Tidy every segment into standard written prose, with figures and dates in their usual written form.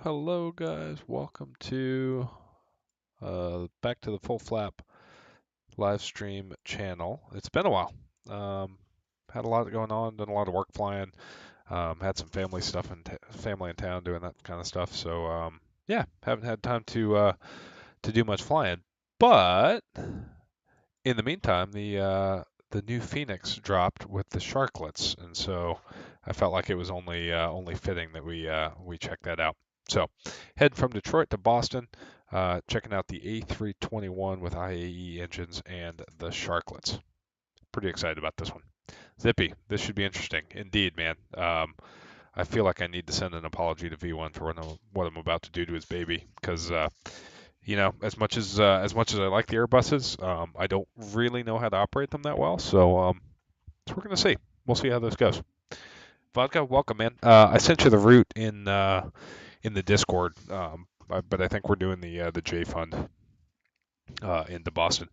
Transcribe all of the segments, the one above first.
Hello guys, welcome to back to the Full Flap live stream channel. It's been a while. Had a lot going on, done a lot of work flying, had some family stuff and family in town doing that kind of stuff. So yeah, haven't had time to do much flying. But in the meantime, the new Fenix dropped with the Sharklets, and so I felt like it was only fitting that we check that out. So, heading from Detroit to Boston, checking out the A321 with IAE engines and the Sharklets. Pretty excited about this one. Zippy, this should be interesting. Indeed, man. I feel like I need to send an apology to V1 for what I'm about to do to his baby, because you know, as much as I like the Airbuses, I don't really know how to operate them that well. So we're gonna see. We'll see how this goes. Vodka, welcome, man. I sent you the route in the Discord, but I think we're doing the J Fund into Boston.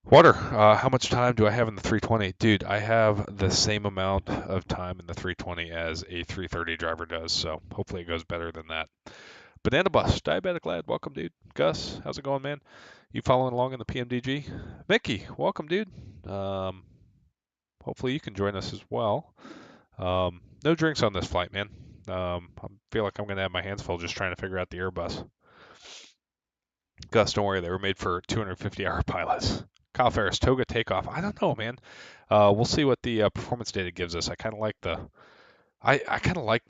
Water, how much time do I have in the 320? Dude, I have the same amount of time in the 320 as a 330 driver does, so hopefully it goes better than that. Banana Bus, Diabetic Lad, welcome, dude. Gus, how's it going, man? You following along in the PMDG? Mickey, welcome, dude. Hopefully you can join us as well. No drinks on this flight, man. I feel like I'm going to have my hands full just trying to figure out the Airbus. Gus, don't worry, they were made for 250-hour pilots. Kyle Ferris, Toga takeoff. I don't know, man. We'll see what the performance data gives us. I kind of like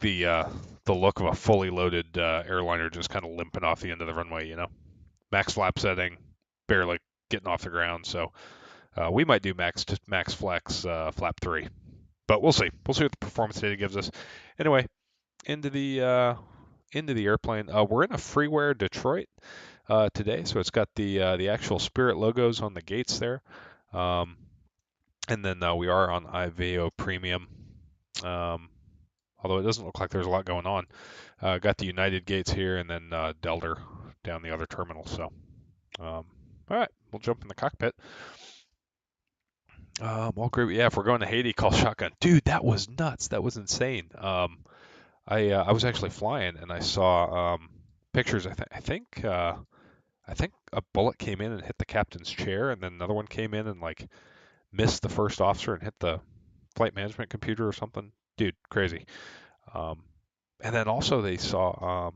the look of a fully loaded airliner just kind of limping off the end of the runway, you know. Max flap setting, barely getting off the ground. So we might do max flex flap 3, but we'll see. We'll see what the performance data gives us. Anyway, into the airplane. We're in a freeware Detroit today, so it's got the actual Spirit logos on the gates there, and then we are on Iveo Premium. Although it doesn't look like there's a lot going on. Got the United gates here, and then Delta down the other terminal. So, all right, we'll jump in the cockpit. All great. Yeah, if we're going to Haiti, call shotgun. Dude, that was nuts. That was insane. I was actually flying, and I saw pictures. I think a bullet came in and hit the captain's chair, and then another one came in and like missed the first officer and hit the flight management computer or something. Dude, crazy. And then also they saw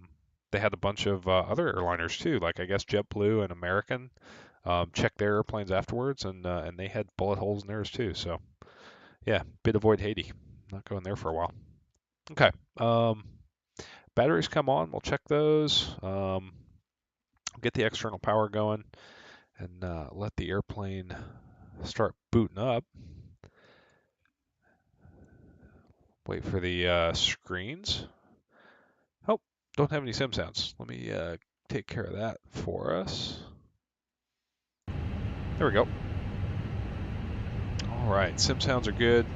they had a bunch of other airliners too, like I guess JetBlue and American checked their airplanes afterwards, and they had bullet holes in theirs too. So yeah, bid avoid Haiti. Not going there for a while. Okay. Batteries come on. We'll check those. Get the external power going, and let the airplane start booting up. Wait for the screens. Oh, don't have any sim sounds. Let me take care of that for us. There we go. All right, sim sounds are good.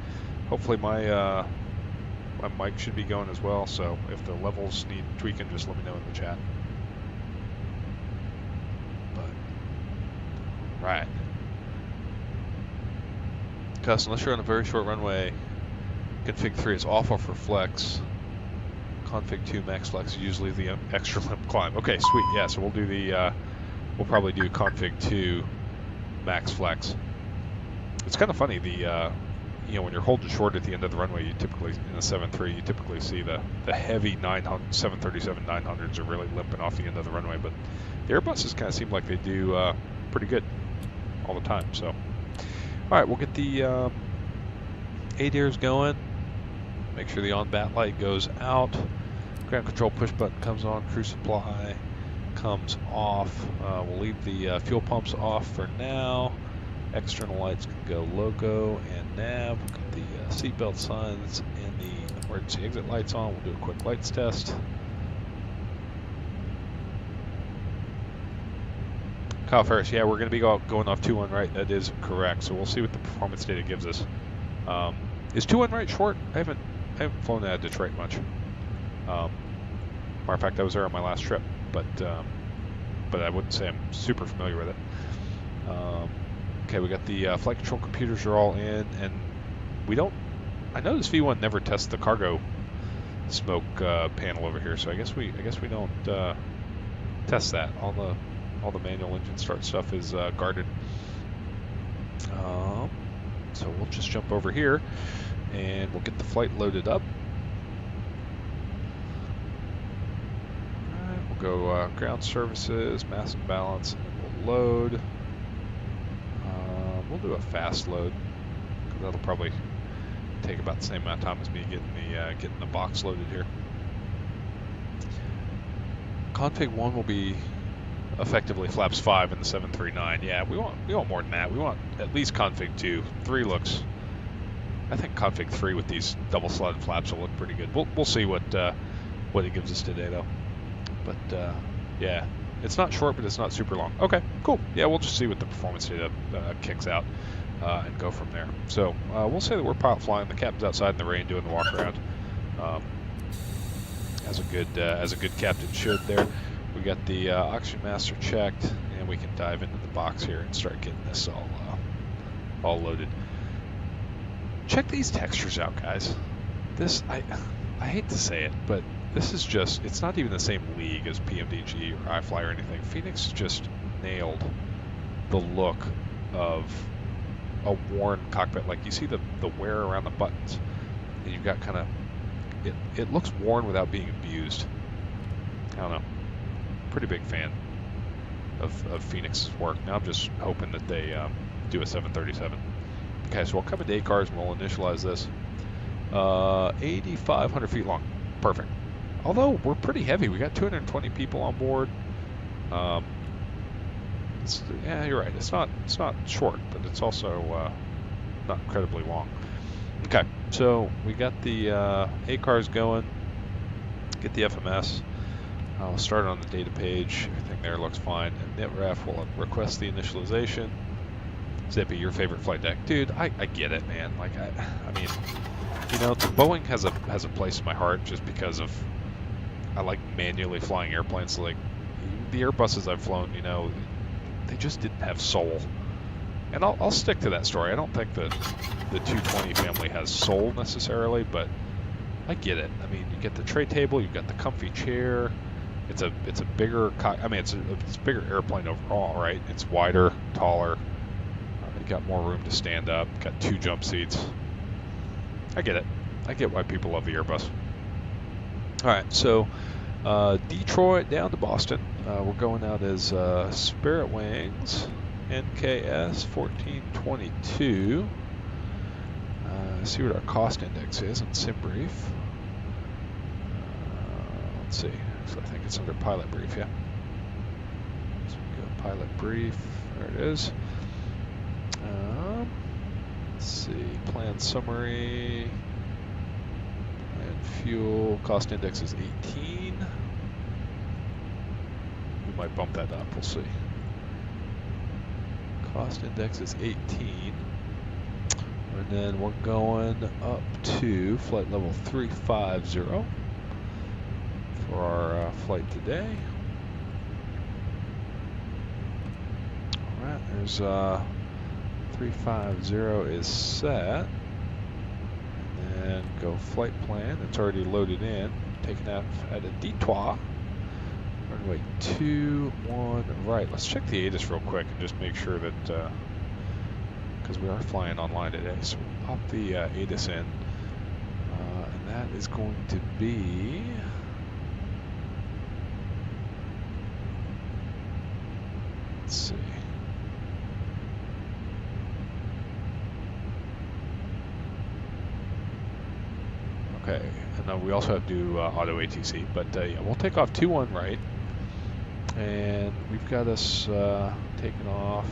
Hopefully my mic should be going as well, so if the levels need tweaking, just let me know in the chat. But, right. Cus, unless you're on a very short runway, config 3 is awful for flex. Config 2 max flex is usually the extra limp climb. Okay, sweet. Yeah, so we'll do we'll probably do config 2 max flex. It's kind of funny. you know, when you're holding short at the end of the runway, you typically, in a 7.3, you typically see the heavy 737-900s are really limping off the end of the runway, but the Airbuses kind of seem like they do pretty good all the time. So, all right, we'll get the ADIRS going. Make sure the on-bat light goes out. Ground control push button comes on. Cruise supply comes off. We'll leave the fuel pumps off for now. External lights can go logo and nav. We'll get the seatbelt signs and the emergency exit lights on. We'll do a quick lights test. Kyle Ferris, yeah, we're going to be going off 2-1 right. That is correct. So we'll see what the performance data gives us. Is 2-1 right short? I haven't flown out of Detroit much. Matter of fact, I was there on my last trip, but I wouldn't say I'm super familiar with it. Okay, we got the flight control computers are all in, and we don't. I noticed V1 never tests the cargo smoke panel over here, so I guess we don't test that. All the manual engine start stuff is guarded. So we'll just jump over here, and we'll get the flight loaded up. All right, we'll go ground services, mass and balance, and we'll load. We'll do a fast load, because that'll probably take about the same amount of time as me getting the box loaded here. Config 1 will be effectively flaps 5 in the 739. Yeah, we want more than that. We want at least config 2. 3 looks. I think config 3 with these double slotted flaps will look pretty good. We'll see what it gives us today though. But yeah, it's not short, but it's not super long. Okay, cool. Yeah, we'll just see what the performance data kicks out and go from there. So we'll say that we're pilot flying. The captain's outside in the rain doing the walk around. As a good captain should there. We got the oxygen master checked, and we can dive into the box here and start getting this all loaded. Check these textures out, guys. This, I hate to say it, but this is just, it's not even the same league as PMDG or iFly or anything. Fenix just nailed the look of a worn cockpit. Like, you see the wear around the buttons, and you've got kind of, it looks worn without being abused. I don't know. Pretty big fan of Fenix's work. Now I'm just hoping that they do a 737. Okay, so we'll come into 8 cars and we'll initialize this. 8,500 feet long. Perfect. Although we're pretty heavy. We got 220 people on board. Yeah, you're right. It's not short, but it's also not incredibly long. Okay, so we got the 8 cars going. Get the FMS. I'll start on the data page. Everything there looks fine. And NITREF will request the initialization. Zippy, your favorite flight deck, dude. I get it, man. Like I mean, you know, Boeing has a place in my heart just because of I like manually flying airplanes. So like the Airbuses I've flown, you know, they just didn't have soul. And I'll stick to that story. I don't think that the 220 family has soul necessarily, but I get it. I mean, you get the tray table, you've got the comfy chair. It's a bigger. I mean, it's a bigger airplane overall, right? It's wider, taller. You got more room to stand up. Got 2 jump seats. I get it. I get why people love the Airbus. All right, so Detroit down to Boston. We're going out as Spirit Wings, NKS 1422. See what our cost index is on SimBrief. Let's see. So I think it's under pilot brief, yeah. So we go pilot brief. There it is. Let's see. Plan summary. Plan fuel. Cost index is 18. We might bump that up. We'll see. Cost index is 18. And then we're going up to flight level 350 for our flight today. Alright, there's 350 is set. And then go flight plan. It's already loaded in. Taking out at a Detroit. Runway 21 right. Let's check the ATIS real quick and just make sure that because we are flying online today. So we'll pop the ADIS in, and that is going to be. Let's see. Okay, and then we also have to do auto ATC, but yeah, we'll take off 21 right, and we've got us taking off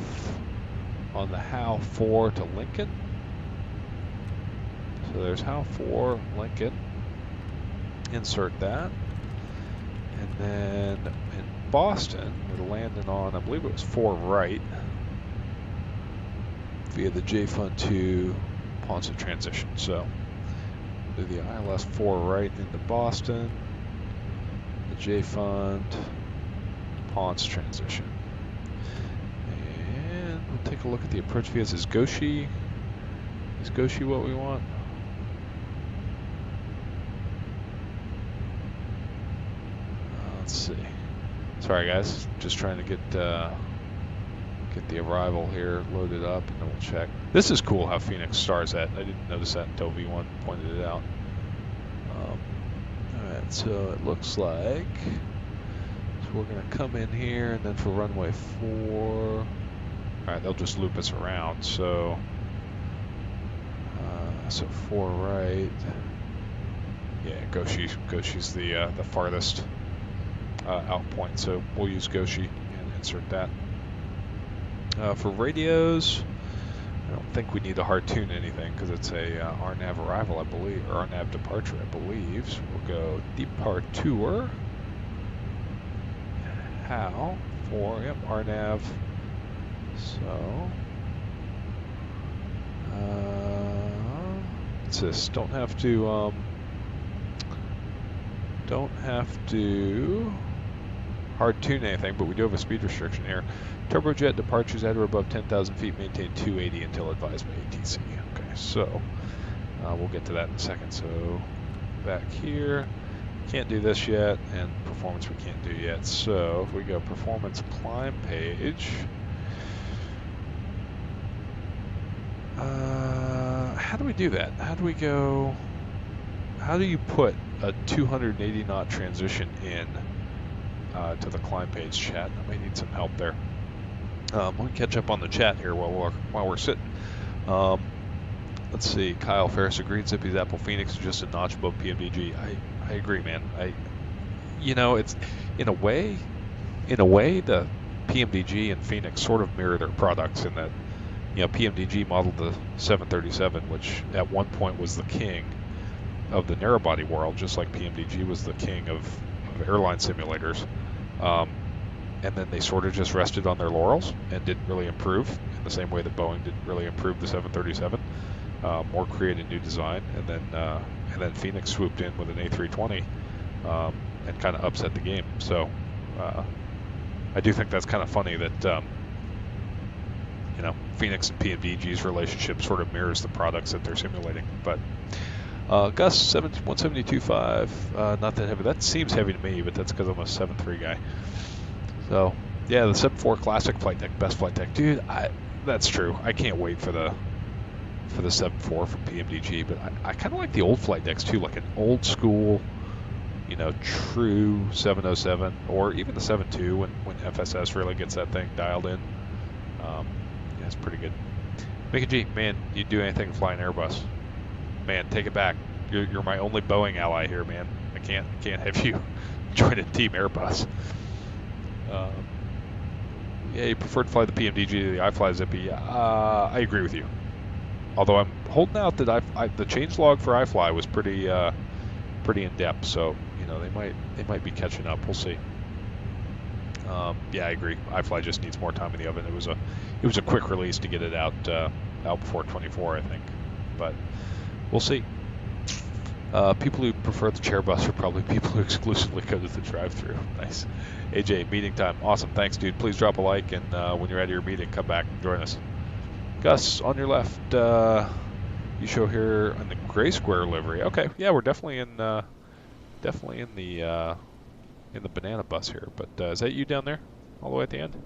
on the HAL 4 to Lincoln. So there's HAL 4, Lincoln. Insert that, and then in Boston, we're landing on, I believe it was 4 right, via the JFund 2 Ponce transition. So do the ILS 4 right into Boston, the JFund Ponce transition. And we'll take a look at the approach vias. Is Goshi what we want? Let's see. Sorry guys, just trying to get the arrival here loaded up, and then we'll check. This is cool how Fenix stars at. I didn't notice that until V1 pointed it out. Alright, so it looks like we're going to come in here, and then for runway 4, alright, they'll just loop us around. So 4 right. Yeah, Goshi's the farthest out point, so we'll use Goshi and insert that. For radios, I don't think we need to hard tune anything because it's a RNAV arrival, I believe, or RNAV departure, I believe. So we'll go departure. HAL 4, yep, RNAV. So, what's this? Don't have to hard tune anything, but we do have a speed restriction here. Turbojet departures at or above 10,000 feet maintain 280 until advised by ATC. Okay, so we'll get to that in a second. So back here, can't do this yet, and performance we can't do yet. So if we go performance climb page, how do we do that? How do you put a 280 knot transition in to the climb page, chat? I might need some help there. We'll catch up on the chat here while we're sitting. Let's see. Kyle Ferris agreed. Zippy's Apple Phoenix is just a notch above PMDG. I agree, man. It's in a way, the PMDG and Phoenix sort of mirror their products in that, PMDG modeled the 737, which at one point was the king of the narrow body world, just like PMDG was the king of airline simulators. And then they sort of just rested on their laurels and didn't really improve in the same way that Boeing didn't really improve the 737, or create a new design. And then Phoenix swooped in with an A320 and kind of upset the game. So I do think that's kind of funny that Phoenix and PMDG's relationship sort of mirrors the products that they're simulating. But Gus 172.5, not that heavy. That seems heavy to me, but that's because I'm a 7.3 guy. So, yeah, the 7.4 classic flight deck, best flight deck. Dude, that's true. I can't wait for the 7.4 from PMDG, but I kind of like the old flight decks too, like an old school, true 707, or even the 7.2 when FSS really gets that thing dialed in. Yeah, it's pretty good. Mickey G, man, you do anything to fly an Airbus. Man, take it back. You're my only Boeing ally here, man. I can't have you join a Team Airbus. Yeah, you prefer to fly the PMDG to the iFly Zippy. I agree with you. Although I'm holding out that the changelog for iFly was pretty in depth, so they might be catching up. We'll see. Yeah, I agree. iFly just needs more time in the oven. It was a quick release to get it out before 24, I think, but we'll see. People who prefer the chair bus are probably people who exclusively go to the drive-thru. Nice. AJ, meeting time. Awesome. Thanks, dude. Please drop a like, and when you're out of your meeting, come back and join us. Gus, on your left, you show here on the gray square livery. Okay, yeah, we're definitely in the banana bus here. But is that you down there, all the way at the end?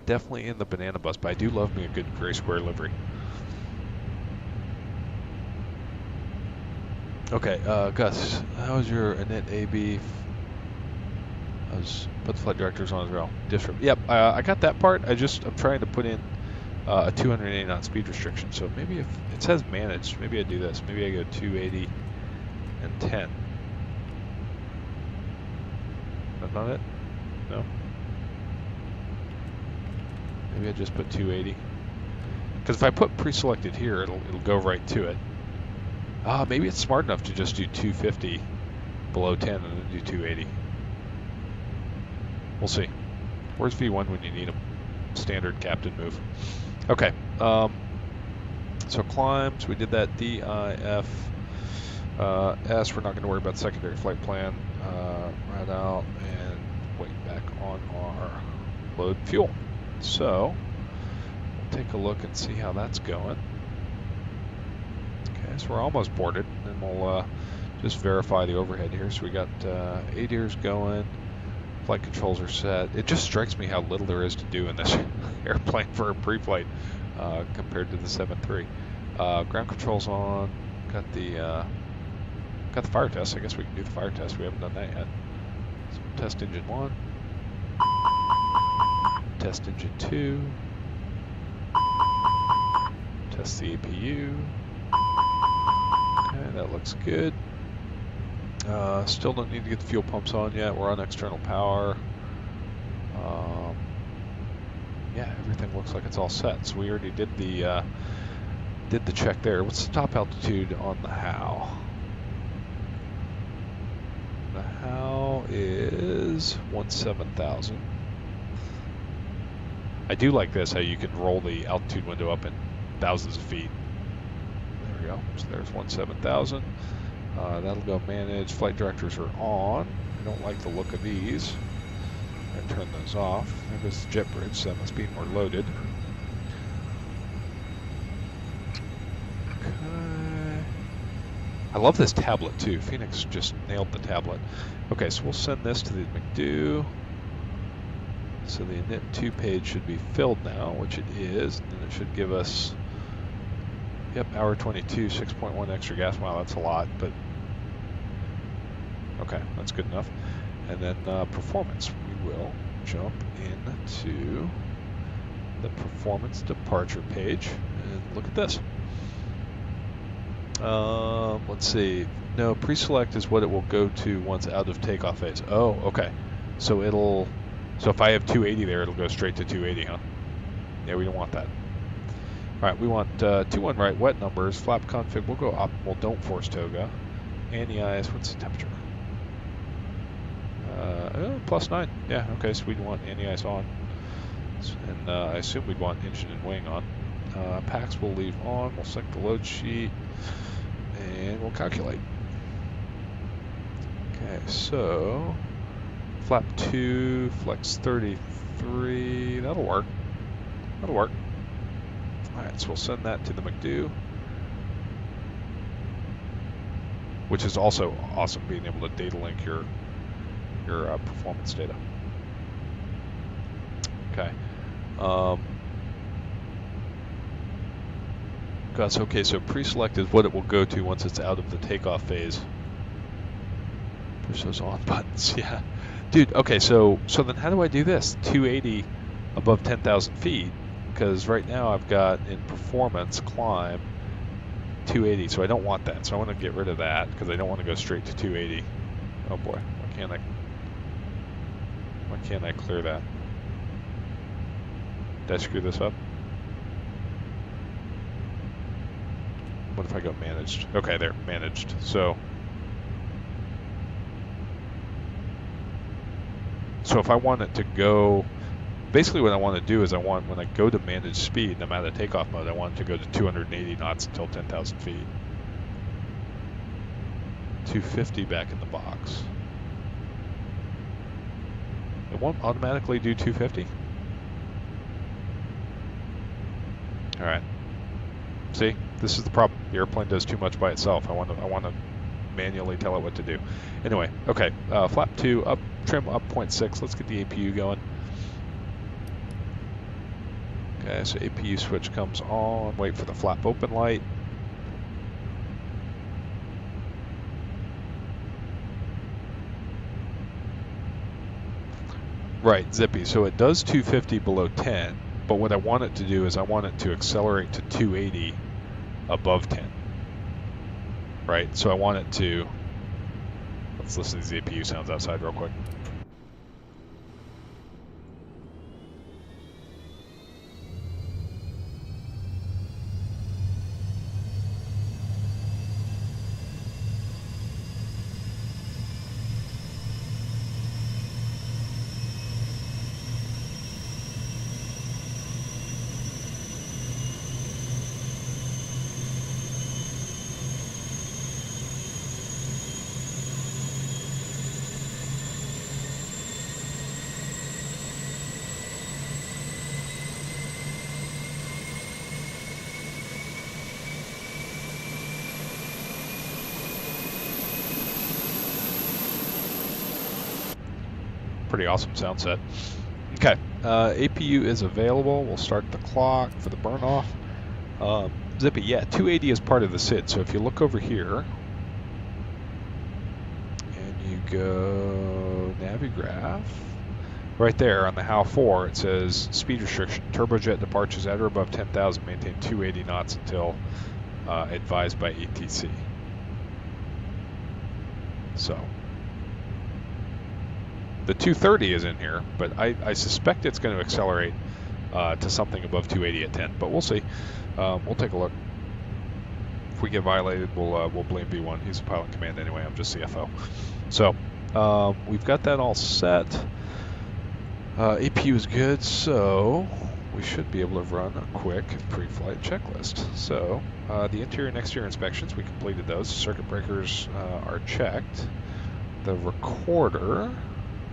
definitely in the banana bus, but I do love me a good gray square livery. Okay, Gus, how's your init AB? Put the flight directors on as well. Yep, I got that part. I'm trying to put in a 280 knot speed restriction. So maybe if it says managed, maybe I do this. Maybe I go 280 and 10. That's not it? No? Maybe I just put 280. Because if I put pre-selected here, it'll go right to it. Maybe it's smart enough to just do 250 below 10 and then do 280. We'll see. Where's V1 when you need him? Standard captain move. Okay. So climbs, we did that D, I, F, S. We're not going to worry about secondary flight plan. Right out and wait back on our load fuel. So we'll take a look and see how that's going. Okay, so we're almost boarded. Then we'll just verify the overhead here. So we got ADIRs going. Flight controls are set. It just strikes me how little there is to do in this airplane for a pre-flight compared to the 7.3. Ground controls on. Got the fire test. I guess we can do the fire test. We haven't done that yet. So test engine 1. Test engine 2. Test the APU. Okay, that looks good. Still don't need to get the fuel pumps on yet. We're on external power. Yeah, everything looks like it's all set. So we already did the check there. What's the top altitude on the HAL? The HAL is 17,000. I do like this, how you can roll the altitude window up in thousands of feet. There we go. So there's 17,000. That'll go manage. Flight directors are on. I don't like the look of these. I'm going to turn those off. There goes the jet bridge, so that must be more loaded. Okay. I love this tablet too. Fenix just nailed the tablet. Okay, so we'll send this to the McDo. So the init 2 page should be filled now, which it is. And then it should give us, yep, hour 22, 6.1 extra gas mile. That's a lot, but okay, that's good enough. And then performance, we will jump into the performance departure page and look at this. Let's see. No, pre-select is what it will go to once out of takeoff phase. Oh, okay. So if I have 280 there, it'll go straight to 280, huh? Yeah, we don't want that. All right, we want 2-1 right, wet numbers, flap config, we'll go optimal, don't force toga. Anti-ice, what's the temperature? +9, yeah, okay, so we'd want anti-ice on. And I assume we'd want engine and wing on. Packs we'll leave on, we'll select the load sheet, and we'll calculate. Okay, so flap 2, flex 33, that'll work. That'll work. Alright, so we'll send that to the McDo, which is also awesome, being able to data link your performance data. Okay. Gus, okay, so pre-select is what it will go to once it's out of the takeoff phase. Push those on buttons, yeah. Dude, okay, so then how do I do this? 280 above 10,000 feet, because right now I've got in performance climb 280, so I don't want that. So I want to get rid of that because I don't want to go straight to 280. Oh boy, why can't I clear that? Did I screw this up? What if I go managed? Okay, there, managed. So if I want it to go, basically what I want to do is when I go to manage speed and I'm out of takeoff mode, I want it to go to 280 knots until 10,000 feet. 250 back in the box. It won't automatically do 250? Alright. See, this is the problem. The airplane does too much by itself. I want to manually tell it what to do. Anyway, okay, flap 2, up, trim up 0.6. Let's get the APU going. Okay, so APU switch comes on, wait for the flap open light. Right, zippy. So it does 250 below 10, but what I want it to do is I want it to accelerate to 280 above 10. Right, so I want it to, let's listen to the APU sounds outside real quick. Pretty awesome sound set. Okay, APU is available. We'll start the clock for the burn off. Zippy, yeah, 280 is part of the SID. So if you look over here and you go Navigraph, right there on the HAL 4, it says speed restriction, turbojet departures at or above 10,000, maintain 280 knots until advised by ATC. So the 230 is in here, but I suspect it's going to accelerate to something above 280 at 10, but we'll see. We'll take a look. If we get violated, we'll blame B1. He's the pilot in command anyway. I'm just CFO. So we've got that all set. APU is good, so we should be able to run a quick pre-flight checklist. So the interior and exterior inspections, we completed those. Circuit breakers are checked. The recorder,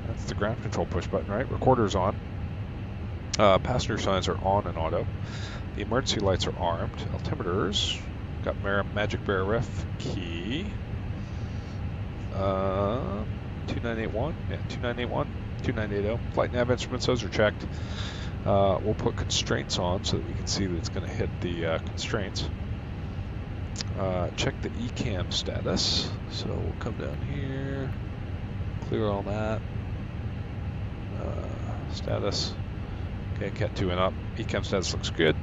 that's the ground control push button, right? Recorder's on. Passenger signs are on and auto. The emergency lights are armed. Altimeters, got magic bear ref key. 2981, yeah, 2981, 2980. Flight nav instruments, those are checked. We'll put constraints on so that we can see that it's going to hit the constraints. Check the ECAM status. So we'll come down here, clear all that. Status. Okay, Cat 2 and up. ECAM status looks good.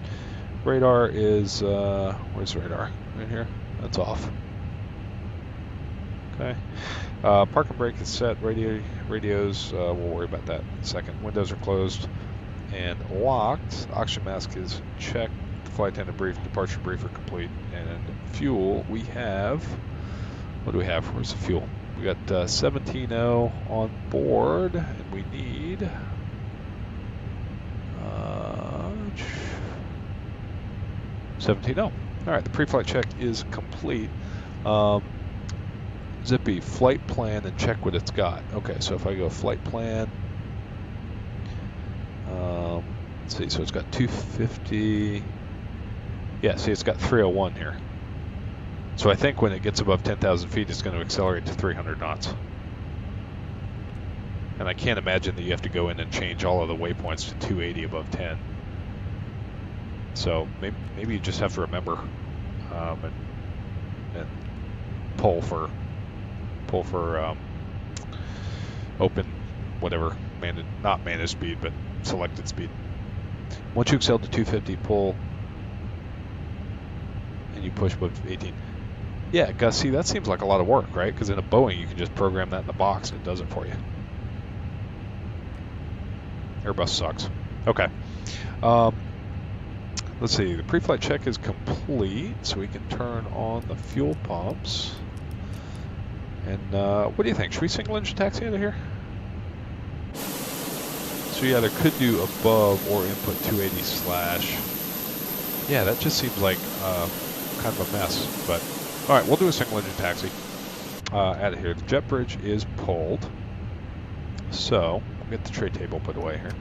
Radar is, where's radar? Right here. That's off. Okay. Park and brake is set. Radios, we'll worry about that in a second. Windows are closed and locked. Oxygen mask is checked. Flight attendant brief, departure brief are complete. And fuel, we have, what do we have? Where's the fuel? We got 17.0 on board, and we need 17.0. All right, the pre-flight check is complete. Zippy, flight plan and check what it's got. Okay, so if I go flight plan, let's see, so it's got 250. Yeah, see, it's got 301 here. So I think when it gets above 10,000 feet, it's going to accelerate to 300 knots. And I can't imagine that you have to go in and change all of the waypoints to 280 above 10. So maybe you just have to remember and pull for open, whatever, not managed speed, but selected speed. Once you excel to 250, pull, and you push above 18. Yeah, Gus, see, that seems like a lot of work, right? Because in a Boeing, you can just program that in the box and it does it for you. Airbus sucks. Okay. Let's see, the pre-flight check is complete, so we can turn on the fuel pumps. And what do you think? Should we single engine taxi out of here? So yeah, there could do above or input 280 slash. Yeah, that just seems like kind of a mess, but all right, we'll do a single engine taxi out of here. The jet bridge is pulled, so we'll get the tray table put away here.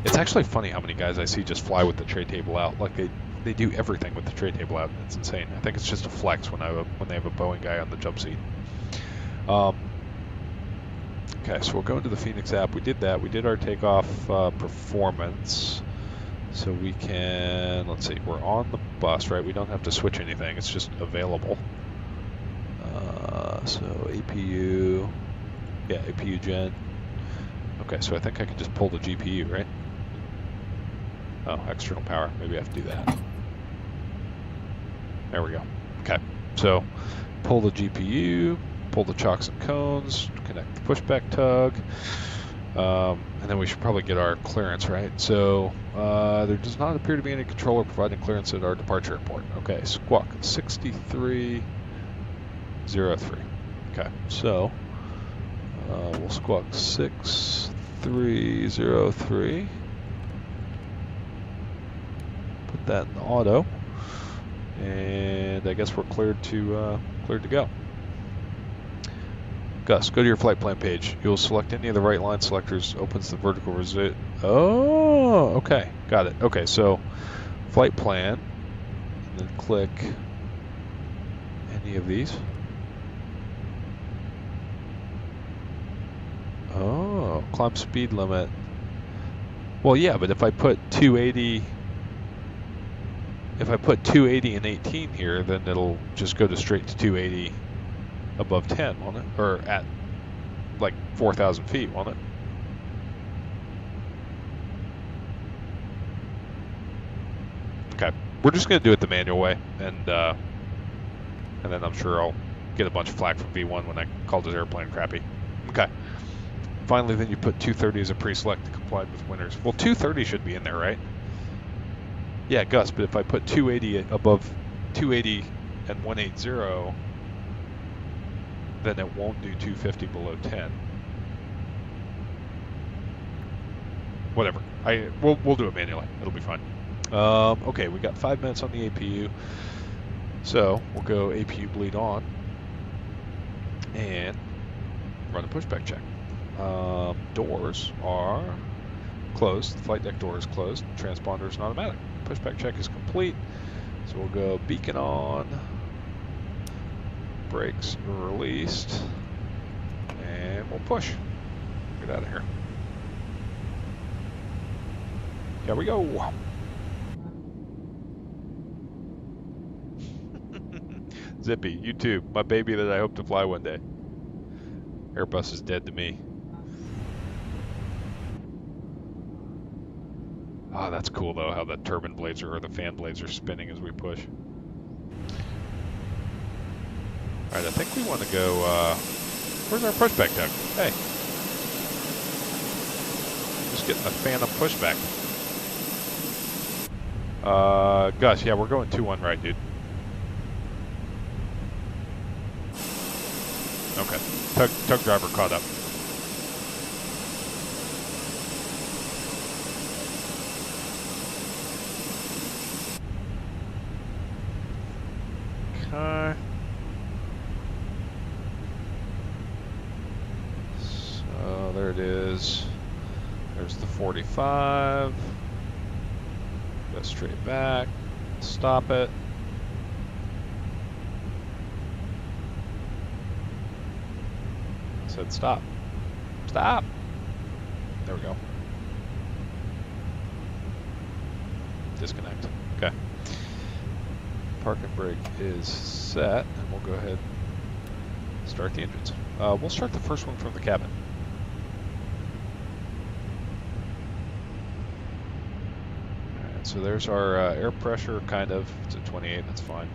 It's actually funny how many guys I see just fly with the tray table out. Like they do everything with the tray table out. It's insane. I think it's just a flex when they have a Boeing guy on the jump seat. Okay, so we'll go into the Fenix app. We did that. We did our takeoff performance. So we can, let's see, we're on the bus, right? We don't have to switch anything, it's just available. So APU, yeah, APU gen. Okay, so I think I can just pull the GPU, right? Oh, external power, maybe I have to do that. There we go. Okay, so pull the GPU, pull the chocks and cones, connect the pushback tug, and then we should probably get our clearance, right? So there does not appear to be any controller providing clearance at our departure airport. Okay, squawk 6303. Okay, so we'll squawk 6303. Put that in auto, and I guess we're cleared to go. Gus, go to your flight plan page. You'll select any of the right line selectors, opens the vertical result. Oh, okay, got it. Okay, so flight plan, and then click any of these. Oh, climb speed limit. Well, yeah, but if I put 280, and 18 here, then it'll just go straight to 280 above 10, won't it? Or at like 4,000 feet, won't it? Okay, we're just gonna do it the manual way, and then I'm sure I'll get a bunch of flack from V1 when I call this airplane crappy. Okay. Finally, then you put 230 as a pre-select to comply with winners. Well, 230 should be in there, right? Yeah, Gus, but if I put 280 above 280 and 180, then it won't do 250 below 10. Whatever. We'll do it manually. It'll be fine. Okay, we got 5 minutes on the APU. So we'll go APU bleed on and run a pushback check. Doors are closed. The flight deck door is closed. Transponder is automatic. Pushback check is complete. So we'll go beacon on. Brakes released. And we'll push. Get out of here. Here we go. Zippy, you too. My baby that I hope to fly one day. Airbus is dead to me. Oh, that's cool though, how the turbine blades or the fan blades are spinning as we push. Alright, I think we want to go, where's our pushback tug? Hey. Just getting the phantom pushback. Gus, yeah, we're going 2-1 right, dude. Okay, tug driver caught up. Okay. So there it is. There's the 45. Go straight back. Stop it. Said stop. Stop. There we go. Disconnect. Okay. Park and brake is set, and we'll go ahead and start the engines. We'll start the first one from the cabin. Alright, so there's our air pressure, kind of. It's at 28, that's fine.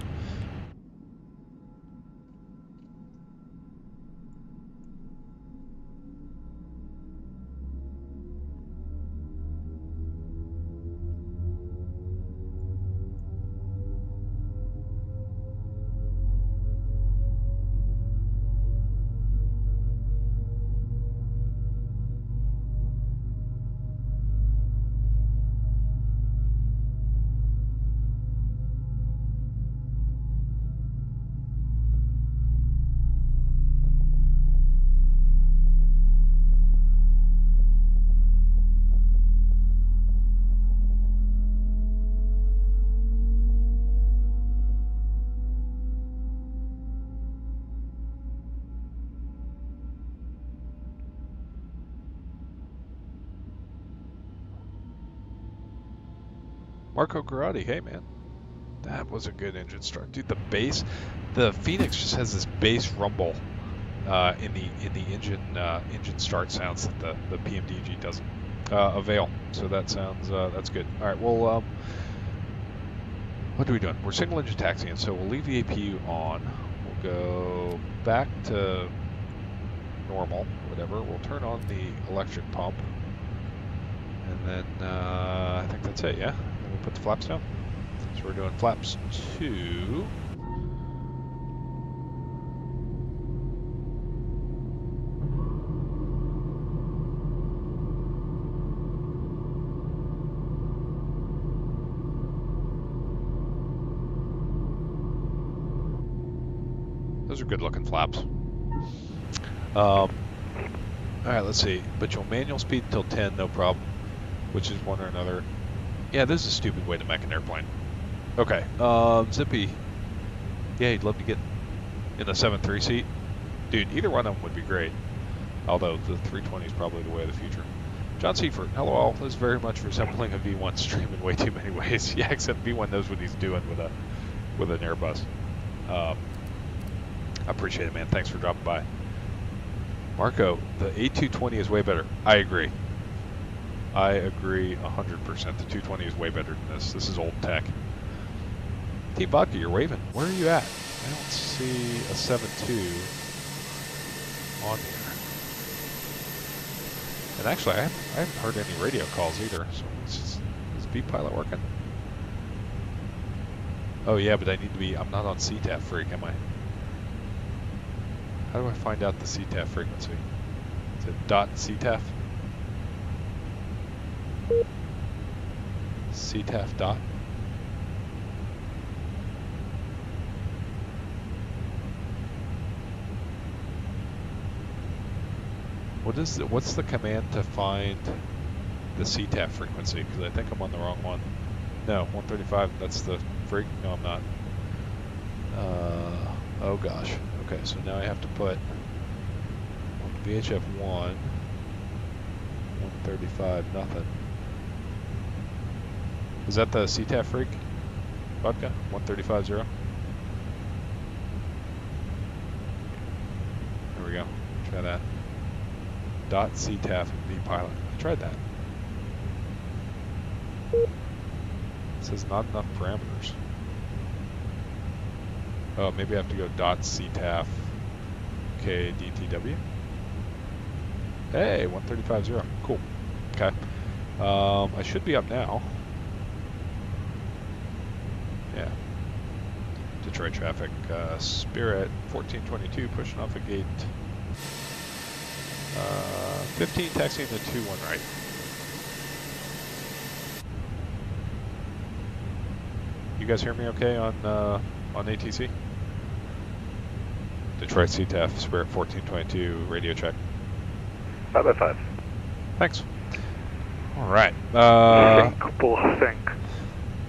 Marco Garotti, hey man. That was a good engine start. Dude, the Fenix just has this bass rumble in the engine start sounds that the PMDG doesn't avail. So that sounds that's good. All right, well, what are we doing? We're single engine taxiing, so we'll leave the APU on. We'll go back to normal, whatever. We'll turn on the electric pump, and then I think that's it. Yeah, then we'll put the flaps down. So we're doing flaps 2. Those are good looking flaps. All right, let's see. But you'll manual speed until 10, no problem. Which is one or another. Yeah, this is a stupid way to mech an airplane. Okay, Zippy. Yeah, you'd love to get in the 7.3 seat. Dude, either one of them would be great. Although the 320 is probably the way of the future. John Seifert, hello all. This is very much resembling a V1 stream in way too many ways. Yeah, except V1 knows what he's doing with an Airbus. I appreciate it, man. Thanks for dropping by. Marco, the A320 is way better. I agree. I agree 100%. The 220 is way better than this. This is old tech. Team Vodka, you're waving. Where are you at? I don't see a 7.2 on here. And actually, I haven't heard any radio calls either. So is B-Pilot working? Oh yeah, but I need to be, I'm not on CTAF Freak, am I? How do I find out the CTAF frequency? Is it .CTAF? CTAF dot? What's the command to find the CTAF frequency? Because I think I'm on the wrong one. No, 135, that's the freak? No, I'm not. Oh gosh. Okay, so now I have to put VHF 1, 135, nothing. Is that the CTAF freak? Vodka? 135.0? There we go. Try that. .CTAF and V-Pilot. I tried that. It says not enough parameters. Oh, maybe I have to go .CTAF KDTW. Hey, 135.0. Cool. Okay. I should be up now. Yeah. Detroit traffic. Spirit 1422 pushing off a gate. 15 taxiing to 21 right. You guys hear me okay on ATC? Detroit CTAF, Spirit 1422, radio check. 5x5. Thanks. All right. Sync.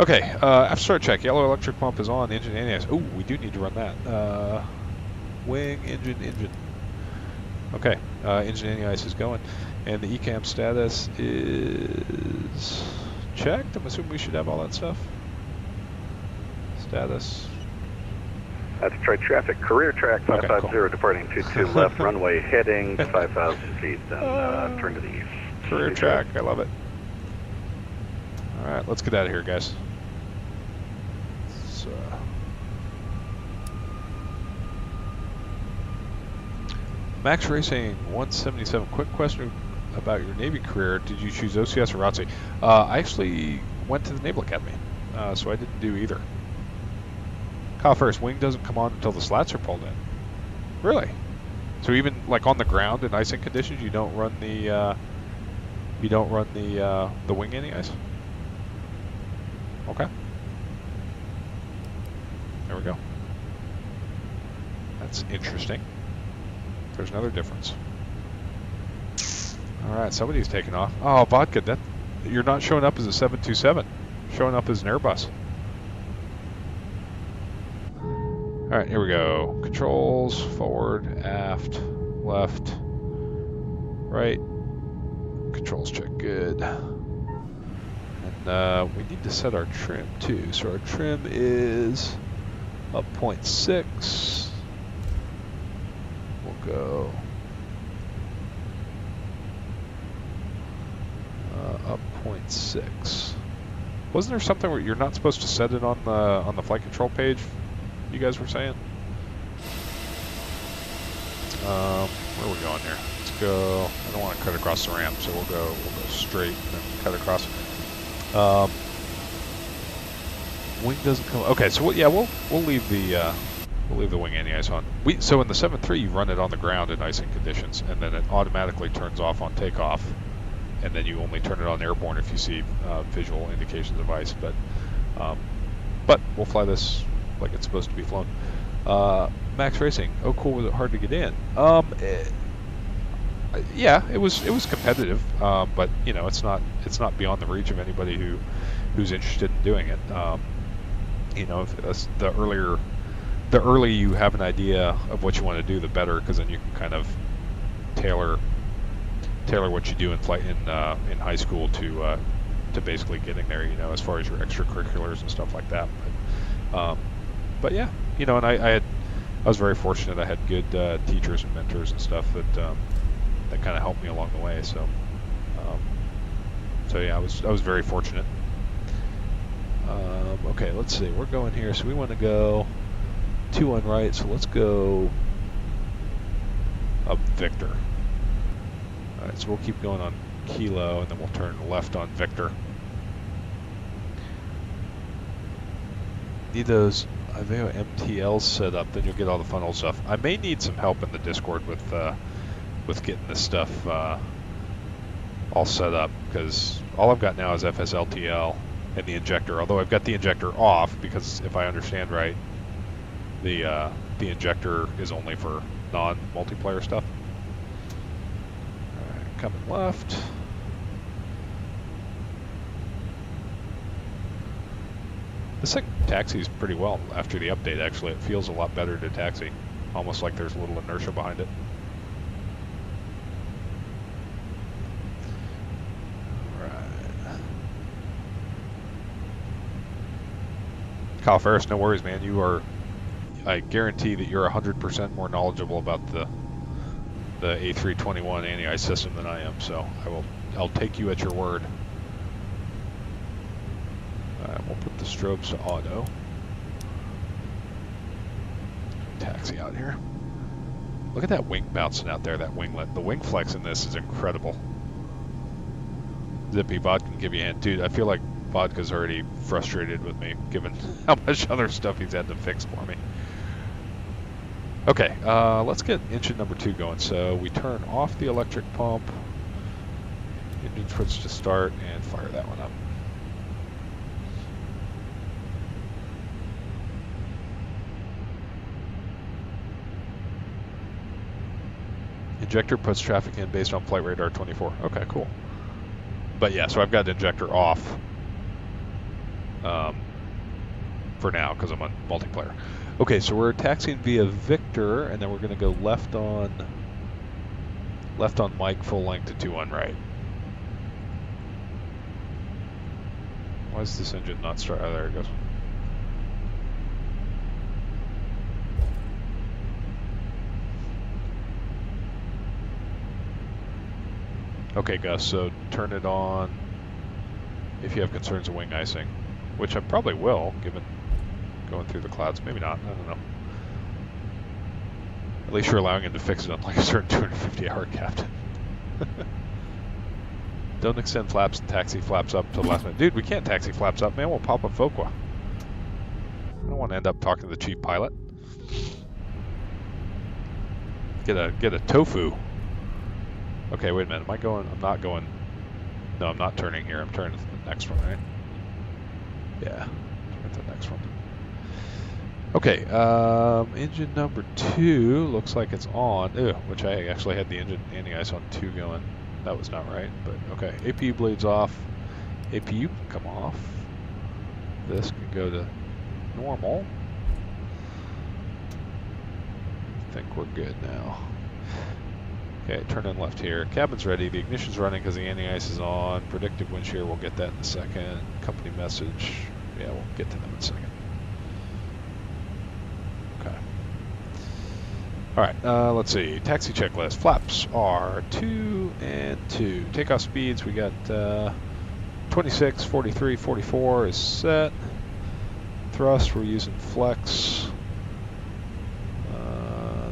Okay, after start check, yellow electric pump is on, engine anti-ice. Oh, we do need to run that. Wing, engine. Okay, engine anti-ice is going. And the ECAM status is checked. I'm assuming we should have all that stuff. Status. Detroit traffic, career track 550, okay, cool. Departing 22 left, runway heading 5,000 feet, then turn to the east. Career track, I love it. All right, let's get out of here, guys. So, Max Racing 177, quick question about your Navy career. Did you choose OCS or ROTC? I actually went to the Naval Academy, so I didn't do either. Kyle first, wing doesn't come on until the slats are pulled in. Really? So even like on the ground in icing conditions, you don't run the wing anti-ice? Okay. There we go. That's interesting. There's another difference. All right, somebody's taking off. Oh, Vodka, that you're not showing up as a 727, showing up as an Airbus. All right, here we go. Controls, forward, aft, left, right. Controls check, good. And we need to set our trim too. So our trim is up 0.6. We'll go up 0.6. Wasn't there something where you're not supposed to set it on the flight control page? You guys were saying. Where are we going here? Let's go. I don't want to cut across the ramp, so we'll go straight and then cut across. Wing doesn't come. Okay, so we'll leave the wing anti-ice on. So in the 7.3 you run it on the ground in icing conditions, and then it automatically turns off on takeoff, and then you only turn it on airborne if you see visual indications of ice. But we'll fly this like it's supposed to be flown. Max Racing. Oh, cool. Was it hard to get in? Yeah, it was competitive, but you know, it's not beyond the reach of anybody who's interested in doing it. You know, the earlier you have an idea of what you want to do, the better, because then you can kind of tailor what you do in flight in high school to basically getting there. You know, as far as your extracurriculars and stuff like that. But yeah, you know, and I was very fortunate. I had good teachers and mentors and stuff that kind of helped me along the way. So yeah, I was very fortunate. Okay, let's see. We're going here, so we want to go 2 on right. So let's go up Victor. All right, so we'll keep going on Kilo, and then we'll turn left on Victor. Need those Iveo MTLs set up, then you'll get all the funnel stuff. I may need some help in the Discord with getting this stuff all set up, because all I've got now is FSLTL and the injector, although I've got the injector off because, if I understand right, the injector is only for non-multiplayer stuff. All right, coming left. This thing taxis pretty well after the update, actually. It feels a lot better to taxi, almost like there's a little inertia behind it. Kyle Ferris, no worries, man. I guarantee that you're 100% more knowledgeable about the A321 anti-ice system than I am, so I'll take you at your word. We'll put the strobes to auto. Taxi out here. Look at that wing bouncing out there, that winglet. The wing flex in this is incredible. Zippy, Vodka can give you a hand. Dude, I feel like Vodka's already frustrated with me, given how much other stuff he's had to fix for me. Okay, let's get engine number 2 going. So we turn off the electric pump, engine switch to start, and fire that one up. Injector puts traffic in based on flight radar 24. Okay, cool. But yeah, so I've got the injector off for now because I'm on multiplayer. Okay, so we're taxiing via Victor, and then we're going to go left on Mike, full length to 2 on right. Why is this engine not start? Oh, there it goes. Okay, Gus, so turn it on if you have concerns of wing icing, which I probably will, given going through the clouds. Maybe not, I don't know. At least you're allowing him to fix it on like a certain 250-hour captain. Don't extend flaps and taxi flaps up till the last minute. Dude, we can't taxi flaps up, man. We'll pop up FOQA. I don't want to end up talking to the chief pilot. Get a tofu. Okay, wait a minute. Am I going? I'm not going. No, I'm not turning here. I'm turning to the next one, right? Yeah, turn to the next one. Okay, engine number 2 looks like it's on. Ew, which I actually had the engine anti-ice on 2 going. That was not right, but okay. APU blades off. APU can come off. This can go to normal. I think we're good now. Okay, turn in left here. Cabin's ready. The ignition's running because the anti-ice is on. Predictive wind shear, we'll get that in a second. Company message, yeah, we'll get to them in a second. Okay. All right, let's see. Taxi checklist. Flaps are 2 and 2. Takeoff speeds, we got 26, 43, 44 is set. Thrust, we're using flex.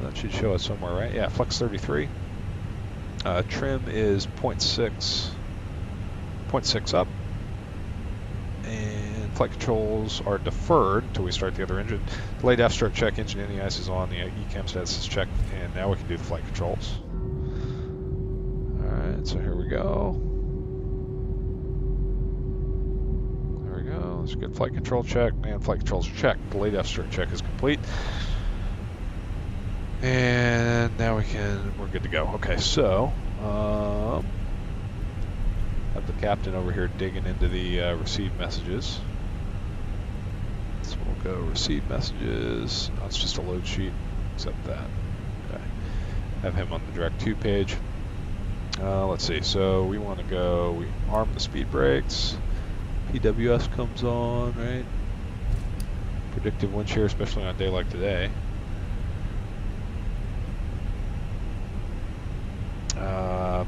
That should show us somewhere, right? Yeah, flex 33. Trim is 0.6 up. And flight controls are deferred until we start the other engine. Delayed F start check, engine anti-ice is on, the ECAM status is checked, and now we can do the flight controls. Alright, so here we go. There we go, let's get flight control check, and flight controls are checked. Delayed F start check is complete. And now we're good to go. Okay, so, have the captain over here digging into the received messages. So we'll go receive messages. Oh, it's just a load sheet, except that. Okay. Have him on the direct to page. Let's see, so we want to go, we arm the speed brakes. PWS comes on, right? Predictive wind shear, especially on a day like today.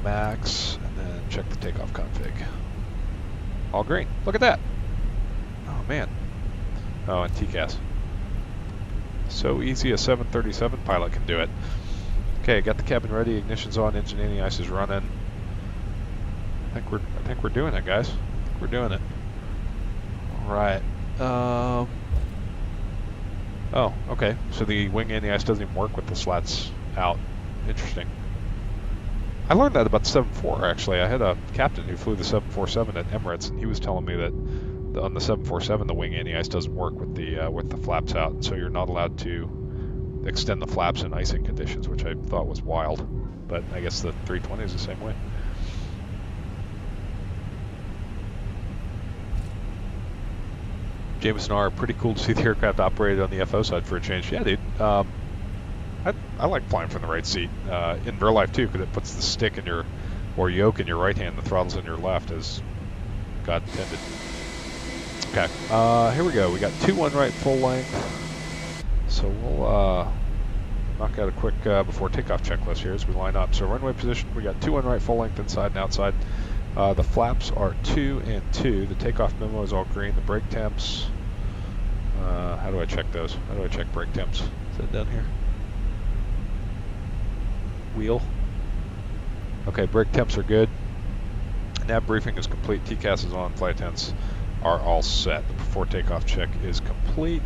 Max, and then check the takeoff config. All green. Look at that. Oh man. Oh, and TCAS. So easy, a 737 pilot can do it. Okay, got the cabin ready, ignition's on, engine anti-ice is running. I think we're doing it, guys. We're doing it. All right. Oh, okay. So the wing anti-ice doesn't even work with the slats out. Interesting. I learned that about the 747 actually. I had a captain who flew the 747 at Emirates, and he was telling me that on the 747 the wing anti-ice doesn't work with the flaps out, and so you're not allowed to extend the flaps in icing conditions, which I thought was wild. But I guess the 320 is the same way. Jameson R, pretty cool to see the aircraft operated on the FO side for a change. Yeah, dude. I like flying from the right seat in real life too, because it puts the stick in your, or yoke in your right hand, the throttle's in your left, as God intended. Okay, here we go. We got 2-1 right full length. So we'll knock out a quick before takeoff checklist here as we line up. So runway position, we got 2-1 right full length inside and outside. The flaps are 2 and 2. The takeoff memo is all green. The brake temps, how do I check those? How do I check brake temps? Is that down here? Wheel. Okay, brake temps are good. Nav briefing is complete. TCAS is on. Flight attendants are all set. The before takeoff check is complete.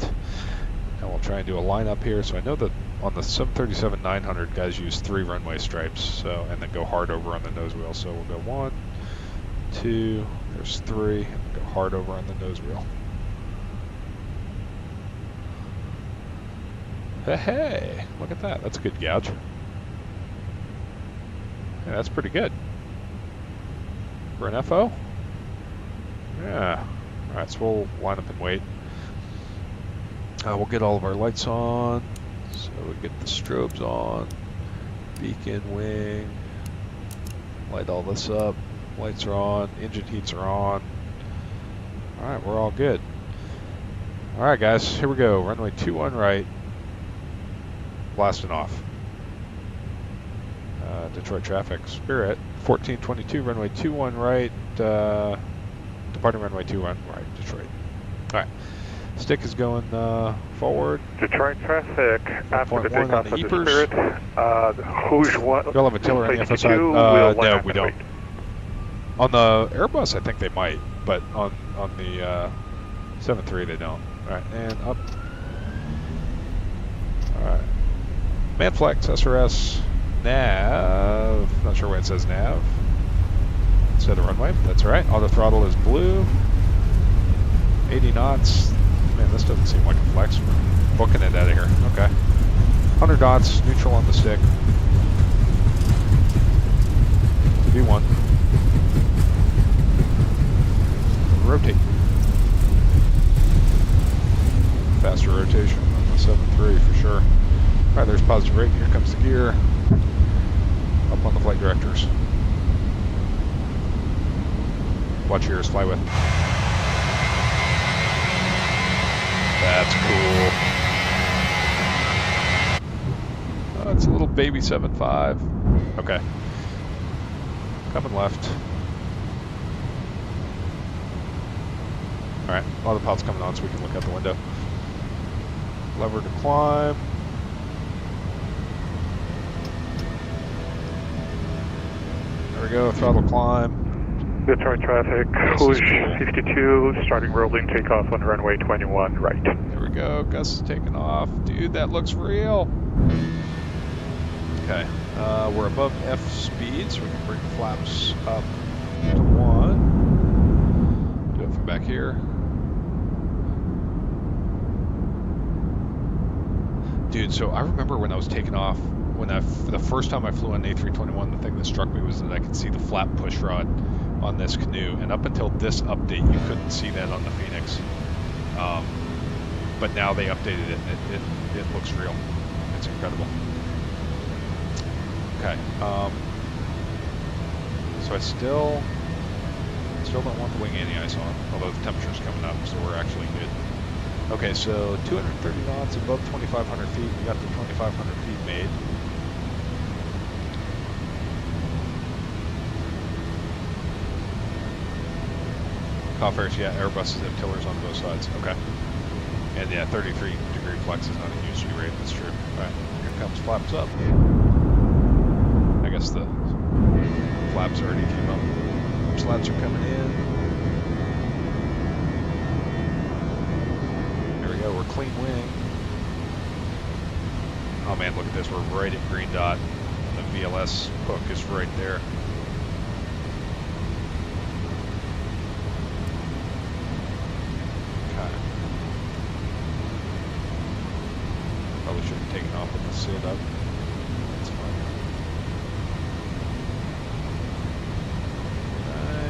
And we'll try and do a lineup here. So I know that on the 737-900, guys use 3 runway stripes, so, and then go hard over on the nose wheel. So we'll go 1, 2, there's 3, and go hard over on the nose wheel. Hey, look at that. That's a good gouge. Yeah, that's pretty good. For an FO? Yeah. Alright, so we'll line up and wait. We'll get all of our lights on. So we get the strobes on. Beacon, wing. Light all this up. Lights are on. Engine heats are on. Alright, we're all good. Alright guys, here we go. Runway 21 right. Blasting off. Detroit traffic, Spirit, 1422, runway 21 right, departing runway 21 right, Detroit. Alright, stick is going forward. Detroit traffic, after the takeoff of the EPers. Spirit, who's one? We'll have a tiller on the FO side. No, we don't. On the Airbus, I think they might, but on the 7-3 they don't. Alright, and up. Alright. Manflex, SRS. Nav, not sure why it says nav instead of runway, but that's alright. Auto throttle is blue. 80 knots. Man, this doesn't seem like a flex. We're booking it out of here. Okay. 100 knots, neutral on the stick. V1. Rotate. Faster rotation on the 7-3 for sure. Alright, there's positive rate. Here comes the gear. Up on Watch yours fly with. That's cool. Oh, it's a little baby 7.5. Okay. Coming left. Alright, autopilot's coming on so we can look out the window. Lever to climb. There we go, throttle climb. Detroit traffic, push 52, starting rolling takeoff on runway 21, right. There we go, Gus is taking off. Dude, that looks real. Okay, we're above F speed, so we can bring flaps up to 1. Do it from back here. Dude, so I remember when I was taking off, the first time I flew on an A321, the thing that struck me was that I could see the flap push rod on this canoe, and up until this update, you couldn't see that on the Fenix. But now they updated it, and it looks real. It's incredible. Okay, so I still don't want the wing anti-ice on, although the temperature's coming up, so we're actually good. Okay, so 230 knots above 2,500 feet. We got the 2,500 feet made. Coffers, yeah, Airbuses have tillers on both sides. Okay. And yeah, 33-degree flex is not a huge rate. That's true. All right, here comes flaps up. I guess the flaps already came up. Slats are coming in. We're clean wing. Oh man, look at this. We're right at green dot. The VLS hook is right there. Okay. Probably should have taken off with the sit up. That's fine. Okay.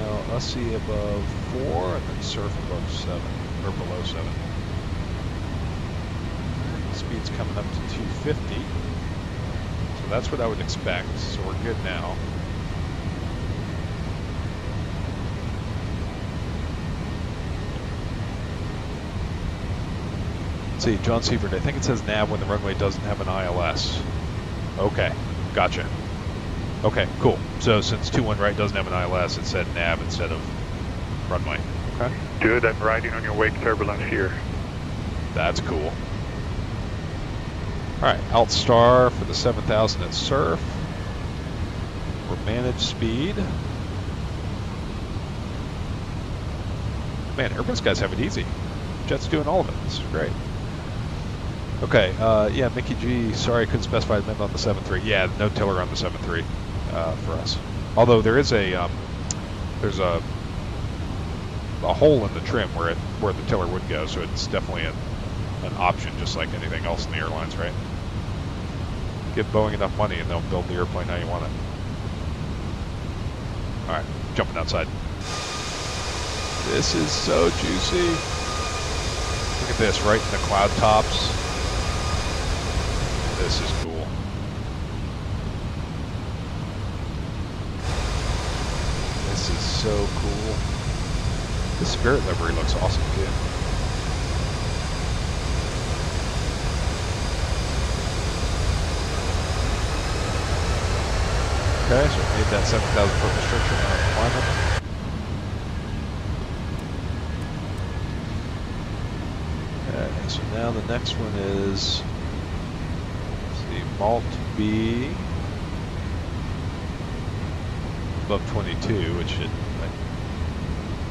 Now, USI above 4 and then surf above 7, or below 7. Speed's coming up to 250. So that's what I would expect. So we're good now. Let's see, John Sievert, I think it says nav when the runway doesn't have an ILS. Okay, gotcha. Okay, cool. So since 21 right doesn't have an ILS, it said nav instead of runway. Okay. Good, I'm riding on your wake turbulence here. That's cool. All right, alt star for the 7,000 at surf. We're managed speed. Man, Airbus guys have it easy. Jet's doing all of it. This is great. Okay, yeah, Mickey G, sorry I couldn't specify the on the 7.3. Yeah, no tiller on the 7.3 for us. Although there is there's a hole in the trim where the tiller would go, so it's definitely an option, just like anything else in the airlines, right? Give Boeing enough money and they'll build the airplane how you want it. All right, jumping outside. This is so juicy. Look at this, right in the cloud tops. This is cool. This is so cool. The Spirit livery looks awesome too. Okay, so we made that 7,000 foot restriction on climate. Okay, so now the next one is, let's see, Malt B above 22, which should,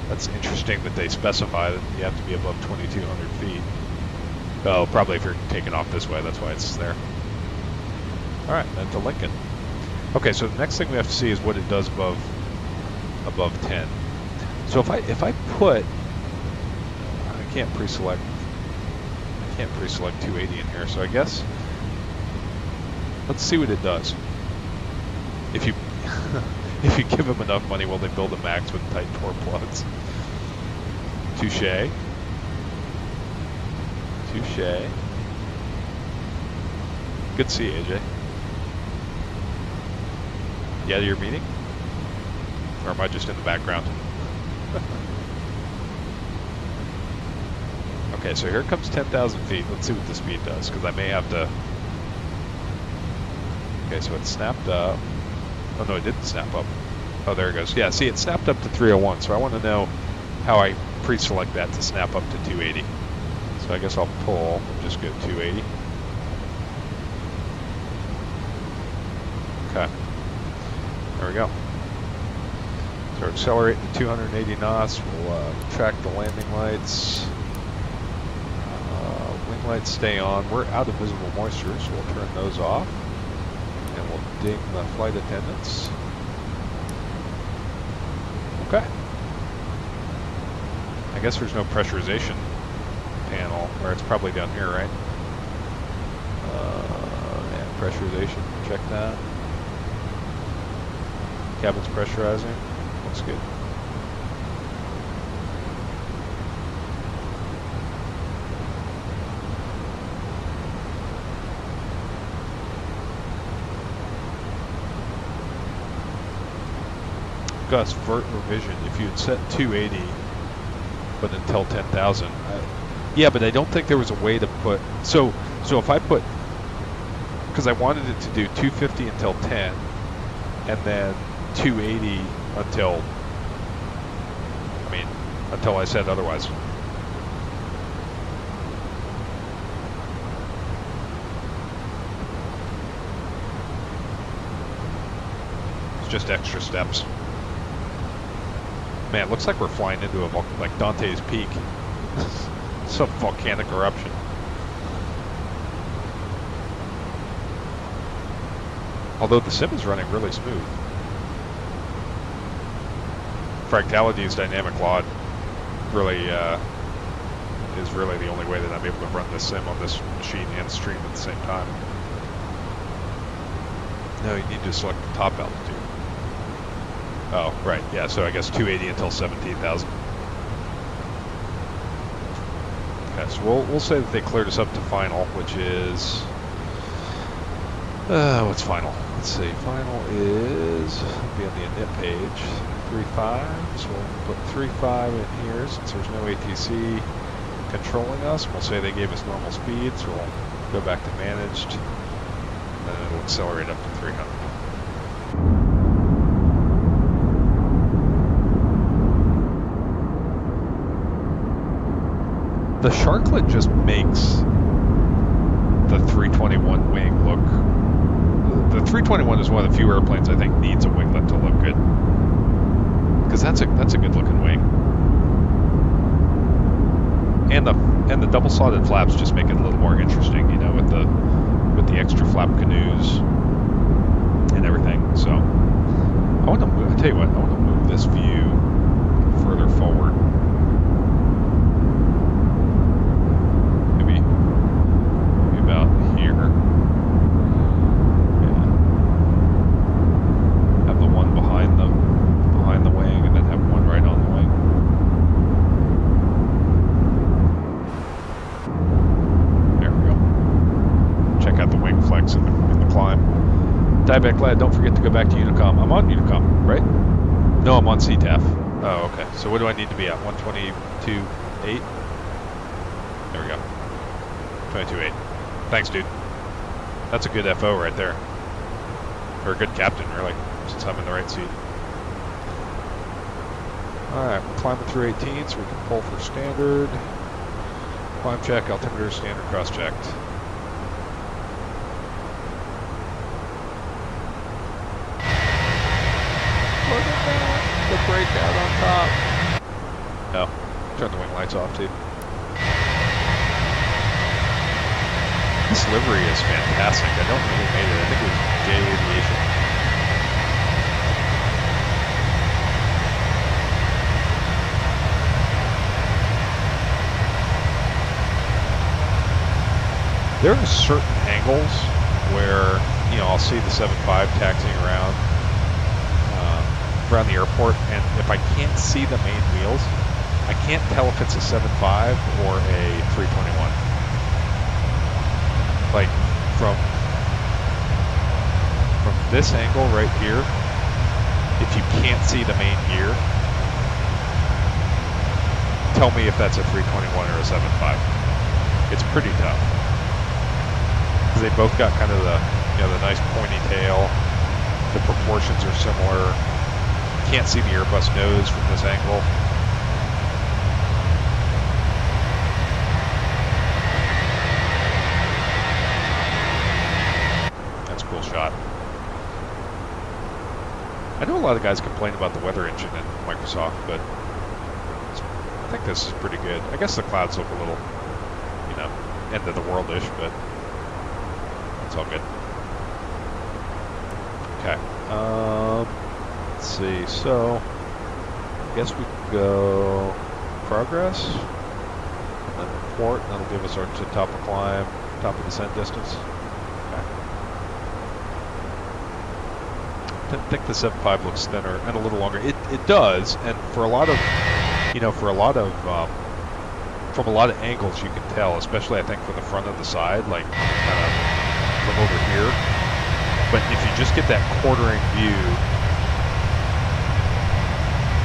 that's interesting that they specify that you have to be above 2,200 feet. Oh, probably if you're taking off this way, that's why it's there. All right, then to Lincoln. Okay, so the next thing we have to see is what it does above 10. So if I put, I can't pre-select 280 in here. So I guess let's see what it does. If you if you give them enough money, will they build a max with tight torque plugs? Touche. Touche. Good to see you, AJ. Yeah, your meeting? Or am I just in the background? Okay, so here comes 10,000 feet. Let's see what the speed does, because I may have to... Okay, so it snapped up. Oh no, it didn't snap up. Oh, there it goes. Yeah, see, it snapped up to 301, so I want to know how I pre-select that to snap up to 280. So I guess I'll pull and just go 280. Okay. There we go. So accelerate to 280 knots. We'll track the landing lights. Wing lights stay on. We're out of visible moisture, so we'll turn those off. And we'll ding the flight attendants. Okay. I guess there's no pressurization panel, or it's probably down here, right? Yeah, pressurization. Check that. Cabin's pressurizing. Looks good. Gus, vert revision. If you had set 280, but until 10,000, yeah, but I don't think there was a way to put. So if I put, because I wanted it to do 250 until 10, and then 280 until, until I said otherwise. It's just extra steps. Man, it looks like we're flying into like Dante's Peak. Some volcanic eruption. Although the sim is running really smooth. Fractality's dynamic LOD really is really the only way that I'm able to run this sim on this machine and stream at the same time. No, you need to select the top altitude. Oh, right, yeah, so I guess 280 until 17,000. Okay, so we'll say that they cleared us up to final, which is, what's final? Let's see, final is, it'll be on the init page, 3.5, so we'll put 3.5 in here since there's no ATC controlling us. We'll say they gave us normal speed, so we'll go back to managed, and then it'll accelerate up to 300. The Sharklet just makes the 321 wing look. The 321 is one of the few airplanes I think needs a winglet to look good, because that's a good looking wing. And the double slotted flaps just make it a little more interesting, you know, with the extra flap canoes and everything. So I want to move. I tell you what, I want to move this view further forward. Dieback lad, don't forget to go back to Unicom. I'm on Unicom, right? No, I'm on CTAF. Oh, okay. So what do I need to be at? 122.8? There we go. 22.8. Thanks, dude. That's a good FO right there. Or a good captain, really, since I'm in the right seat. Alright, we're climbing through 18, so we can pull for standard. Climb check, altimeter, standard cross-checked. Look at that, the breakout on top. Oh, turn the wing lights off too. This livery is fantastic. I don't know who made it. I think it was J Aviation. There are certain angles where, you know, I'll see the 7.5 taxiing around the airport, and if I can't see the main wheels, I can't tell if it's a 7.5 or a 321. Like from this angle right here, if you can't see the main gear, tell me if that's a 321 or a 7.5. It's pretty tough. Because they both got kind of the, the nice pointy tail. The proportions are similar. Can't see the Airbus nose from this angle. That's a cool shot. I know a lot of guys complain about the weather engine in Microsoft, but I think this is pretty good. I guess the clouds look a little, end of the world-ish, but it's all good. Okay. Let's see. So, I guess we can go progress, and then report, and that'll give us our top of climb, top of descent distance. I think the 7.5 looks thinner and a little longer. It does, and for a lot of, from a lot of angles you can tell, especially I think from the front of the side, like from over here. But if you just get that quartering view,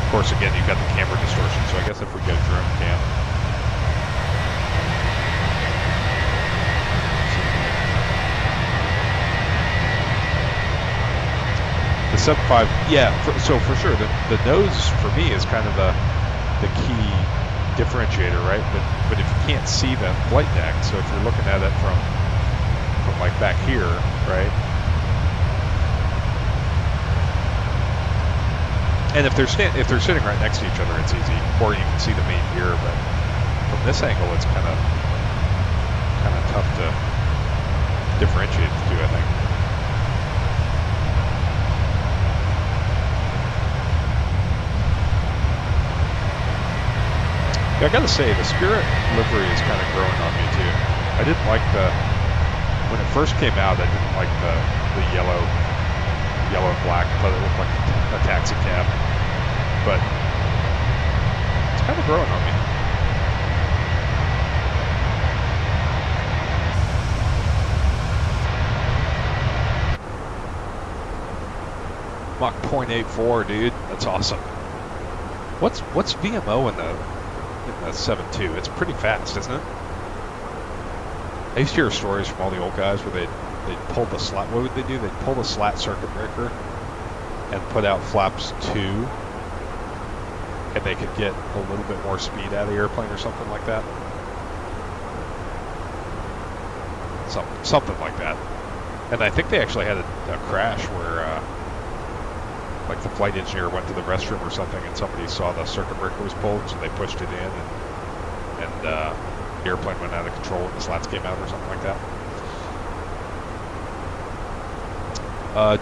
of course, again, you've got the camera distortion. So I guess if we go drone cam. The 7.5, yeah, so for sure, the nose for me is kind of the key differentiator, right? But if you can't see the flight deck, so if you're looking at it from like back here, right? And if they're sitting right next to each other, it's easy, or you can see the main gear. But from this angle, it's kind of tough to differentiate the two, I think. Yeah, I gotta say, the Spirit livery is kind of growing on me too. I didn't like when it first came out, I didn't like the yellow and black. I thought it looked like a taxi cab. But it's kind of growing on me. Mach 0.84, dude. That's awesome. What's VMO in the 7.2? It's pretty fast, isn't it? I used to hear stories from all the old guys where they'd pull the slat. What would they do? They'd pull the slat circuit breaker and put out flaps 2, and they could get a little bit more speed out of the airplane or something like that. Something like that. And I think they actually had a crash where like the flight engineer went to the restroom or something, and somebody saw the circuit breaker was pulled, so they pushed it in, and the airplane went out of control and the slats came out or something like that.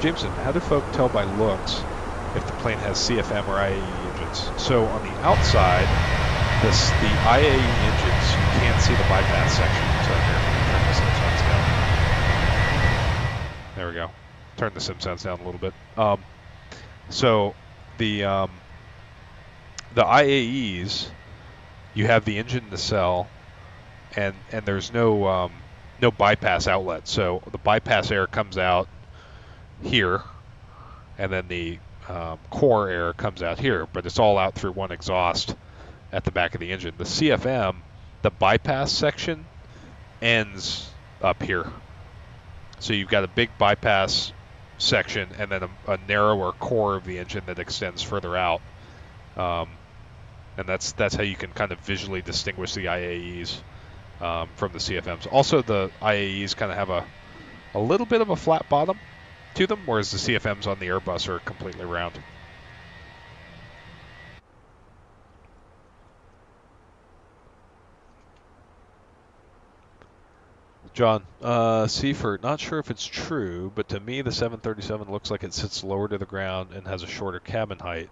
Jameson, how do folk tell by looks if the plane has CFM or IAE engines? So on the outside, the IAE engines, you can't see the bypass section. So here, turn the SimSense down. There we go. Turn the SimSense down a little bit. So the IAEs, you have the engine nacelle, and there's no bypass outlet. So the bypass air comes out here, and then the core air comes out here, but it's all out through one exhaust at the back of the engine. The CFM, the bypass section ends up here. So you've got a big bypass section and then a narrower core of the engine that extends further out. And that's how you can kind of visually distinguish the IAEs from the CFMs. Also, the IAEs kind of have a little bit of a flat bottom to them, whereas the CFMs on the Airbus are completely round. John, Seifert, not sure if it's true, but to me the 737 looks like it sits lower to the ground and has a shorter cabin height.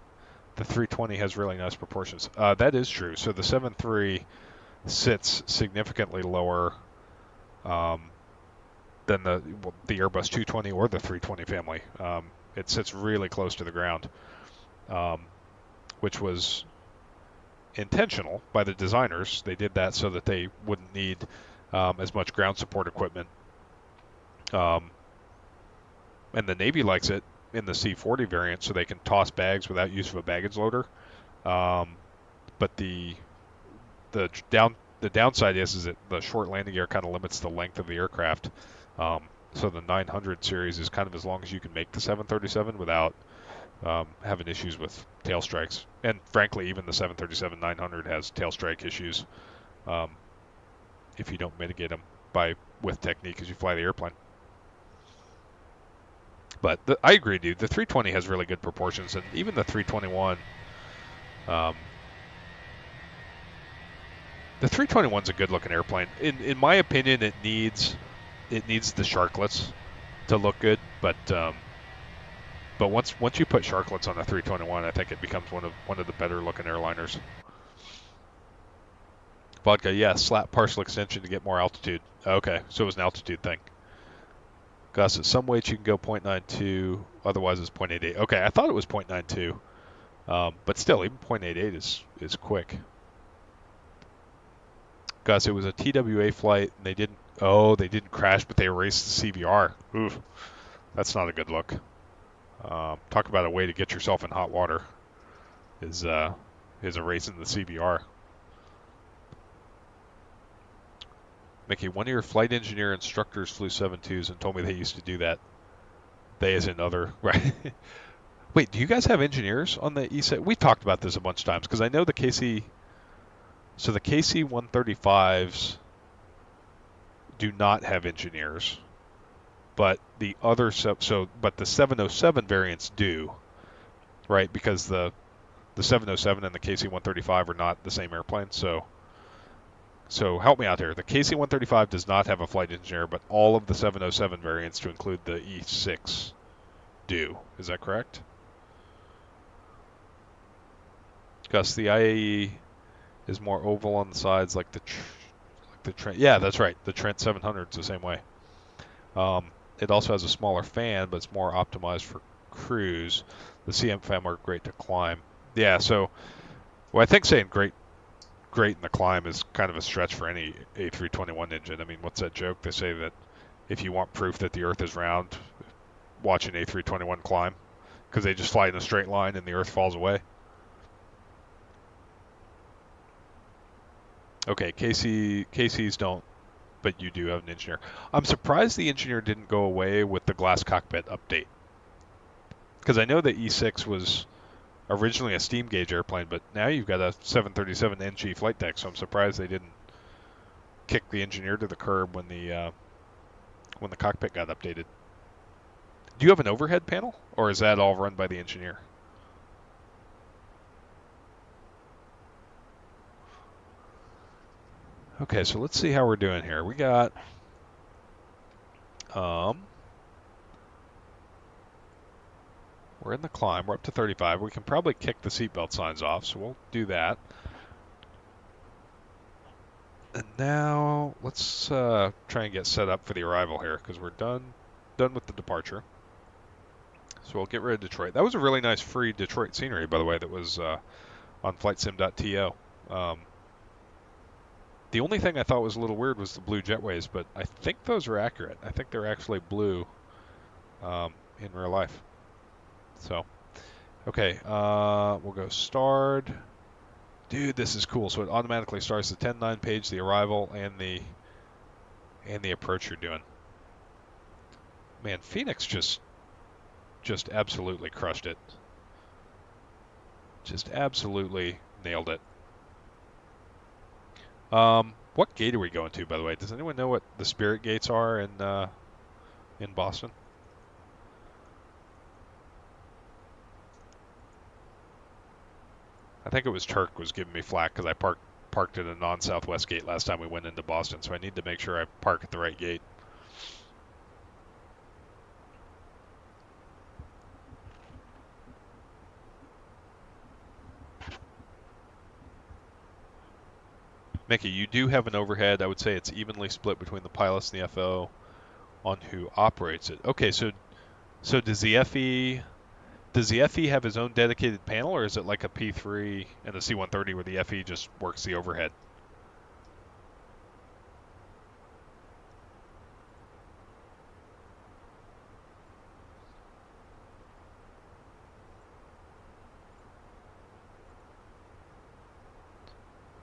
The 320 has really nice proportions. That is true. So the 7.3 sits significantly lower than the Airbus 220 or the 320 family. It sits really close to the ground, which was intentional by the designers. They did that so that they wouldn't need as much ground support equipment. And the Navy likes it in the C40 variant, so they can toss bags without use of a baggage loader. But the downside is that the short landing gear kind of limits the length of the aircraft. So the 900 series is kind of as long as you can make the 737 without having issues with tail strikes. And frankly, even the 737-900 has tail strike issues if you don't mitigate them with technique as you fly the airplane. But I agree, dude. The 320 has really good proportions, and even the 321. The 321's a good-looking airplane. In my opinion, it needs the Sharklets to look good, but once you put Sharklets on a 321, I think it becomes one of the better-looking airliners. Vodka, yeah, slap partial extension to get more altitude. Okay, so it was an altitude thing. Gus, at some weights you can go 0.92, otherwise it's 0.88. Okay, I thought it was 0.92, but still, even 0.88 is quick. Gus, it was a TWA flight, and they didn't crash, but they erased the CVR. Oof, that's not a good look. Talk about a way to get yourself in hot water. Is erasing the CVR. Mickey, one of your flight engineer instructors flew 7.2s and told me they used to do that. They as in other, right? Wait, do you guys have engineers on the E6? We've talked about this a bunch of times because I know the KC. So the KC 135s do not have engineers, but the other but the 707 variants do, right? Because the 707 and the KC 135 are not the same airplane. So help me out here. The KC 135 does not have a flight engineer, but all of the 707 variants, to include the E6, do. Is that correct? Gus, the IAE is more oval on the sides, like the Trent. Yeah, that's right. The Trent 700 is the same way. It also has a smaller fan, but it's more optimized for cruise. The CFM are great to climb. Yeah, so I think saying great in the climb is kind of a stretch for any A321 engine. I mean, what's that joke? They say that if you want proof that the Earth is round, watch an A321 climb, because they just fly in a straight line and the Earth falls away. Okay, KCs don't, but you do have an engineer. I'm surprised the engineer didn't go away with the glass cockpit update, because I know the E6 was originally a steam gauge airplane, but now you've got a 737 NG flight deck, so I'm surprised they didn't kick the engineer to the curb when the cockpit got updated. Do you have an overhead panel, or is that all run by the engineer? Okay, so let's see how we're doing here. We got we're in the climb. We're up to 35. We can probably kick the seatbelt signs off, so we'll do that. And now let's try and get set up for the arrival here, because we're done with the departure. So we'll get rid of Detroit. That was a really nice free Detroit scenery, by the way, that was on flightsim.to. The only thing I thought was a little weird was the blue jetways, but I think those are accurate. I think they're actually blue in real life. So, okay, we'll go starred. Dude, this is cool. So it automatically starts the 10-9 page, the arrival, and the approach you're doing. Man, Fenix just absolutely crushed it. Just absolutely nailed it. What gate are we going to, by the way? Does anyone know what the Spirit gates are in Boston? I think it was Turk was giving me flack because I parked at a non-Southwest gate last time we went into Boston, so I need to make sure I park at the right gate. Mickey, you do have an overhead. I would say it's evenly split between the pilots and the FO on who operates it. Okay, so does the FE have his own dedicated panel, or is it like a P3 and a C-130 where the FE just works the overhead?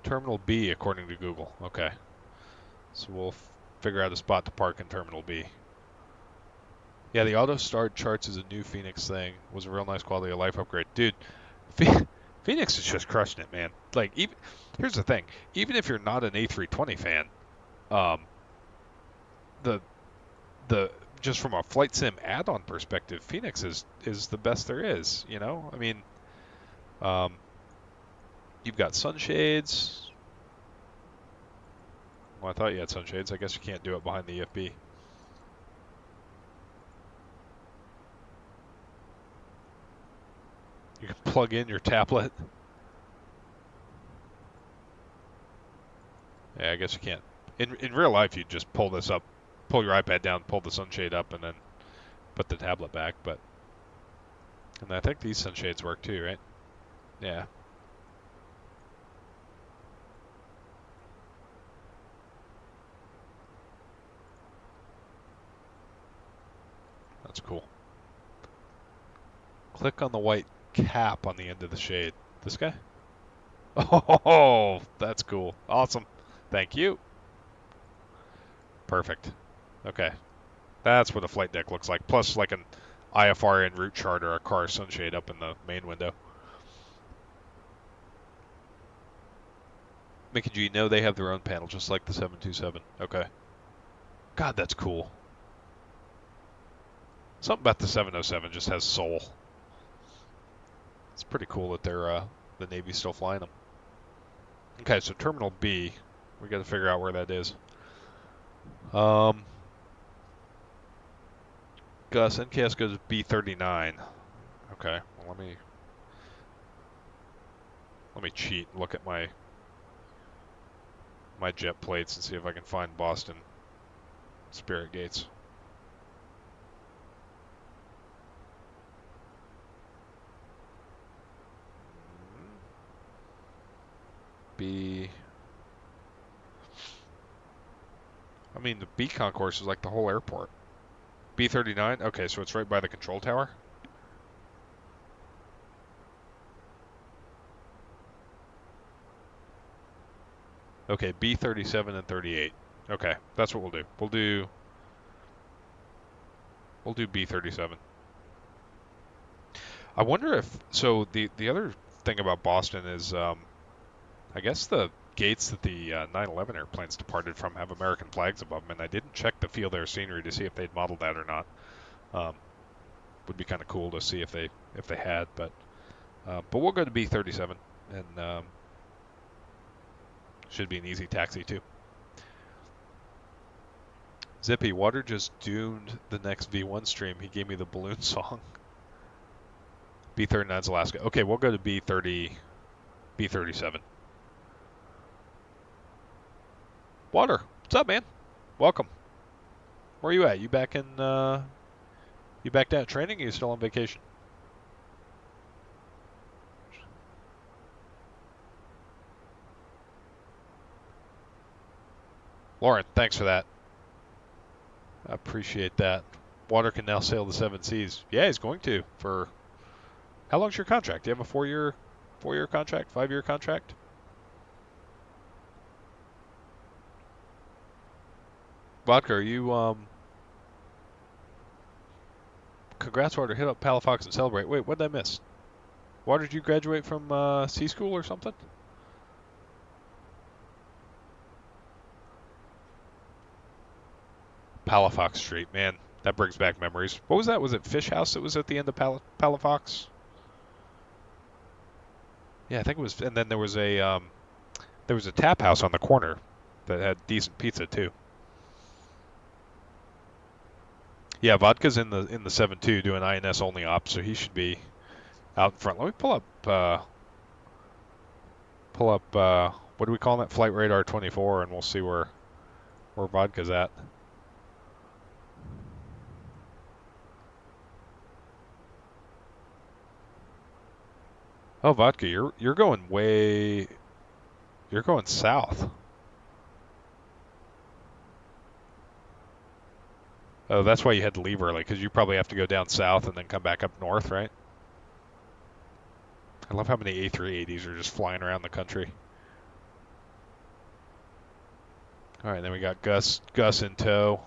Terminal B, according to Google. Okay. So we'll figure out a spot to park in Terminal B. Yeah, the auto start charts is a new Fenix thing. Was a real nice quality of life upgrade. Dude, Fenix is just crushing it, man. Like, even, here's the thing. Even if you're not an A320 fan, um, the the just from a flight sim add-on perspective, Fenix is the best there is. You know, I mean, um, you've got sunshades. Well, I thought you had sunshades. I guess you can't do it behind the EFB. You can plug in your tablet. Yeah, I guess you can't. In real life, you just pull this up, pull your iPad down, pull the sunshade up, and then put the tablet back. And I think these sunshades work too, right? Yeah. That's cool. Click on the white cap on the end of the shade. This guy? Oh, that's cool. Awesome. Thank you. Perfect. Okay. That's what a flight deck looks like. Plus, like an IFR en route chart or a car sunshade up in the main window. Mickey G, no, they have their own panel, just like the 727. Okay. God, that's cool. Something about the 707 just has soul. It's pretty cool that they're the Navy's still flying them. Okay, so Terminal B, we got to figure out where that is. Gus, NKS goes B39. Okay, well, let me cheat and look at my jet plates and see if I can find Boston Spirit gates. B. I mean, the B concourse is like the whole airport. B39? Okay, so it's right by the control tower? Okay, B37 and 38. Okay, that's what we'll do. We'll do B37. I wonder if, so the other thing about Boston is, I guess the gates that the 911 airplanes departed from have American flags above them, and I didn't check the Field Air scenery to see if they'd modeled that or not. Would be kind of cool to see if they had, but we'll go to B37, and should be an easy taxi too. Zippy, Water just doomed the next V1 stream. He gave me the balloon song. B39's Alaska. Okay, we'll go to B37. Water, what's up, man? Welcome. Where are you at? You back in? You back down at training? Or are you still on vacation? Lauren, thanks for that. I appreciate that. Water can now sail the 7 seas. Yeah, he's going to. For how long's your contract? Do you have a 4-year contract, 5-year contract? Vodka, are you congrats, Water. Hit up Palafox and celebrate. Wait, what did I miss? Water, did you graduate from C school or something? Palafox Street, man, that brings back memories. What was that? Was it Fish House that was at the end of Palafox? Yeah, I think it was. And then there was a tap house on the corner that had decent pizza too. Yeah, Vodka's in the 7-2 doing INS only ops, so he should be out in front. Let me pull up. What do we call that? Flight Radar 24, and we'll see where Vodka's at. Oh, Vodka, you're going south. Oh, that's why you had to leave early, because you probably have to go down south and then come back up north, right? I love how many A380s are just flying around the country. All right, then we got Gus in tow.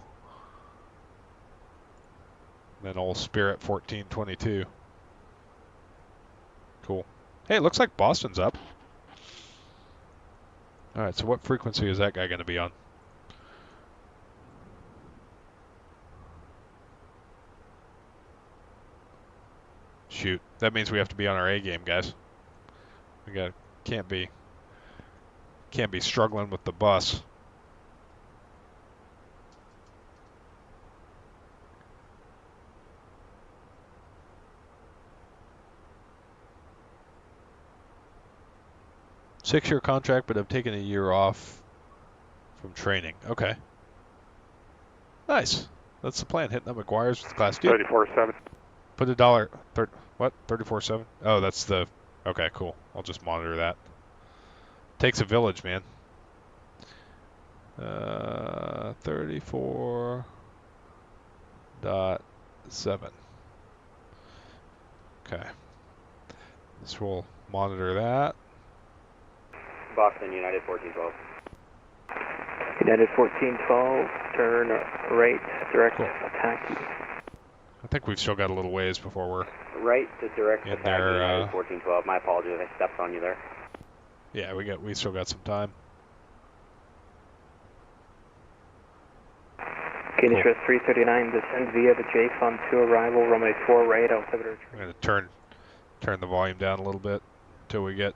Then old Spirit 1422. Cool. Hey, it looks like Boston's up. All right, so what frequency is that guy going to be on? Shoot, that means we have to be on our A game, guys. We can't be struggling with the bus. Six-year contract, but I've taken a year off from training. Okay. Nice. That's the plan. Hitting up McGuire's with the class. Dude, 34.7. put a dollar. What? 34.7? Oh, that's the. Okay, cool. I'll just monitor that. Takes a village, man. 34.7. Okay. So we'll monitor that. Boston, United 1412. United 1412, turn right, direct Cool. attack. I think we've still got a little ways before we're Right to direct in attack, there. United 1412. My apologies, I stepped on you there. Yeah, we still got some time. Canadian Express 339, descend via the JFON to arrival, runway 4 right, altimeter. I'm going to turn the volume down a little bit until we get.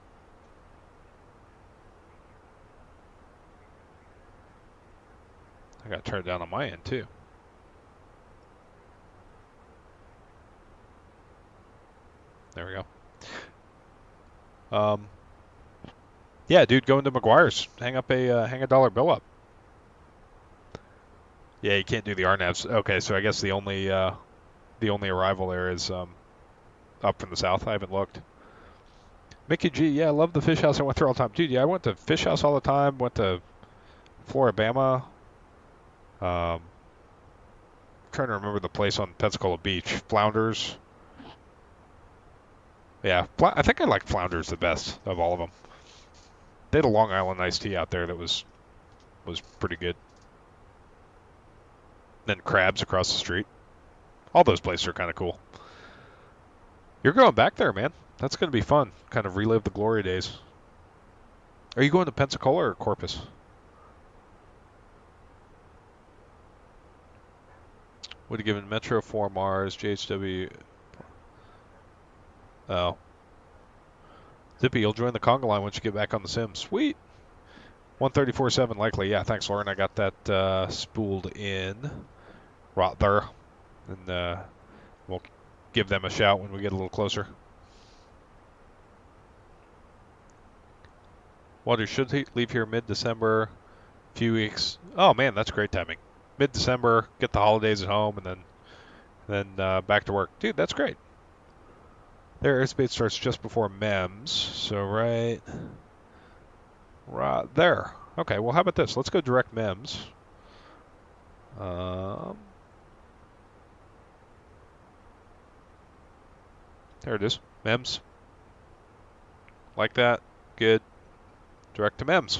I got to turn it down on my end too. There we go. Yeah, dude, go into McGuire's. Hang a dollar bill up. Yeah, you can't do the RNAVs. Okay, so I guess the only arrival there is up from the south. I haven't looked. Mickey G, yeah, I love the fish house. I went there all the time. Dude, yeah, I went to fish house all the time. Went to Floribama. Trying to remember the place on Pensacola Beach. Flounders. Yeah, I think I like Flounders the best of all of them. They had a Long Island iced tea out there that was pretty good. Then Crabs across the street. All those places are kind of cool. You're going back there, man. That's going to be fun. Kind of relive the glory days. Are you going to Pensacola or Corpus? Would have given Metro 4 Mars, JHW. Oh. Zippy, you'll join the conga line once you get back on the sim. Sweet. 134.7 likely. Yeah, thanks, Lauren. I got that spooled in right there. And we'll give them a shout when we get a little closer. Water should leave here mid-December. Few weeks. Oh, man, that's great timing. Mid-December, get the holidays at home, and then back to work. Dude, that's great. Their airspace starts just before MEMS, so right there. Okay, well, how about this? Let's go direct MEMS. There it is. MEMS. Like that. Good. Direct to MEMS.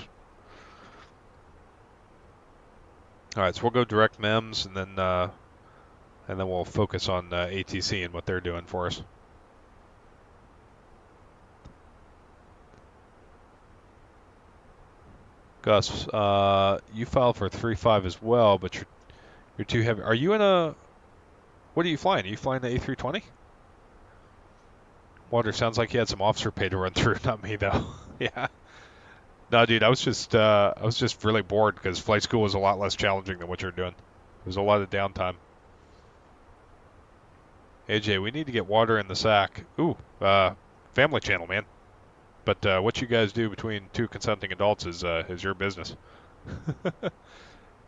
All right, so we'll go direct MEMS, and then we'll focus on ATC and what they're doing for us. Gus, you filed for 3.5 as well, but you're too heavy. Are you in a? What are you flying? Are you flying the A320? Water sounds like you had some officer pay to run through. Not me though. Yeah. No, dude, I was just really bored because flight school was a lot less challenging than what you're doing. There's a lot of downtime. AJ, we need to get water in the sack. Ooh, Family Channel, man. But what you guys do between two consenting adults is your business.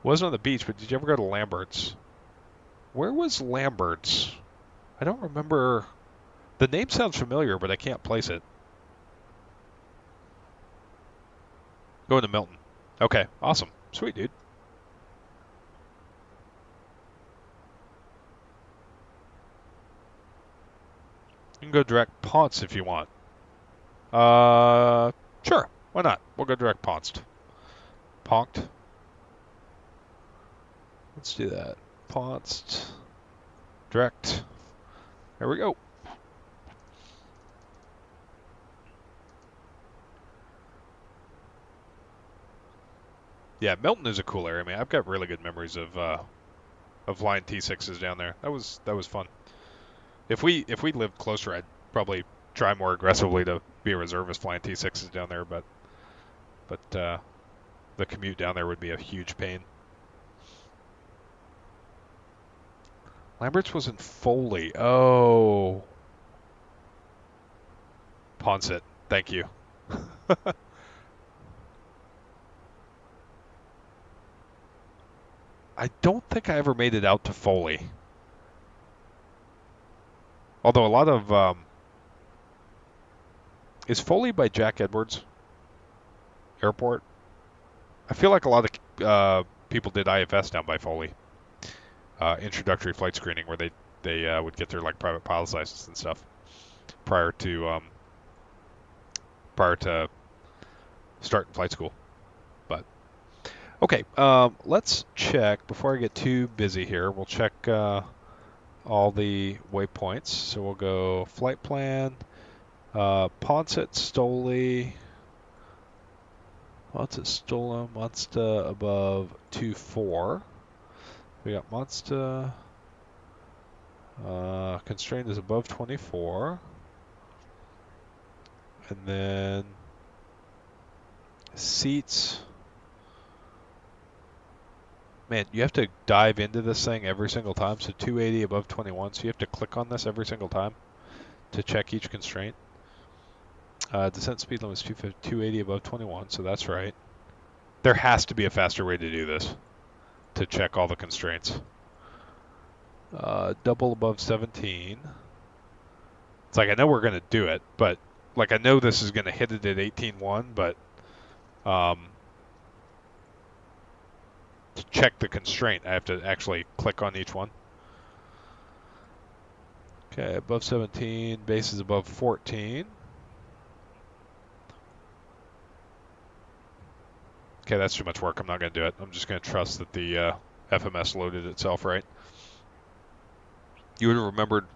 Wasn't on the beach, but did you ever go to Lambert's? Where was Lambert's? I don't remember. The name sounds familiar, but I can't place it. Going to Milton. Okay, awesome. Sweet, dude. You can go direct Ponce if you want. Sure. Why not? We'll go direct Ponced. Ponked. Let's do that. Ponst. Direct. There we go. Yeah, Milton is a cool area. I mean, I've got really good memories of flying T6s down there. That was fun. If we lived closer, I'd probably try more aggressively to be a reservist flying T6s down there, but the commute down there would be a huge pain. Lambert's was in Foley. Oh. Ponset. Thank you. I don't think I ever made it out to Foley. Although a lot of is Foley by Jack Edwards Airport? I feel like a lot of people did IFS down by Foley. Introductory flight screening where they would get their like private pilot's license and stuff prior to starting flight school. But okay, let's check before I get too busy here. We'll check all the waypoints. So we'll go flight plan, Ponset, Stoli, Ponset, Stola, Monsta above 24. We got Monsta. Constraint is above 24. And then seats. Man, you have to dive into this thing every single time. So 280 above 21. So you have to click on this every single time to check each constraint. Descent speed limit is 280 above 21. So that's right. There has to be a faster way to do this to check all the constraints. Double above 17. It's like I know we're going to do it, but like I know this is going to hit it at 18.1, but to check the constraint, I have to actually click on each one. Okay, above 17, base is above 14. Okay, that's too much work. I'm not going to do it. I'm just going to trust that the FMS loaded itself right. You would have remembered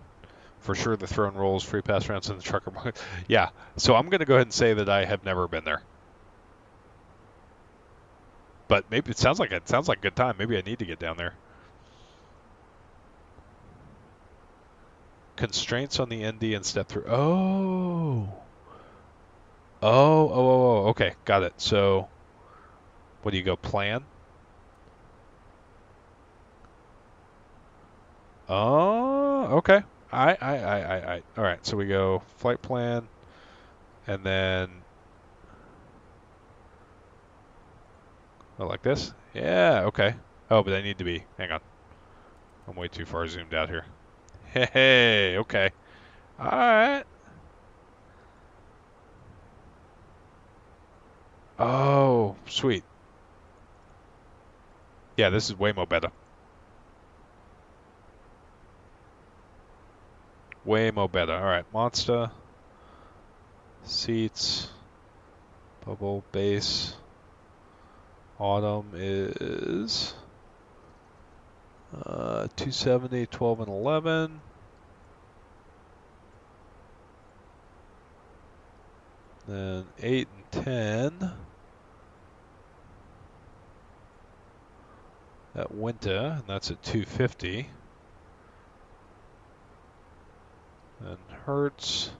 for sure the throne rolls, free pass rounds in the trucker. Yeah, so I'm going to go ahead and say that I have never been there. But maybe it sounds like a good time. Maybe I need to get down there. Constraints on the ND and step through. Oh. Okay, got it. So, what do you go plan? Oh, okay. All right, so we go flight plan, and then like this. Yeah, okay. Oh, but I need to be. Hang on. I'm way too far zoomed out here. Hey, okay. All right. Oh, sweet. Yeah, this is way more better. Way more better. All right, Monster. Seats. Bubble base. Autumn is 270, 12, and 11. Then 8 and 10. At winter, and that's at 250. And Hertz,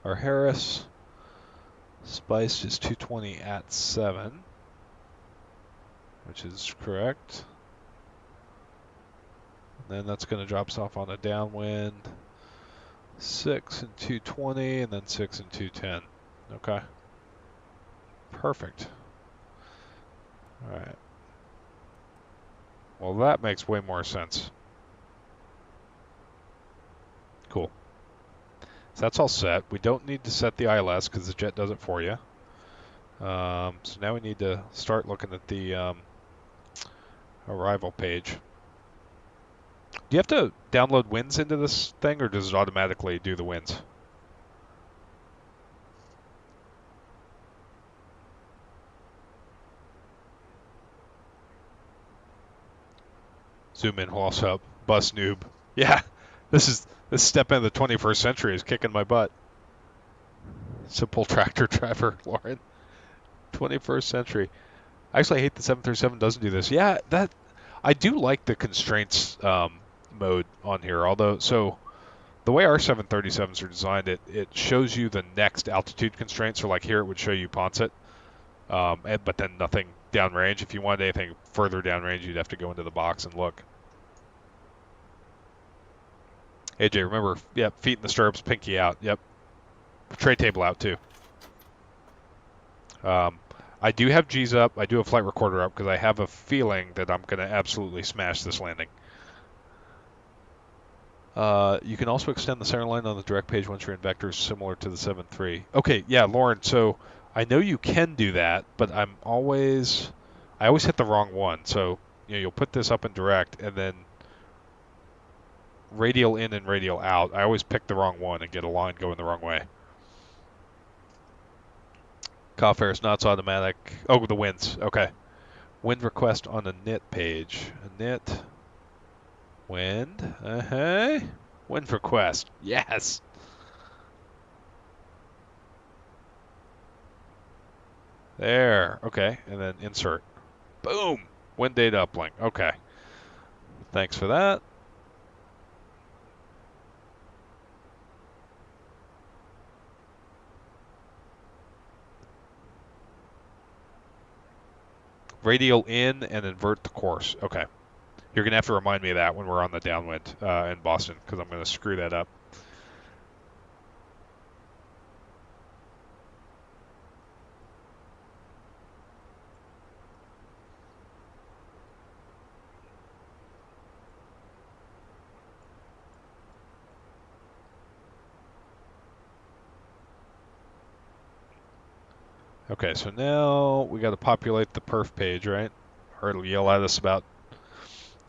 or Harris, spiced is 220 at 7, which is correct. And then that's going to drop us off on a downwind. 6 and 220, and then 6 and 210. Okay. Perfect. All right. Well, that makes way more sense. Cool. So that's all set. We don't need to set the ILS because the jet does it for you. So now we need to start looking at the arrival page. Do you have to download winds into this thing, or does it automatically do the winds? Zoom in while also up. Bus noob. Yeah, this step into the 21st century is kicking my butt. Simple tractor driver, Lauren. 21st century. Actually, I hate the 737 doesn't do this. Yeah, I do like the constraints mode on here. Although, so the way our 737s are designed, it shows you the next altitude constraint. So like here, it would show you Ponset, but then nothing downrange. If you wanted anything further downrange, you'd have to go into the box and look. AJ, remember, yep, feet in the stirrups, pinky out. Yep. Tray table out, too. I do have G's up. I do have flight recorder up because I have a feeling that I'm going to absolutely smash this landing. You can also extend the center line on the direct page once you're in vectors similar to the 7.3. Okay, yeah, Lauren, so I know you can do that, but I always hit the wrong one. So, you'll put this up in direct and then radial in and radial out. I always pick the wrong one and get a line going the wrong way. Coffair's not automatic. Oh, the winds. Okay. Wind request on a NIT page. A NIT. Wind. Wind request. Yes. There. Okay. And then insert. Boom. Wind data uplink. Okay. Thanks for that. Radial in and invert the course. Okay. You're going to have to remind me of that when we're on the downwind in Boston because I'm going to screw that up. Okay, so now we got to populate the perf page, right? Or it'll yell at us about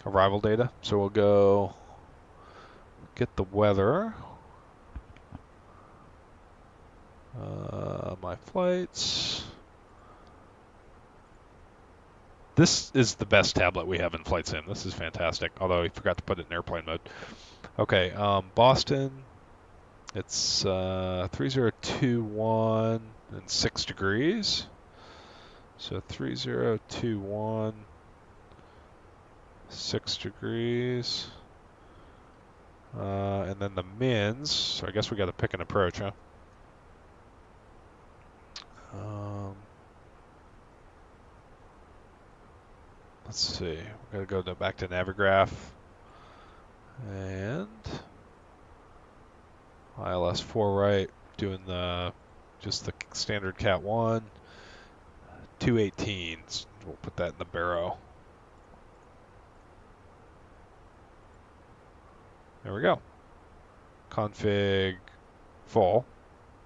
arrival data. So we'll go get the weather. My flights. This is the best tablet we have in Flight Sim. This is fantastic, although I forgot to put it in airplane mode. Okay, Boston. It's 3021 and 6 degrees. So 3021, 6 degrees. And then the mins. So I guess we got to pick an approach, huh? Let's see. We're going to go back to Navigraph. And ILS 4 right, doing just the standard Cat 1. 218s. We'll put that in the barrow. There we go. Config full.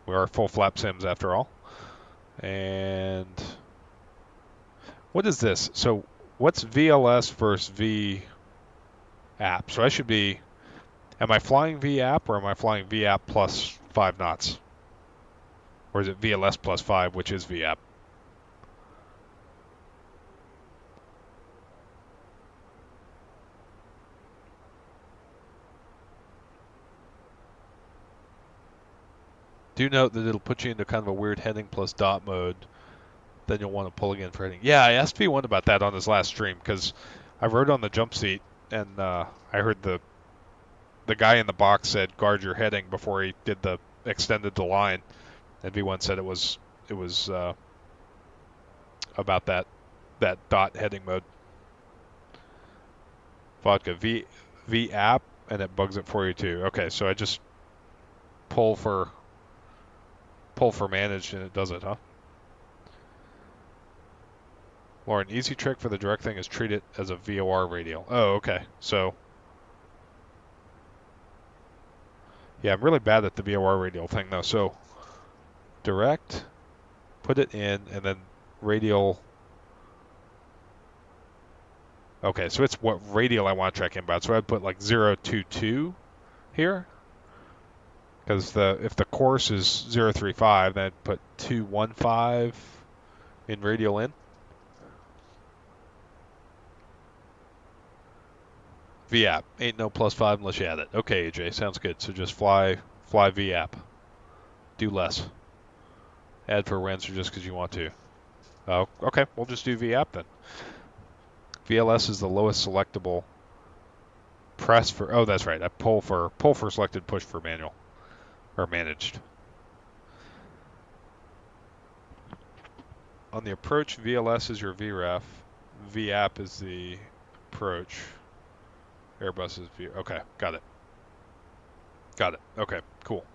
We are full flap sims after all. And what is this? So what's VLS versus V app? So I should be, am I flying V app or am I flying V app plus 5 knots? Or is it VLS plus 5, which is V app? Do note that it'll put you into kind of a weird heading plus dot mode. Then you'll want to pull again for heading. Yeah, I asked V1 about that on his last stream because I rode on the jump seat and I heard the guy in the box said guard your heading before he did the extended the line, and V1 said it was about that dot heading mode. Vodka V app and it bugs it for you too. Okay, so I just pull for managed and it does it, huh? Lauren, easy trick for the direct thing is treat it as a VOR radial. Oh, okay. So, yeah, I'm really bad at the VOR radial thing though. So, direct, put it in, and then radial. Okay, so it's what radial I want to track inbound. So I'd put like 022 here. Because if the course is 035, then I'd put 215 in radial in. VAP. Ain't no +5 unless you add it. Okay, AJ, sounds good. So just fly VAP. Do less. Add for winds or just because you want to. Oh, okay, we'll just do VAP then. VLS is the lowest selectable press for. Oh, that's right. I pull for selected, push for manual or managed. On the approach, VLS is your VREF. VAP is the approach. Airbus is V. Okay, got it. Got it. Okay, cool.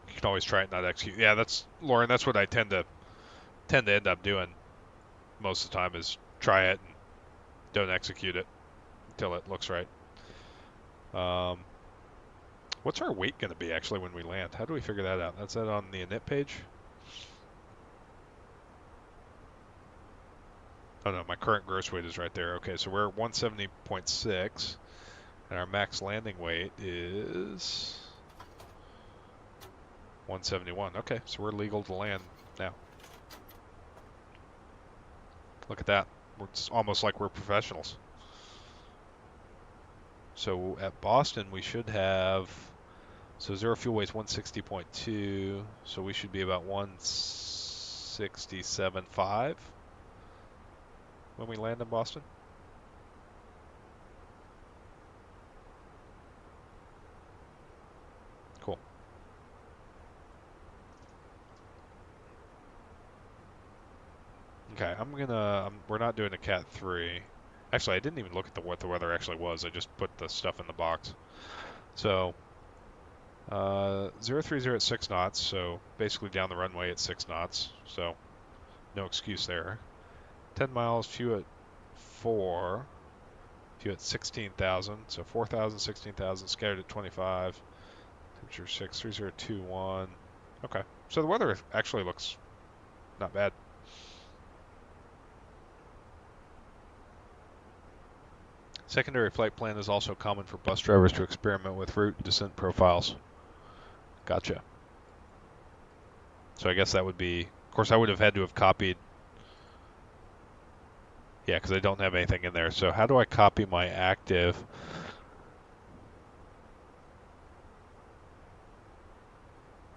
You can always try it, not execute. Yeah, that's Lauren. That's what I tend to end up doing most of the time is try it and don't execute it until it looks right. What's our weight going to be actually when we land? How do we figure that out? That's that on the init page? Oh no, my current gross weight is right there. Okay, so we're at 170.6, and our max landing weight is 171. Okay, so we're legal to land now. Look at that. It's almost like we're professionals. So at Boston, we should have, so zero fuel weight is 160.2, so we should be about 167.5 when we land in Boston. Cool. Okay, we're not doing a Cat 3. Actually, I didn't even look at what the weather actually was. I just put the stuff in the box. So, 030 at 6 knots, so basically down the runway at 6 knots, so no excuse there. 10 miles, fuel at 4, fuel at 16,000, so 4,000, 16,000, scattered at 25, temperature 6, 3021. Okay, so the weather actually looks not bad. Secondary flight plan is also common for bus drivers to experiment with route and descent profiles. Gotcha. So I guess that would be, of course I would have had to have copied, yeah, because I don't have anything in there. So how do I copy my active?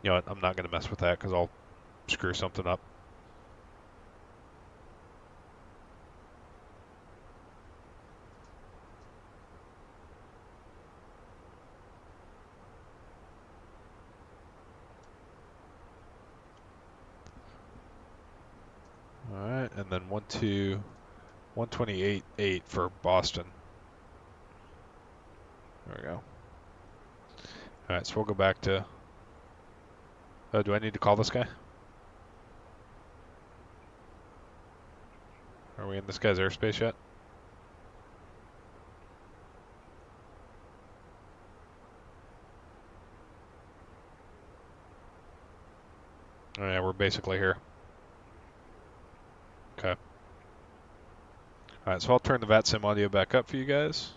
You know what, I'm not going to mess with that because I'll screw something up. All right, and then 128.8 for Boston. There we go. All right, so we'll go back to, do I need to call this guy? Are we in this guy's airspace yet? Oh, yeah, we're basically here. Okay. All right, so I'll turn the VATSIM audio back up for you guys.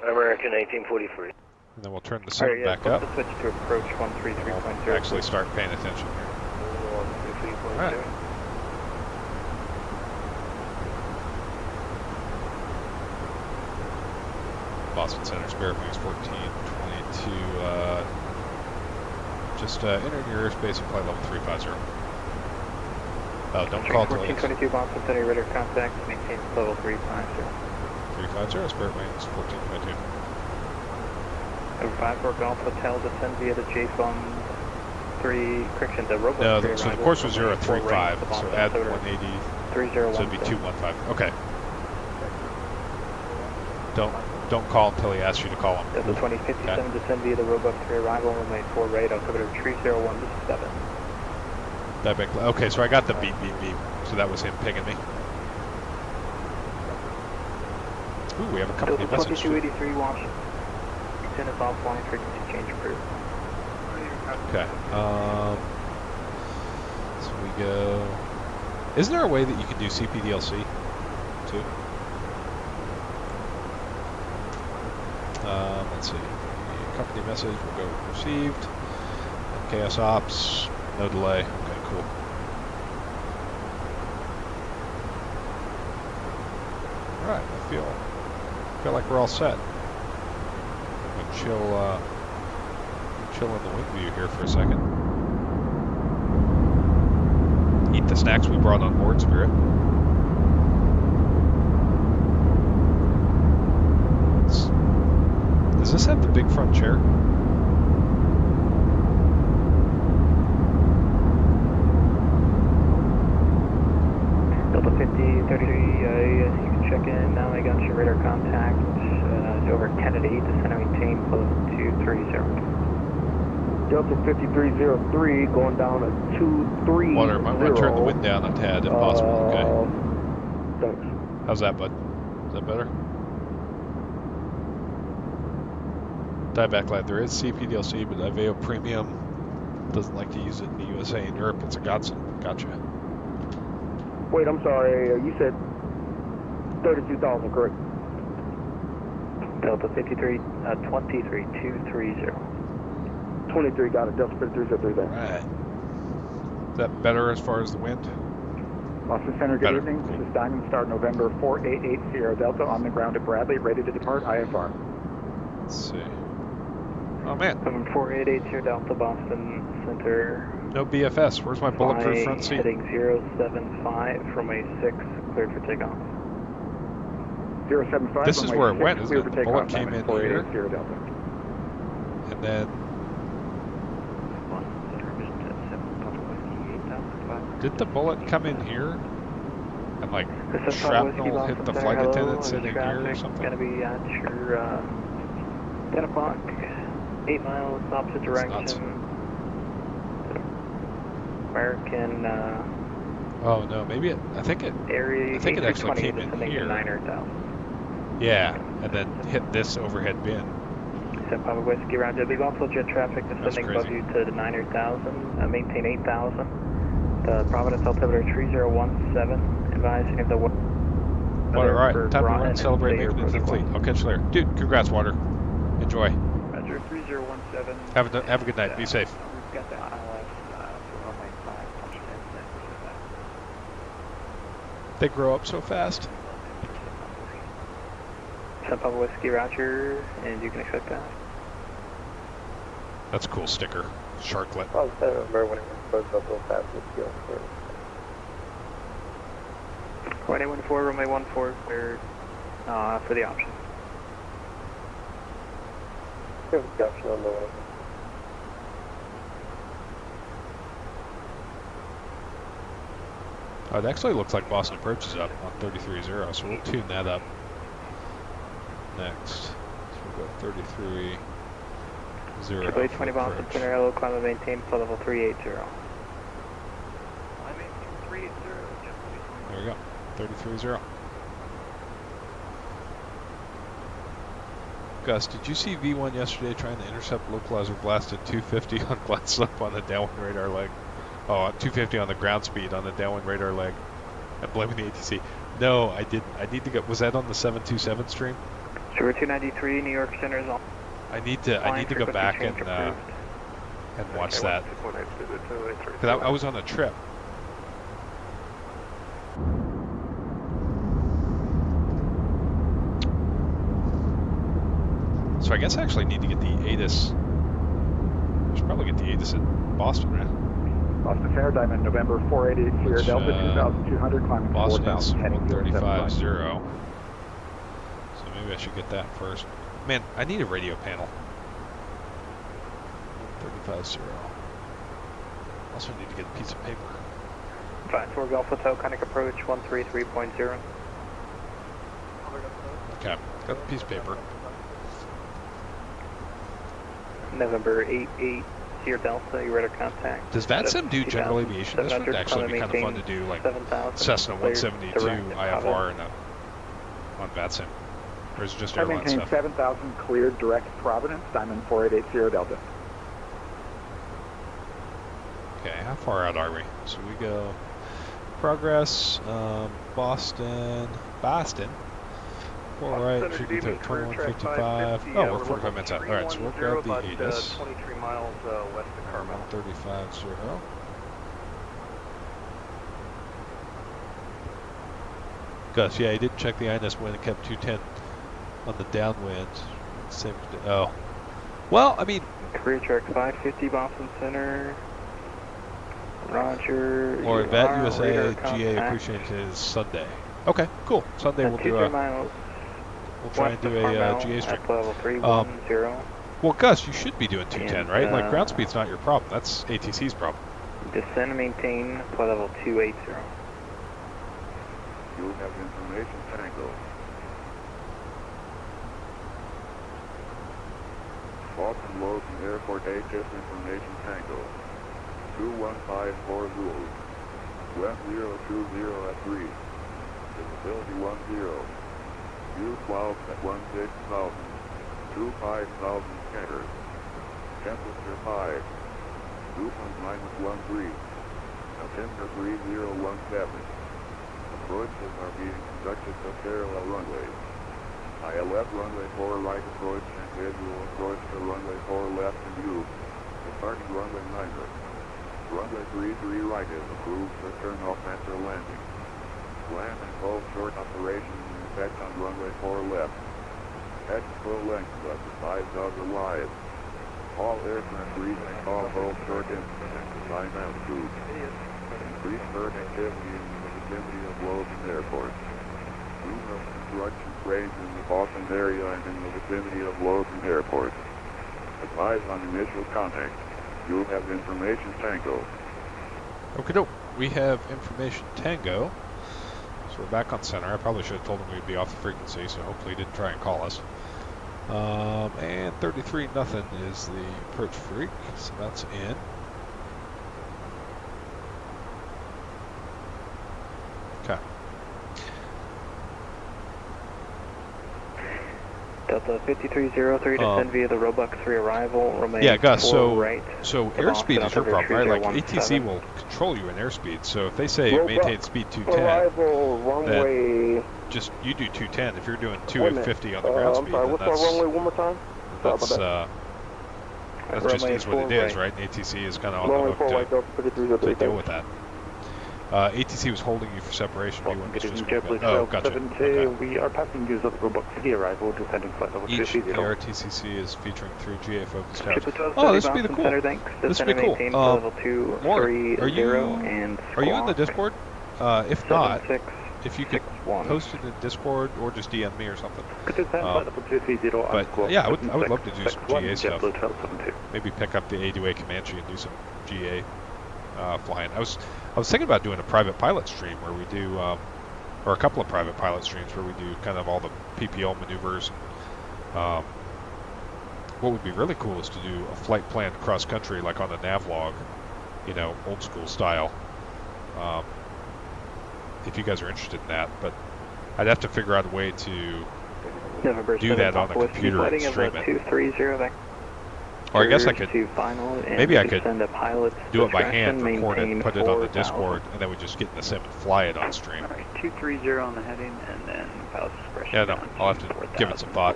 American 1843. And then we'll turn the sim back up. Switch to approach 133.0. We'll actually start paying attention here. 133.0. All right. Boston Center, Spirit Wings 1422. Just enter your airspace and flight level 350. Oh, don't call till 1422 Boston Center, radar contact, maintain level 350. 350, Spirit Wings 1422. Over 54 Golf Hotel, descend via the JFON 3, correction, the robot. No, so the course was 035, so add 180, 301. so it'd be 215. Okay. Don't call until he asks you to call him. Delta 2057, okay. Descend via the robot 3 arrival, runway 4 right, altimeter 301 7. Okay, so I got the beep, beep, beep. So that was him pinging me. Ooh, we have a company Delta message. 2283 Washington. Tennis offline, frequency change approved. Okay. So we go. Isn't there a way that you can do CPDLC too? Let's see. Company message will go received. KS ops, no delay. Okay, cool. feel like we're all set. Chill in the wing view here for a second. Eat the snacks we brought on board, Spirit. Does this have the big front chair? Delta 5033, you can check in now. I got your radar contact. It's over 10 at 8, descend and maintain close to 230. Delta 5303 going down at 230. Water, might want to turn the wind down a tad if possible, okay? Thanks. How's that, bud? Is that better? Dieback light, there is CPDLC, but Aveo Premium doesn't like to use it in the USA and Europe. It's a godsend. Gotcha. Wait, I'm sorry. You said 32,000, correct? Delta 23230. 23, got it. Delta 5303 there. Alright. Is that better as far as the wind? Boston Center, good Better. evening. This is Diamond Star November 488 Sierra Delta on the ground at Bradley, ready to depart IFR. Let's see. Oh man, November 488 Sierra Delta, Boston Center. no BFS. Where's my bulletproof front seat? Heading 075, runway 6, cleared for takeoff. 075. This is runway where it 6, went, isn't clear it? for The takeoff, bullet came Diamond in 488 here. Sierra Delta. And then, did the bullet come in here? And like shrapnel hit the flight attendant sitting here or something? Going to be at your 10 o'clock, 8 miles opposite direction. American Oh no, maybe it. I think it area. I think it actually came in here. 900,000. Yeah, and then hit this overhead bin. San Pablo Whiskey round. There'll be also jet traffic descending above crazy. you to the 900,000. Maintain 8,000. The Providence altimeter 3017. Advising of the Water, alright, time to run, celebrate, make it into the fleet. I'll catch you later. Dude, congrats, Water. Enjoy. Roger, 3017. Have a good night. Be safe. We've got the ILS for runway 5, punch in. They grow up so fast. San Pablo Whiskey, Roger, and you can expect that. That's a cool sticker. Sharklet. I remember when it was supposed to fast with skill. Runway 14, runway 14, cleared for the option. There's a option on the way. Oh, it actually looks like Boston Approach is up on 33.0, so we'll tune that up next. So we'll go 33.0. Triple 20 Boston Center, hello, climb and maintain flight level 380. I maintain 380. There we go. 33.0. Gus, did you see V1 yesterday trying to intercept localizer blasted 250 on glide slope on the downwind radar leg? Oh, 250 on the ground speed on the downwind radar leg. I'm blaming the ATC. No, I didn't. I need to go. Was that on the 727 stream? Sure, 293, New York Center is on. I need to go back and watch that. Because I was on a trip. So I guess I actually need to get the ATIS. I should probably get the ATIS at Boston, right? Boston Center, Diamond November 488 Sierra Which, Delta, 2,200, climbing Boston is 4,000, heading 135.0. 075. So maybe I should get that first. Man, I need a radio panel. 135.0. Also need to get a piece of paper. 54 Gulf Hotel, Conic approach 133.0. Okay, got the piece of paper. November 88 Sierra Delta, your radar contact. Does VATSIM do general aviation? This would actually be kind of fun to do, like Cessna 172 IFR on VATSIM. Or is it just I airline maintain stuff? 7,000 cleared direct Providence, Diamond 488 Sierra Delta. Okay, how far out are we? So we go progress, Boston. 4 right, should be 2155. Oh, we're 45 minutes out. Alright, so we'll grab the ATIS. 23 miles west of Carmel. 135.0. Gus, yeah, he did check the INS when it kept 210. on the downwind. Same. Oh, well, I mean, Career track 550 Boston Center. Roger. Vat USA radar GA contact. appreciation is Sunday. Okay, cool. Sunday we'll do 23 miles. we'll try and do a GA stream. Level 310. Well, Gus, you should be doing 210, And, right? Like ground speed's not your problem. That's ATC's problem. Descend and maintain flight level 280. You have information Tango. Boston Logan Airport HS information Tango. 21540. West 020 at 3. Visibility 10. U12 at 16,000. 25,000 scatters. Temperature 5. Dew point -13. Altimeter 3017. Approaches are being conducted to parallel runways. ILF runway 4 right approach and visual approach to runway 4 left and U. Departing runway 9er. Runway 33 right is approved for turn-off after landing. Land and full short operation in effect on runway 4 left. At full length up to 5,000 wide. All aircraft reaching all hold short incident at design altitude. Increased bird activity in the vicinity of Logan Airport. Numerous construction cranes in the Boston area and in the vicinity of Logan Airport. Advise on initial contact. You'll have information Tango. Okay, doke. We have information Tango. So we're back on center. I probably should have told him we'd be off the frequency, so hopefully he didn't try and call us. And 33 nothing is the approach freak, so that's in. Okay. Delta 5303 descend via the Robux 3 arrival. Remain yeah, Gus, so right. Airspeed is your problem, right? Like 3017. ATC will control you in airspeed, so if they say maintain speed 210, Arrival runway. just you do 210. If you're doing 250 on the ground speed, I'm sorry, what's our runway one more time? That's just is what it is, right? And ATC is kind of on the hook to deal with that. ATC was holding you for separation. You weren't just oh, gotcha. Okay. We are passengers of the Robux City arrival, descending flight level Each 230. ARTCC is featuring 3 GA focus towers. Oh, this would be the cool. This would be cool. Lauren, are you in the Discord? If not, if you could post it in Discord or just DM me or something. But yeah, I would love to do some GA stuff. Maybe pick up the A2A Comanche and do some GA flying. I was thinking about doing a private pilot stream where we do, or a couple of private pilot streams where we do kind of all the PPL maneuvers. What would be really cool is to do a flight plan cross country, like on a navlog, you know, old school style. If you guys are interested in that, but I'd have to figure out a way to do that on a computer and stream it. Or I guess I could, maybe I could do it by hand, record it, put it on the Discord, and then we just get in the sim and fly it on stream. Alright, 230 on the heading, and then pilot discretion. Yeah, no, I'll have to give it some thought.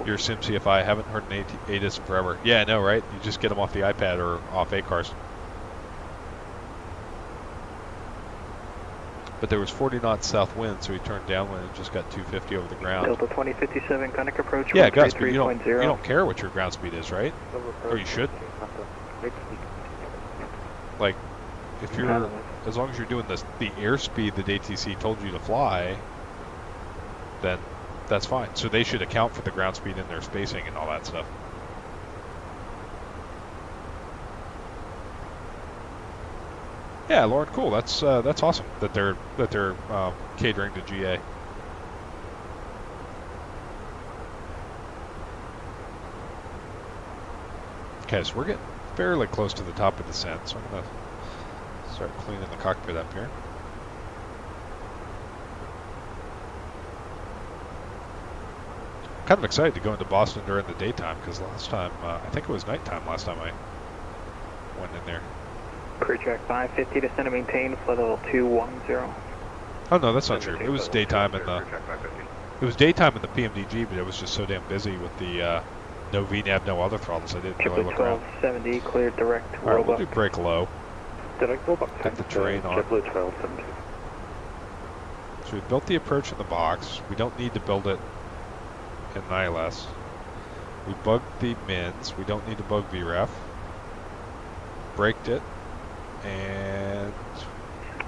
Your sim CFI, haven't heard an ADIS in forever. Yeah, I know, right? You just get them off the iPad or off ACARS. But there was 40 knots south wind, so we turned downwind and just got 250 over the ground. Delta 2057, contact approach. Yeah, Gus, but you don't care what your ground speed is, right? Or you should. Like, if you're, as long as you're doing the airspeed that ATC told you to fly, then that's fine. So they should account for the ground speed in their spacing and all that stuff. Yeah, Lauren, cool. That's awesome that they're catering to GA. Okay, so we're getting fairly close to the top of the descent, so I'm gonna start cleaning the cockpit up here. Kind of excited to go into Boston during the daytime because last time I think it was nighttime last time I went in there. Career track 550, descend and maintain, flight level 210. Oh no, that's not true. It was daytime in the PMDG, but it was just so damn busy with the no VNAV, no other throttles. I didn't really look around. 1270, cleared direct. All right, we'll do brake low. Direct Robux. Get the terrain on. So we built the approach in the box. We don't need to build it in an ILS. We bugged the mins. We don't need to bug VREF. Braked it. And...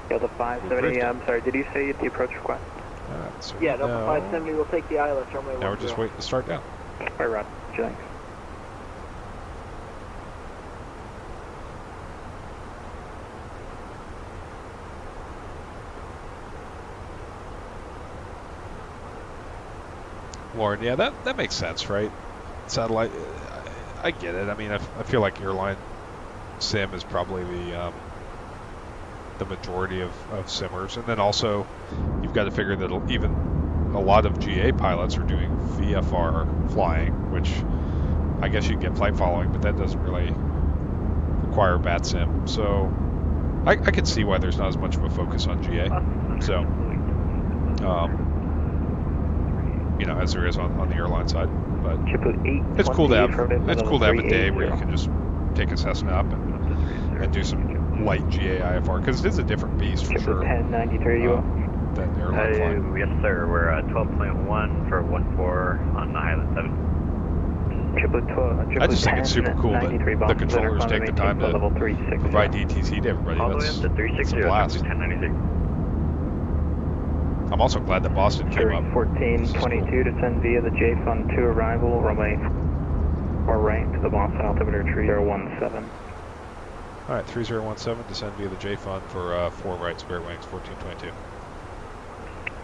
Delta 570, I'm sorry, did you say the approach request? So Yeah, Delta 570 will take the ILS runway 10. Now we're just waiting to start down. Right, Roger, thanks. Lauren, yeah, that makes sense, right? Satellite, I get it. I mean, I feel like airline sim is probably the majority of simmers, and then also you've got to figure that even a lot of GA pilots are doing VFR flying, which I guess you get flight following, but that doesn't really require bat sim. So I can see why there's not as much of a focus on GA. So. You know, as there is on the airline side, but it's cool to have a day where you can just take a Cessna up and do some light GA IFR, because it is a different beast for sure. 1093 than airline flying. Yes, sir. We're at 12.1 for 14 on the Highland 7. I just think it's super cool that the controllers take the time to provide DTC to everybody. All the way up to 360. That's a blast. 1093. I'm also glad that Boston came up. 1422 descend via the J Fund 2 arrival, runway 4 right to the Boston altimeter 3017. Alright, 3017, descend via the J Fund for 4 right, Spirit Wings 1422.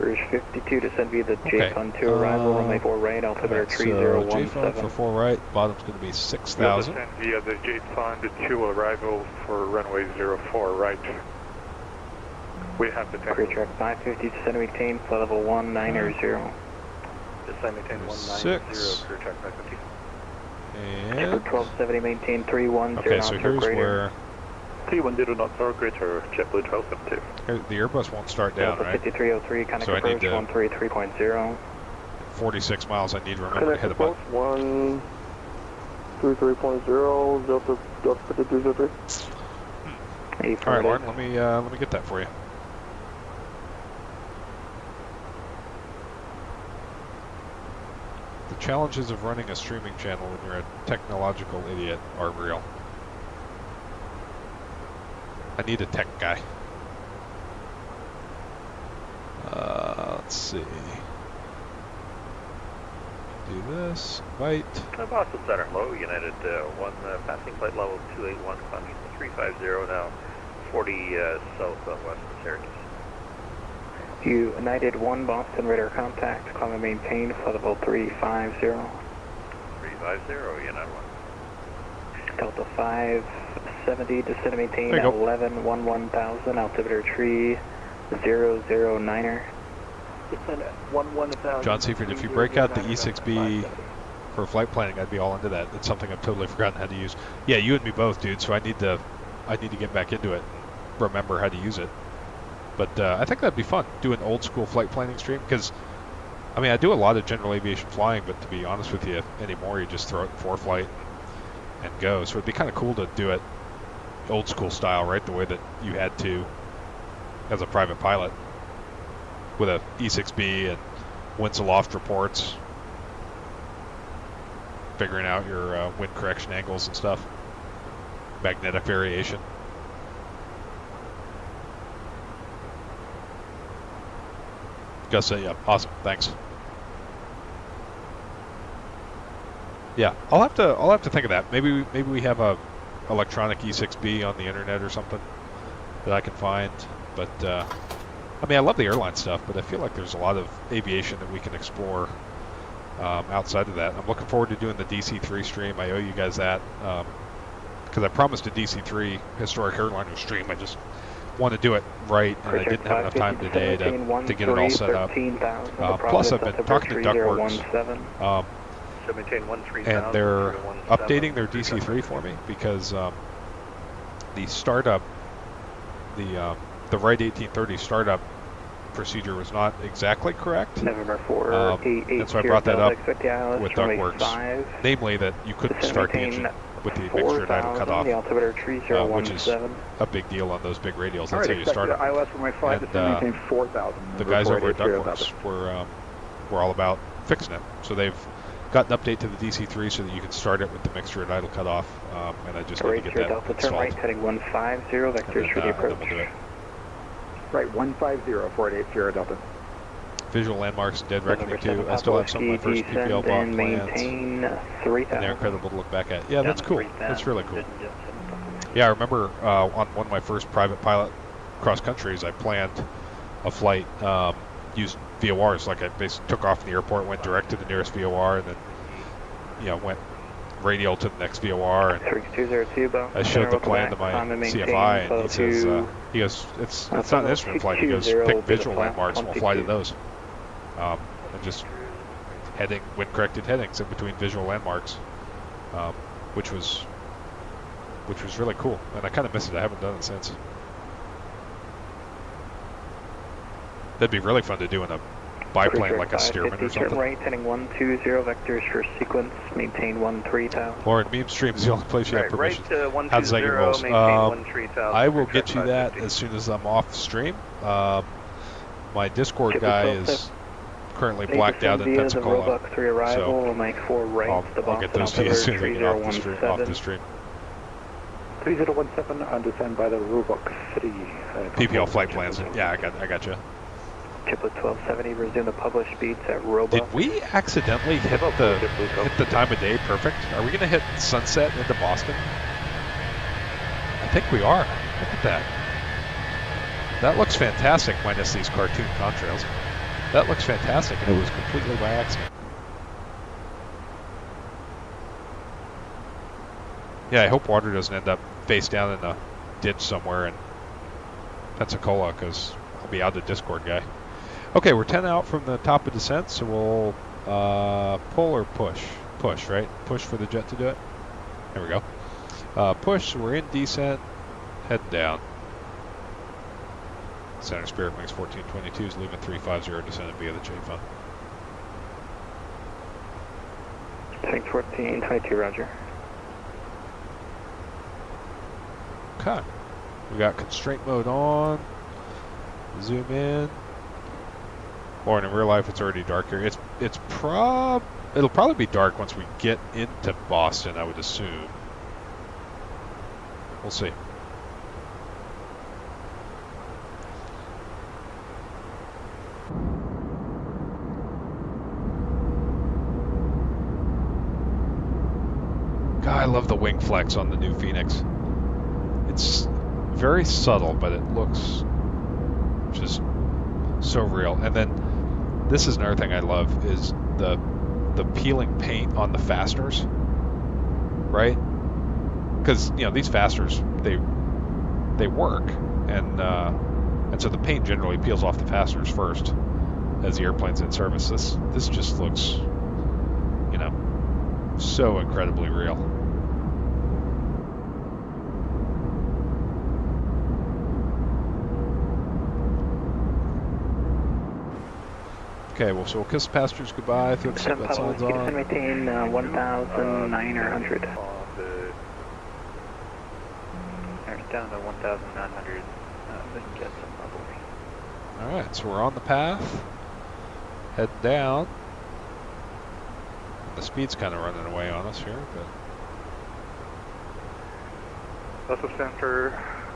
Rouge 52, descend via the J Fund 2 arrival, runway 4 right, altimeter 3017. So J Fund for 4 right, bottom's going to be 6,000. Descend via the J Fund 2 arrival for runway 04 right. We have the Clear track 550, descend maintain, flight level 190. Descend maintain 190, clear track 550. And 1270, maintain 310. okay, so here's where 310 knots or greater, JetBlue 1272. the Airbus won't start down, right? 5303, connect So I need approach to 133.0. 46 miles. I need to remember to hit a button. 133.0, Delta 5303. All right, Lauren, let me get that for you. The challenges of running a streaming channel when you're a technological idiot are real. I need a tech guy. Let's see. Do this. Invite. Boston Center, low United 1, passing flight level 281, climbing 350 now, 40 southwest of Syracuse. United 1, Boston radar contact, climb and maintain, flight level 350. 350, United 1. Delta 570, descend and maintain, 11,000, altimeter tree 009er. Descend at 11,000. John Seaford, if you break out the E6B for flight planning, I'd be all into that. It's something I've totally forgotten how to use. Yeah, you and me both, dude. So I need to get back into it and remember how to use it. But I think that'd be fun. Do an old school flight planning stream, because I mean I do a lot of general aviation flying, but to be honest with you, anymore you just throw it in ForeFlight and go. So it'd be kind of cool to do it old school style, right? The way that you had to as a private pilot, with a E6B and winds aloft reports, figuring out your wind correction angles and stuff, magnetic variation. Gus, yeah, awesome, thanks. Yeah, I'll have to think of that. Maybe we have a electronic E6B on the internet or something that I can find. But I mean, I love the airline stuff, but I feel like there's a lot of aviation that we can explore outside of that. I'm looking forward to doing the DC3 stream. I owe you guys that, because I promised a DC3 historic airliner stream. I just want to do it right, and I didn't have enough time today to get it all set up. Plus, I've been talking to Duckworks, and they're updating their DC3 for me, because the startup, the Wright 1830 startup procedure was not exactly correct. November 4, and so I brought that up with Duckworks, namely that you couldn't start the engine with the mixture and idle 4000, cutoff, the altimeter which is 3017. a big deal on those big radials. All That's right, how you expect start the them. ILS for my flight And, to maintain 4,000. The guys over at 488 Duckworks were all about fixing it. So they've got an update to the DC-3 so that you can start it with the mixture and idle cutoff. And I just need to get that Delta, turn installed. right, heading 150, vectors for the approach. And then we'll do it. Right, 150, 4880 Delta. Visual landmarks, dead reckoning too. I still have some of my first PPL block plans. Maintain And 3000. they're incredible to look back at. Yeah, that's cool. That's really cool. Yeah, I remember on one of my first private pilot cross countries, I planned a flight using VORs. Like I basically took off from the airport, went direct to the nearest VOR, and then went radial to the next VOR. And 3202, I showed the plan to my CFI, and he goes, it's not an instrument flight. He goes, pick visual landmarks, and we'll fly to those. And just wind corrected headings in between visual landmarks, which was really cool. And I kind of miss it. I haven't done it since. That'd be really fun to do in a biplane, like a Stearman or something. Turn right, heading 120, vectors for sequence, maintain 13,000. Lauren, meme stream is the only place you have permission. Right, How does that get rolls? maintain 13,000. I will get you that as soon as I'm off stream. My Discord guy is currently blacked out in Pensacola, so I'll get those to you as soon as I get off the stream. 3017 on descend by the Roebuck City. PPL flight plans. Yeah, I got you. Triplet 1270, resume the published speeds at Roebuck. Did we accidentally hit the time of day perfect? Are we going to hit sunset into Boston? I think we are. Look at that. That looks fantastic, minus these cartoon contrails. That looks fantastic, and it was completely by accident. Yeah, I hope water doesn't end up face down in a ditch somewhere in Pensacola, because I'll be out the Discord guy. Okay, we're 10 out from the top of descent, so we'll pull or push? Push, right? Push for the jet to do it? There we go. Push, so we're in descent, heading down. Center Spirit Wings 1422 is leaving 350, descending via the J-Fun. Tank 1422, roger. Okay. We got constraint mode on. Zoom in. Or in real life, it's already dark here. It'll probably be dark once we get into Boston, I would assume. We'll see. God, I love the wing flex on the new Fenix. It's very subtle, but it looks just so real. And then this is another thing I love is the peeling paint on the fasteners, right? Because these fasteners they work, and so the paint generally peels off the fasteners first as the airplane's in service. This just looks so incredibly real. Okay, well, so we'll kiss the passengers goodbye. Feel the seatbelt signs on. Maintain 1,900. There's down to 1,900. Then get some level. All right, so we're on the path, heading down. The speed's kind of running away on us here, but. Delta Center,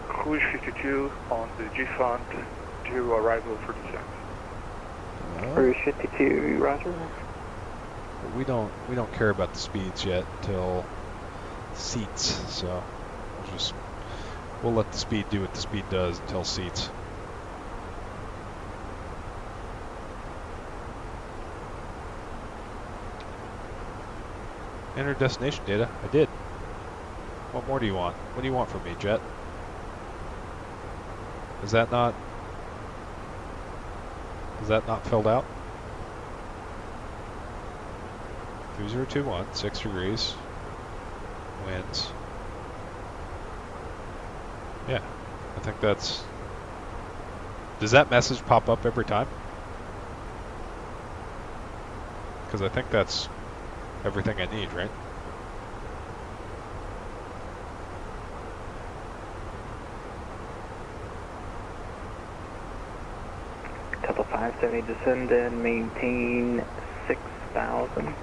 Cruise 52 on the G-front to arrival for descent. Cruise 52, roger. We don't care about the speeds yet until seats, so we'll let the speed do what the speed does until seats. Enter destination data. I did. What more do you want? What do you want from me, Jet? Is that not filled out? 3021, 6 degrees. Winds. Yeah, I think that's... Does that message pop up every time? Because I think that's everything I need, right? 570, descend and maintain 6,000.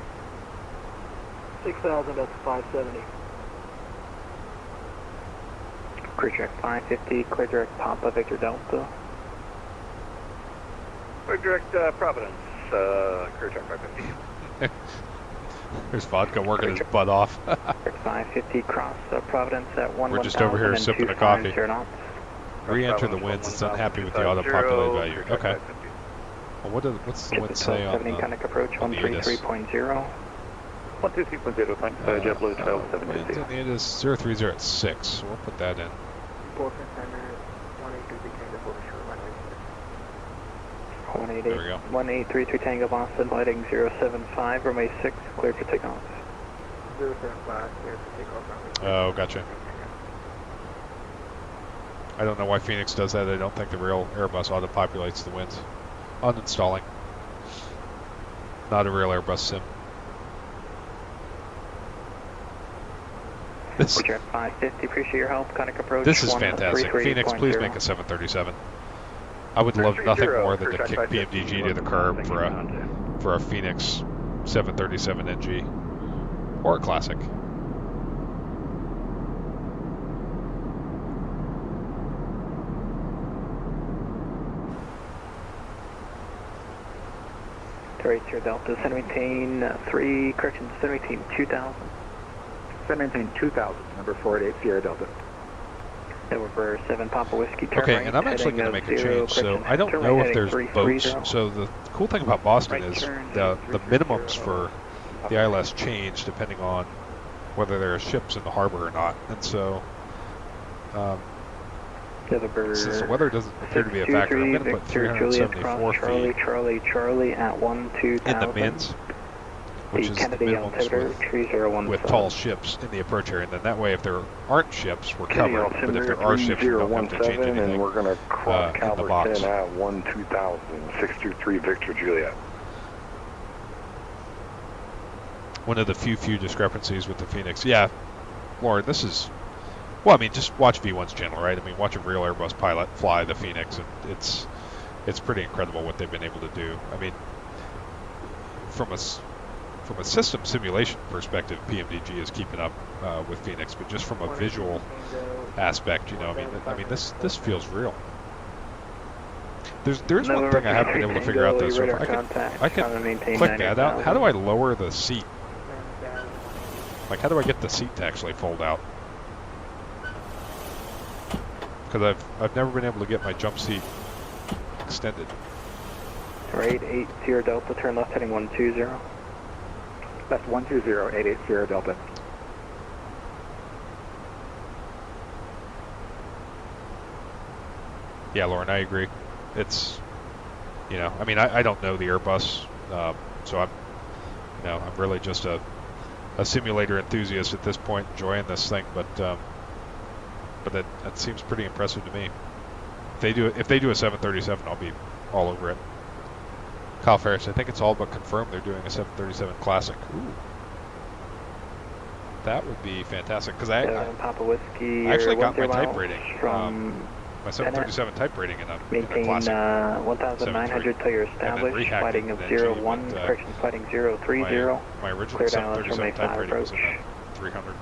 6,000, that's 570. Clear direct 550, clear direct Papa Victor Delta. Clear direct Providence, clear direct 550. There's vodka working his butt off. 550 cross Providence at 1. We're just over here sipping a coffee. Re-enter the winds. It's unhappy with the auto-populate value. Okay. Well, what's the wind say on the approach 133.0. 123.0, thanks. JetBlue 1270. Winds in the end is 030 at 6. So we'll put that in. There we go. 1833 Tango Boston, lighting 075, runway 6, clear for takeoff. 075, clear for takeoff. Oh, gotcha. I don't know why Phoenix does that. I don't think the real Airbus auto-populates the winds. Uninstalling. Not a real Airbus sim. This 550, appreciate your help. Contact approach. This is fantastic. Phoenix, please make a 737. I would love nothing more than to kick PMDG to the curb for a Phoenix 737 NG or a Classic. Right here, Delta, send maintain 3, correction, send maintain 2,000. Send maintain 2,000, number 488 Sierra Delta. Over 7 Papa Whiskey, turn Okay, right, and I'm actually going to make a change. So I don't turn know right, if there's heading boats. 330. So the cool thing about Boston Right is turn, the 330. minimums for the ILS change depending on whether there are ships in the harbor or not. And so since the weather doesn't appear to be a factor, I'm going to put 374 feet Charlie at 12000. in the mins, which is the minimums with tall ships in the approach area. And then that way, if there aren't ships, we're covered. But if there are ships, we don't have to change anything and we're going to cross in the box. Calverton at 12000, 623 Victor Juliet. One of the few discrepancies with the Phoenix. Yeah, Lauren, this is... Well, I mean, just watch V1's channel, right? I mean, watch a real Airbus pilot fly the Phoenix, and it's pretty incredible what they've been able to do. I mean, from a system simulation perspective, PMDG is keeping up with Phoenix, but just from a visual aspect, you know, I mean, this feels real. There's one thing I haven't been able to figure out though. So if I can click that out. How do I lower the seat? Like, how do I get the seat to actually fold out? Because I've never been able to get my jump seat extended. Right, 80 Delta, turn left heading 120. Left 120, 88 Sierra Delta. Yeah, Lauren, I agree. It's, you know, I mean, I don't know the Airbus, so I'm really just a simulator enthusiast at this point, enjoying this thing, but that seems pretty impressive to me. If they do a 737, I'll be all over it. Kyle Ferris, I think it's all but confirmed they're doing a 737 Classic. Ooh. That would be fantastic, because I actually got my type rating, my 737 type rating in a Classic. 1,900 till you're established, flighting of 01, correction, flighting 030. My original 737 type rating was in the 300.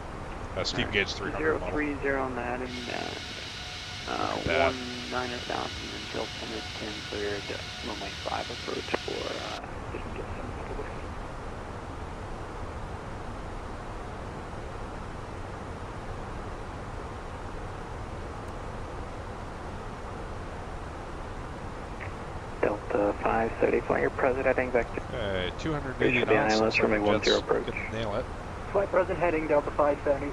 Steve Gage 300 model. 030 on the heading, 19,000 until 10 cleared runway 5 approach for didn't get some publicity. Delta 570, flying your present heading back to 280 knots. ILS runway 10 approach. Nail it. Flight present heading Delta 570.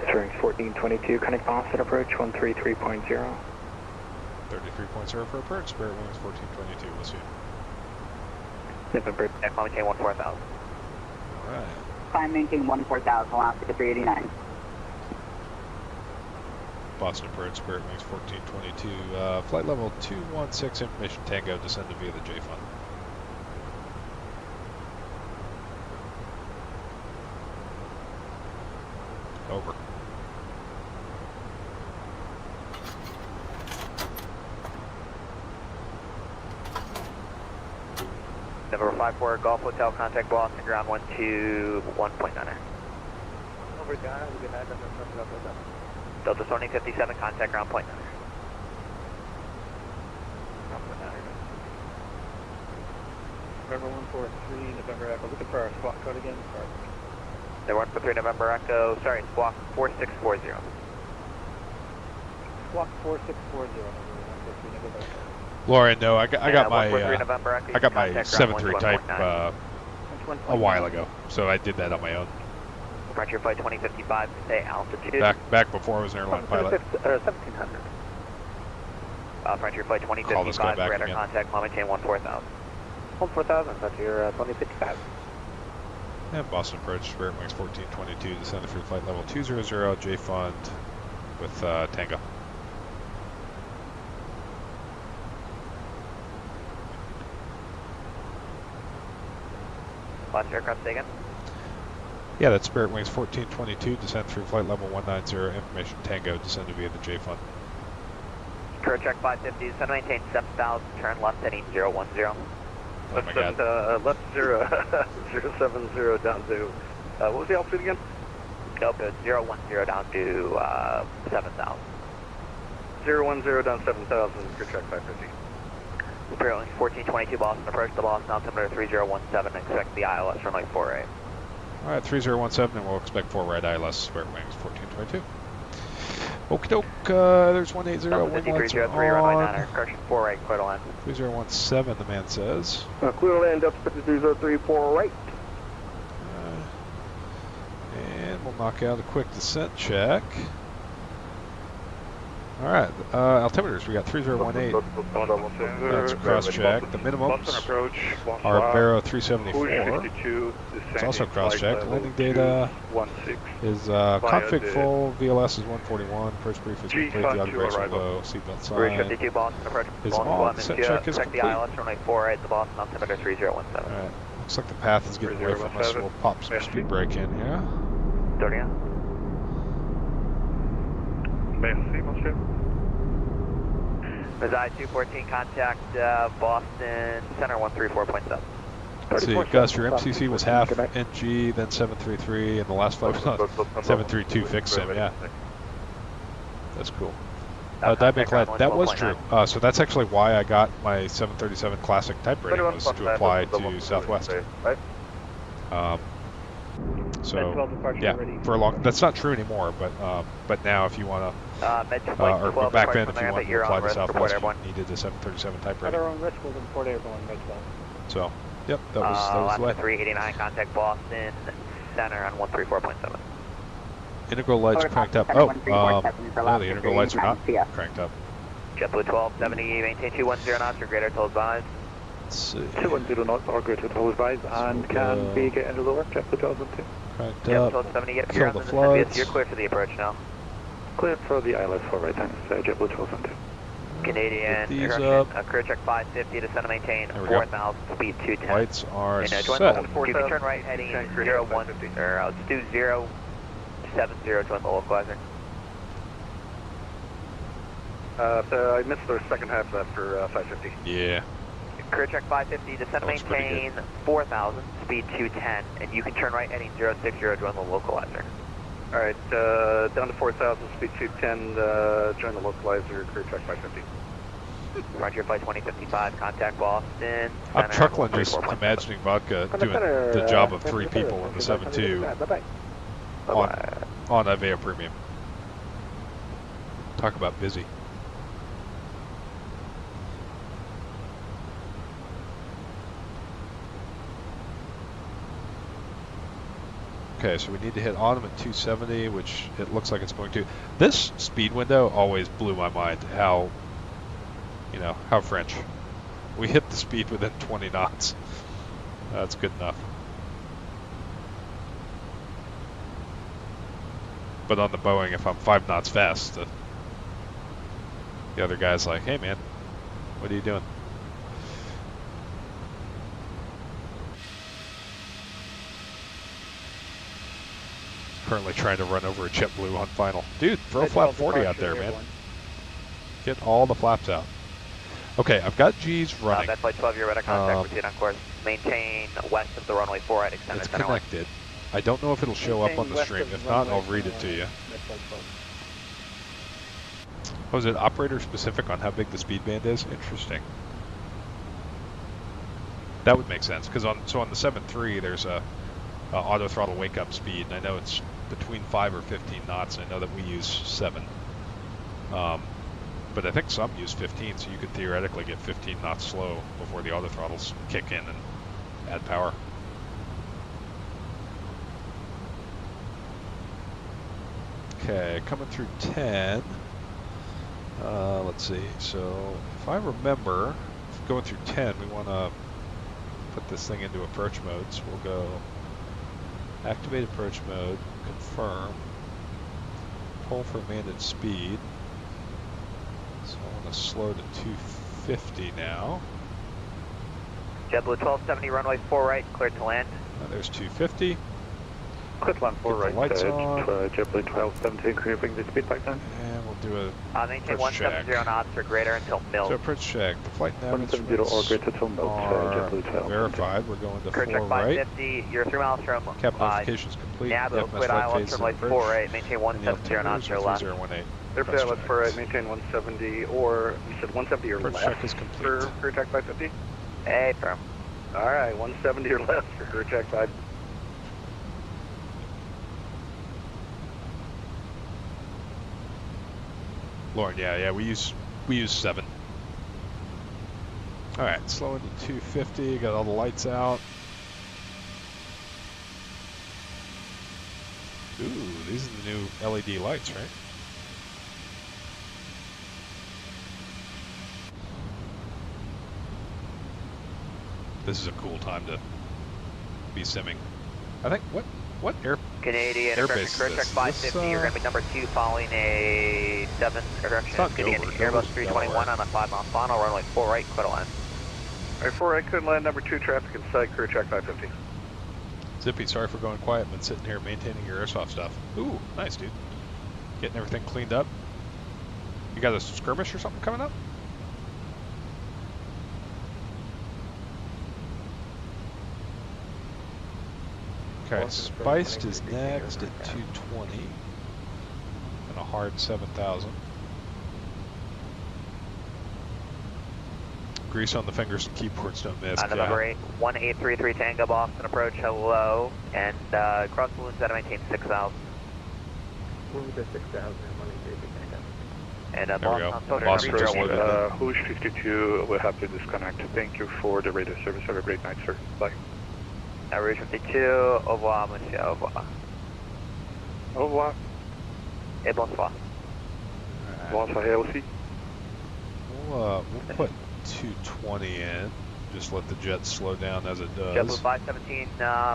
Turning 1422, connect Boston approach 133.0. 33.0 for approach, Spirit Wings 1422, we'll see. November, maintain 14,000. Alright. Climb maintain 14,000, Alaska 389. Boston approach, Spirit Wings 1422. Flight level 216, information Tango, descended via the J-Fund. Over. November 54, Golf Hotel, contact Boston, ground 121.9. Over Ghana, we can add them. Delta Sony 57, contact ground point 9. November 143, November Echo. Looking for our squawk code again. They 143 November Echo, sorry, squawk 4640. Squawk 4640, November 143, November Echo. Lauren, no, I got my 143 November Echo, I got my contact ground 7.3 type 121.9. a while ago, so I did that on my own. Frontier Flight 2055, stay altitude. Back before I was an airline pilot. 1700. Frontier Flight Call this guy 2055, back radar again. contact, climb maintain 14000. 14000, Frontier 2055. And Boston approach, Spirit Wings 1422, descended through flight level 200, J Fund with Tango. Last aircraft taken. Yeah, that's Spirit Wings 1422, descend through flight level 190, information Tango, descended via the J Fund. Crew check 550, descend maintain 7000, turn left heading 010. Oh my God. Left 070 down to, what was the altitude again? Delta 010 down to 7000. 010 down 7000, crew check 550. Spirit Wings 1422 Boston, approach the Boston altimeter 3017, expect the ILS runway 48. Alright, 3017, and we'll expect 4 right ILS, Spirit Wings 1422. Okie doke, there's 180, wind lights are 5303, runway 9, on. correction 4 right, clear to land. 3017, the man says. Clear to land, Delta 5303, 4 right. And we'll knock out a quick descent check. Alright, altimeters, we got 3018. That's cross check. The minimums are Vero 374. It's also cross check. Landing data is config full, VLS is 141, approach brief is complete, the audio brakes are low, seatbelt Bridge sign 52 Boston, approach is Boston on, 1, descent check is check the complete. ILS runway 48, the Boston altimeter 3017. Alright, looks like the path is getting away from us, so we'll pop some speed brake in here. 30 on. Reside 214, contact Boston Center 134.7. Let's see, Gus, your MCC was half NG, then 733, and the last flight was on 732 fixed sim, yeah. That's cool. Diabetic Lad, that was true. So that's actually why I got my 737 Classic type rating, was to apply to Southwest. So, yeah, for a long, that's not true anymore, but now if you want to, or back then if you wanted to apply to Southwest, you needed a 737 type rating. Federal on risk will report airborne, red 12. So, yep, that was the way. 389, contact Boston Center on 134.7. Integral lights cranked up. Oh, no, the integral lights are not cranked up. JetBlue 1270, maintain 210 knots or greater till advised. Let's see. 210 knots or greater till advised, and can we get into the work, JetBlue 1212? Cranked JetBlue up. 1270, get Kill the floods. You're clear for the approach now. Cleared for the ILS 4 right, thanks, JetBlue 1212. Canadian, these correction, crew check 550, descend and maintain There we go. 4,000, speed 210. Lights are And, set. you can turn right heading 01, or let's do 070, join the localizer. So I missed the second half after 550. Yeah. Crew check 550, descend and That was pretty maintain 4,000, speed 210, and you can turn right heading 060, join the localizer. Alright, down to 4,000, speed 210, join the localizer, crew check 550. Frontier Flight 2055, contact Boston. I'm Center, chuckling just 134.7. imagining vodka doing the job of 3 people in the 7.2 on Aveo Premium. Talk about busy. Okay, so we need to hit autumn at 270, which it looks like it's going to. This speed window always blew my mind, how, you know, how French. We hit the speed within 20 knots. That's good enough. But on the Boeing, if I'm 5 knots fast, the other guy's like, hey man, what are you doing? Currently trying to run over a JetBlue on final. Dude, throw flap 40 out there, man. Get all the flaps out. Okay, I've got G's running. That's Flight 12, you're radar contact, proceed on course maintain west of the runway 4 right, extended It's center line. connected. I don't know if it'll show up on the stream. If not, I'll read it to you. Oh, is it operator specific on how big the speed band is? Interesting. That would make sense, because on the 7.3 there's a auto throttle wake up speed, and I know it's between 5 or 15 knots, and I know that we use 7. But I think some use 15, so you could theoretically get 15 knots slow before the auto throttles kick in and add power. Okay, coming through 10. Let's see, so if I remember, going through 10, we want to put this thing into approach mode, so we'll go activate approach mode, confirm, pull for managed speed. So I want to slow to 250 now. JetBlue 1270, runway 4 right, cleared to land. There's 250. Quick line 4 right, lights on. JetBlue 1270, can you bring the speed back down? And we'll do a maintain approach 170 check. knots or greater until So mil. approach check. The flight nav 170 or greater till mil, are JetBlue 12. verified. We're going to 4 Clear check right. 550, you're 3 miles from Cap notifications complete. Nabo, FMS quit flight ILS phase runway approach. 4 right, maintain 170 knots or left. 3018. Airfield ILS 4 right, maintain 170 or, you said 170 or Approach less check is complete. for clear check 550? Hey, firm. Alright, 170 or less for clear check 5. Lauren, yeah, we use 7. All right, slowing to 250. Got all the lights out. Ooh, these are the new LED lights, right? This is a cool time to be simming. I think what air? Canadian Airbase Aircraft is clear check this? 550, you're going to be number 2 following a 7 direction. not Getting Dover, Airbus Dover's 321 Delaware. on a 5-mile final, runway 4 right, quit a line. Alright, 4 right, clear line number 2, traffic in sight, clear check 550. Zippy, sorry for going quiet. Been sitting here maintaining your airsoft stuff. Ooh, nice, dude. Getting everything cleaned up. You got a skirmish or something coming up? Okay, Spiced is next at 220 and a hard 7,000. Grease on the fingers and keyboards don't miss. November 8, 1833 Tango Boston approach, hello, and cross balloons at maintain 6,000. Balloons at 6,000 and 183 Tango. And there we go. Boston, Boston just loaded in. Hoosh 52 will have to disconnect. Thank you for the radio service. Have a great night, sir. Bye. Rouge 52, au revoir, monsieur, au revoir. Au revoir. Et bonsoir. Bonsoir aussi. We'll put 220 in. Just let the jet slow down as it does. JetBlue 517,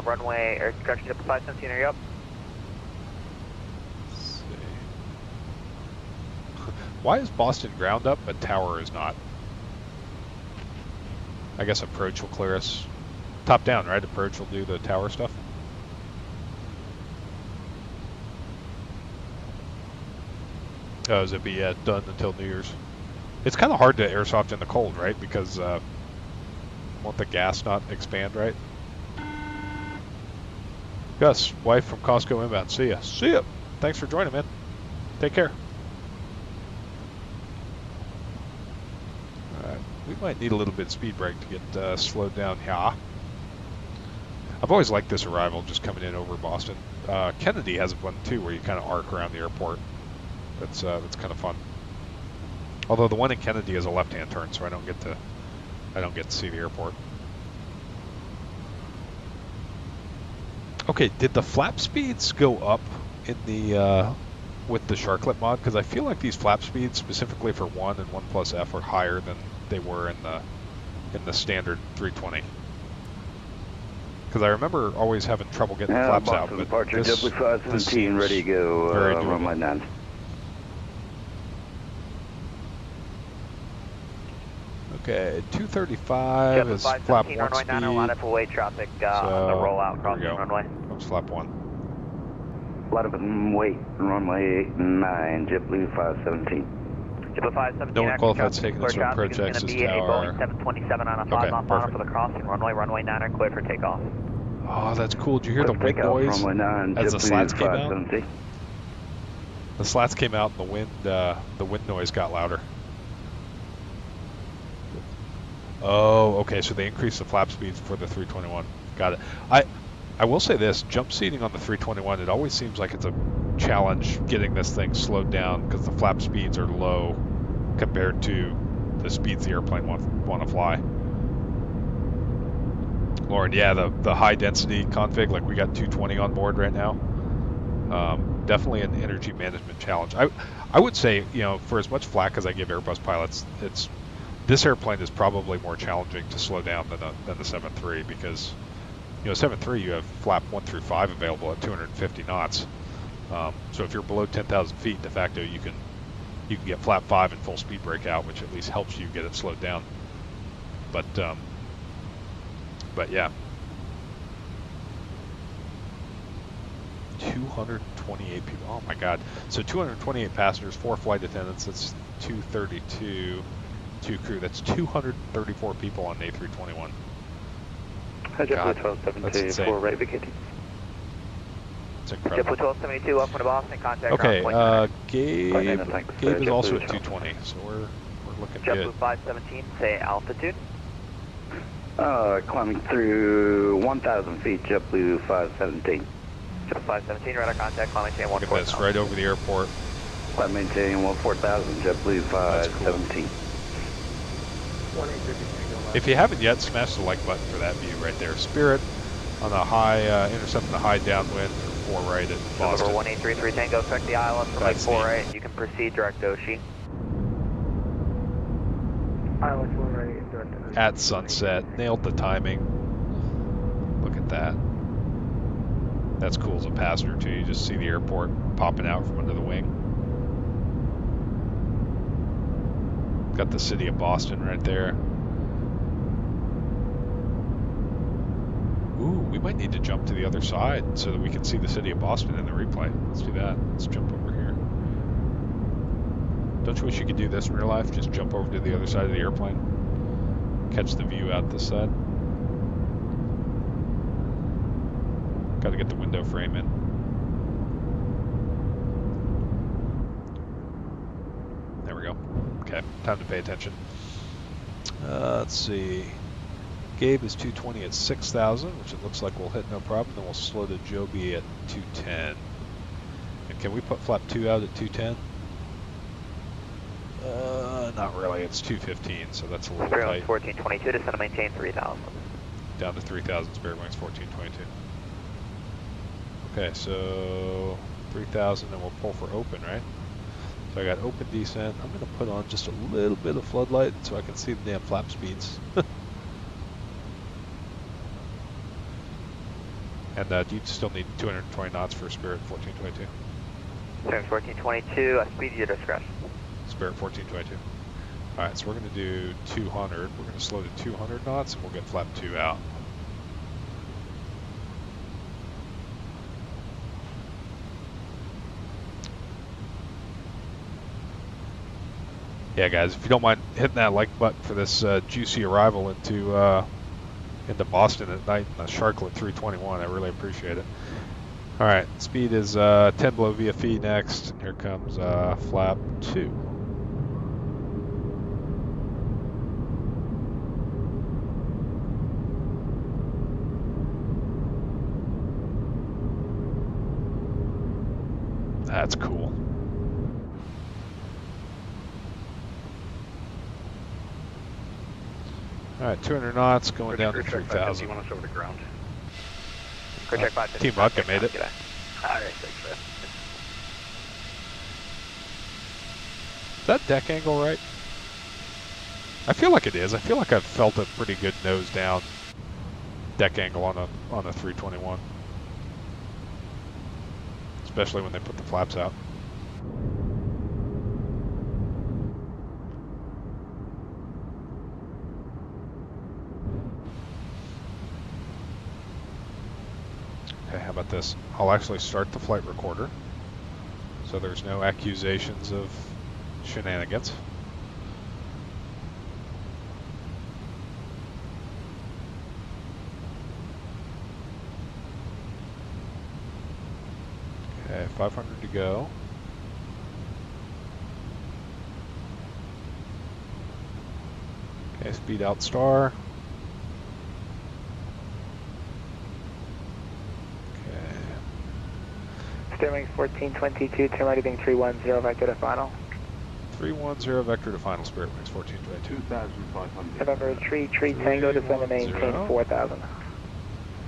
runway, or correction, JetBlue 517, are you up? Let's see. Why is Boston ground up, but tower is not? I guess approach will clear us. Top down, right? Approach will do the tower stuff. Oh, Zippy, yeah, done until New Year's. It's kind of hard to airsoft in the cold, right? Because won't the gas not expand, right? Gus, wife from Costco inbound. See ya. See ya. Thanks for joining, man. Take care. All right, we might need a little bit of speed brake to get slowed down here. I've always liked this arrival, just coming in over Boston. Kennedy has one too, where you kind of arc around the airport. That's kind of fun. Although the one in Kennedy is a left-hand turn, so I don't get to see the airport. Okay, did the flap speeds go up in the with the Sharklet mod? Because I feel like these flap speeds, specifically for 1 and 1+F, are higher than they were in the standard 320. Because I remember always having trouble getting the flaps out. But departure, this JetBlue ready to go, runway 9. Okay, 235 is flap 1 runway speed. 9 a lot of away traffic on the rollout crossing runway. That's flap 1. A lot of wait, runway 9, JetBlue 517. No one qualified to take this or approach X's tower. 727 on a 5 Okay, mile final for the crossing runway, runway 9 clear for takeoff. Oh, that's cool. Did you hear the wind noise as the slats came out? The slats came out and the wind noise got louder. Oh, okay, so they increased the flap speeds for the 321. Got it. I will say this, jump seating on the 321, it always seems like it's a challenge getting this thing slowed down because the flap speeds are low compared to the speeds the airplane want to fly. Lauren, yeah, the high density config, like we got 220 on board right now. Definitely an energy management challenge. I would say, you know, for as much flack as I give Airbus pilots, this airplane is probably more challenging to slow down than the 7.3 because, you know, 7.3 you have flap 1 through 5 available at 250 knots. So if you're below 10,000 feet, de facto you can get flap 5 and full speed breakout, which at least helps you get it slowed down. But yeah. 228 people. Oh my God. So 228 passengers, 4 flight attendants. That's 232. 2 crew. That's 234 people on an A321. God, that's insane. ready vacating. It's incredible. JetBlue 1272 up from the Boston, contact. Okay, Gabe is also at 220, so we're looking good. JetBlue 517, say altitude. Climbing through 1,000 feet, JetBlue 517. JetBlue 517, radar contact, climb maintain 14,000. Look at this, right over the airport. Climb maintaining 14,000, JetBlue 517. If you haven't yet, smash the like button for that view right there. Spirit on a high, intercepting the high downwind for 4 right at Boston. Number 1833 Tango, correct the ILS from like 4 right. You can proceed direct Oshi. ILS 4 right, direct Oshi. At sunset, nailed the timing. Look at that. That's cool as a passenger too. You just see the airport popping out from under the wing. Got the city of Boston right there. Ooh, we might need to jump to the other side so that we can see the city of Boston in the replay. Let's do that. Let's jump over here. Don't you wish you could do this in real life? Just jump over to the other side of the airplane. Catch the view out this side. Got to get the window frame in. There we go. Okay, time to pay attention. Let's see. Gabe is 220 at 6,000, which it looks like we'll hit no problem. Then we'll slow to Joby at 210. And can we put flap 2 out at 210? Not really. It's 215, so that's a little tight. 1422 to send maintain 3,000. Down to 3,000, Spirit Wings 1422. Okay, so 3,000, and we'll pull for open, right? So I got open descent. I'm going to put on just a little bit of floodlight so I can see the damn flap speeds. And do you still need 220 knots for Spirit 1422? Spirit 1422, speed at your discretion. Spirit 1422. Alright, so we're going to do 200. We're going to slow to 200 knots and we'll get flap 2 out. Yeah, guys, if you don't mind hitting that like button for this juicy arrival into Boston at night in the Sharklet 321, I really appreciate it. All right, speed is 10 below VFE next, and here comes flap 2. That's cool. All right, 200 knots going down to 3,000. You want us over the ground? Team Bucket made it. Alright, thanks, man. Is that deck angle right? I feel like it is. I feel like I've felt a pretty good nose down deck angle on a 321. Especially when they put the flaps out. Okay, how about this? I'll actually start the flight recorder, so there's no accusations of shenanigans. Okay, 500 to go. Okay, speed out star. Steering 1422, turn right heading 310, vector to final. 310 vector to final, Spirit Wings 1422. 2,500. November 3 Tango, descend and maintain 4,000.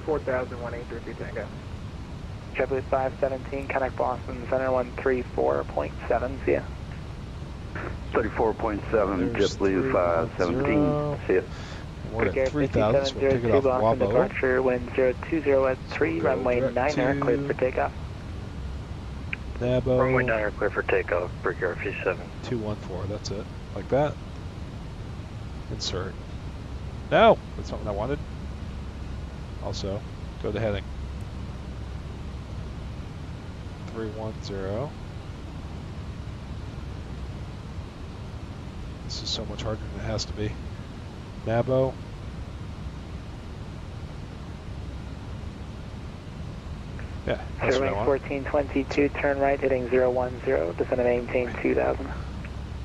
4,000, 183 Tango. JetBlue 517, connect Boston Center 134.7, see ya. 34.7, There's JetBlue 517, see ya. We're at 3,000, so we'll take it off Boston Wabo. departure, wind 020 at 3, So runway direct 9er, to cleared for takeoff. Nabo. Runway 9er, clear for takeoff, Brickyard 57. 214, that's it. Like that. Insert. No! That's something I wanted. Also, go to heading. 310. This is so much harder than it has to be. Nabo. Yeah, that's what I Wings want. 1422, turn right heading 010, descend and maintain 2,000.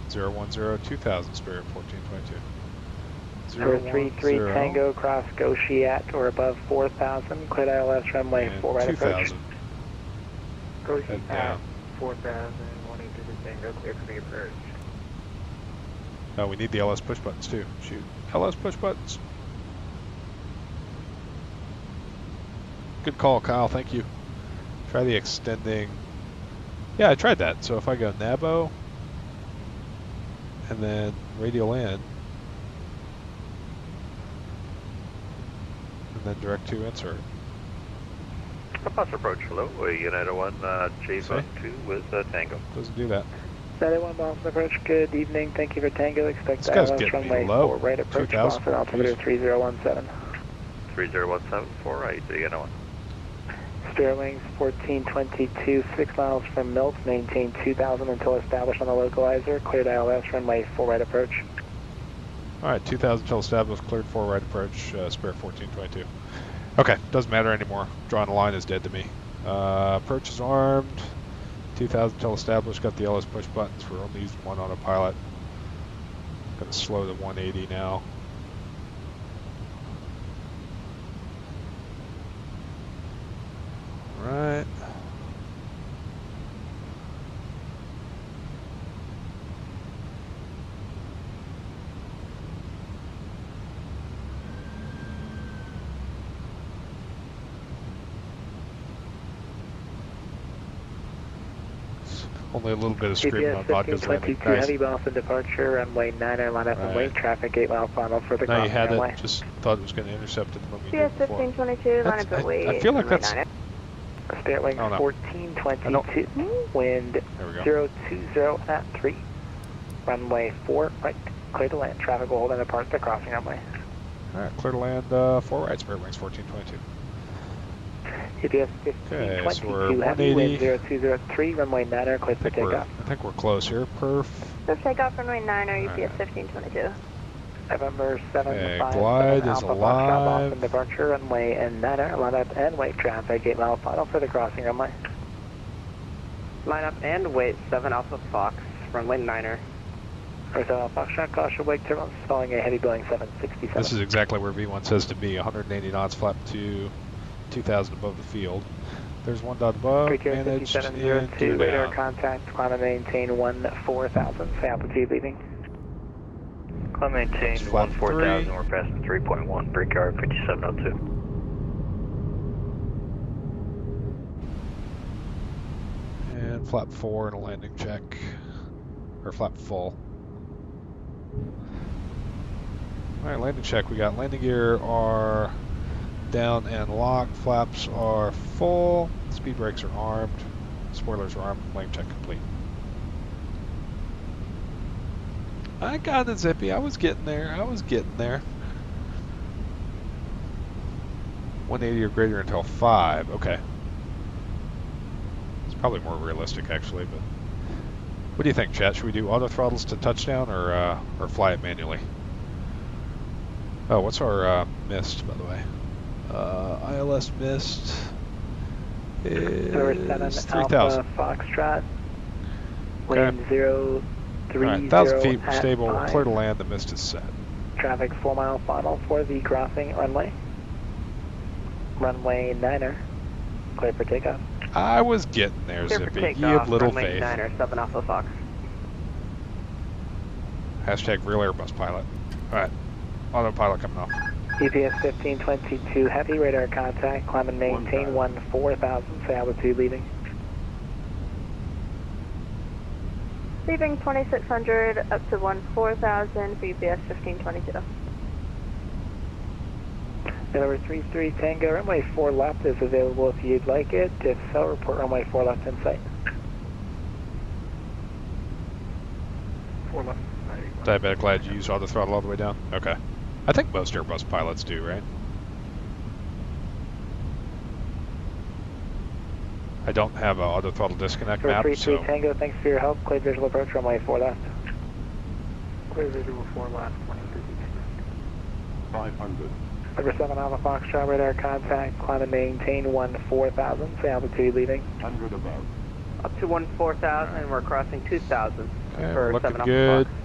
010 2000, Spirit 1422. 033 Tango, cross Goshiat or above 4,000, cleared ILS runway and 4 right approach. 2000. Go Head at down. 4,000, 183 Tango, clear for the approach. Oh, we need the LS push buttons too. Shoot. LS push buttons. Good call, Kyle. Thank you. Try the extending. Yeah, I tried that. So if I go Nabo and then radial in and then direct to insert. Bus approach, hello, United 1, J52 with Tango. Doesn't do that. United 1 Boston approach, good evening. Thank you for Tango. Expect This guy's ILS getting me runway low. 4 right approach, 2,000. Boston altimeter 3017. 3017, 4 right, United 1. Spirit Wings 1422, 6 miles from Milt, maintain 2,000 until established on the localizer, cleared ILS runway 4 right approach. Alright, 2000 till established, cleared 4 right approach, Spirit 1422. Okay, doesn't matter anymore. Drawing a line is dead to me. Approach is armed. 2000 till established, got the LS push buttons. We're only using one autopilot. Gonna slow to 180 now. Right. Only a little bit of screaming on Vodka's landing. 1522 Nice. Heavy Boston departure, runway 9er, line up and wait, traffic 8 mile final for the Now you crossing had runway. it, just thought it was going to intercept it when we CS did before. 1522, line up and wait. I feel like that's... Spirit Wings Oh, no. 1422, wind There we go. 020 at 3, runway 4 right, clear to land, traffic will hold and depart the crossing runway. Alright, clear to land 4 right, Spirit Wings 1422. CBS Okay, 1522 so we're Heavy, wind 180. 0203, runway 9er, clear for takeoff. I think we're close here. Perf. So takeoff runway 9 or UPS Alright. 1522. November 7 Okay, 5 glide 7 is Alpha Foxtrot alive. Boston departure, runway and 9er, line up and wait, traffic 8 mile final for the crossing runway. Line up and wait, 7 Alpha Fox, runway 9er. Hotel Foxtrot, caution wake turbulence, following a heavy Boeing 767. This is exactly where V1 says to be. 180 knots, flap to 2,000 above the field. There's one dot above, Precure managed, and 5702, two radar down. contact, climb and maintain 14,000, say altitude leaving. Climb maintain Flap 14,000, three. we're passing 3.1, Brickyard 5702. And flap 4 and a landing check. Or flap full. Alright, landing check. We got landing gear are down and locked. Flaps are full. Speed brakes are armed. Spoilers are armed. Landing check complete. I got it, Zippy. I was getting there. 180 or greater until 5. Okay. It's probably more realistic, actually, but What do you think, Chet? Should we do auto throttles to touchdown or fly it manually? Oh, what's our mist, by the way? ILS mist is 3,000. Foxtrot. Okay. Wind 030 Alright, 1,000 feet, we're at stable, we're 5. clear to land, the mist is set. Traffic 4 mile final for the crossing runway. Runway 9er. Clear for takeoff. I was getting there, Clear for Zippy. Ye takeoff, of little runway faith. 9er, 7 Alpha Fox. Hashtag real Airbus pilot. Alright, autopilot coming off. EPS 1522 heavy radar contact. Climb and maintain 14,000. Say altitude leaving. Leaving 2600 up to 14,000 for UPS 1522. Number 33 Tango, runway 4 left is available if you'd like it. If so, report runway 4 left in sight. 4 left. Diabetic glad you used auto throttle all the way down? Okay. I think most Airbus pilots do, right? I don't have an auto throttle disconnect map, 33 so... Tango, thanks for your help. Clear visual approach, runway 4 left. Clear visual 4 left, 500. Number 7 Alpha Foxtrot, radar contact. Climb and maintain 14,000. Say altitude leaving. 100 above. Up to 14,000, we're crossing 2,000. Okay, for we're looking 7 Alpha good. Fox.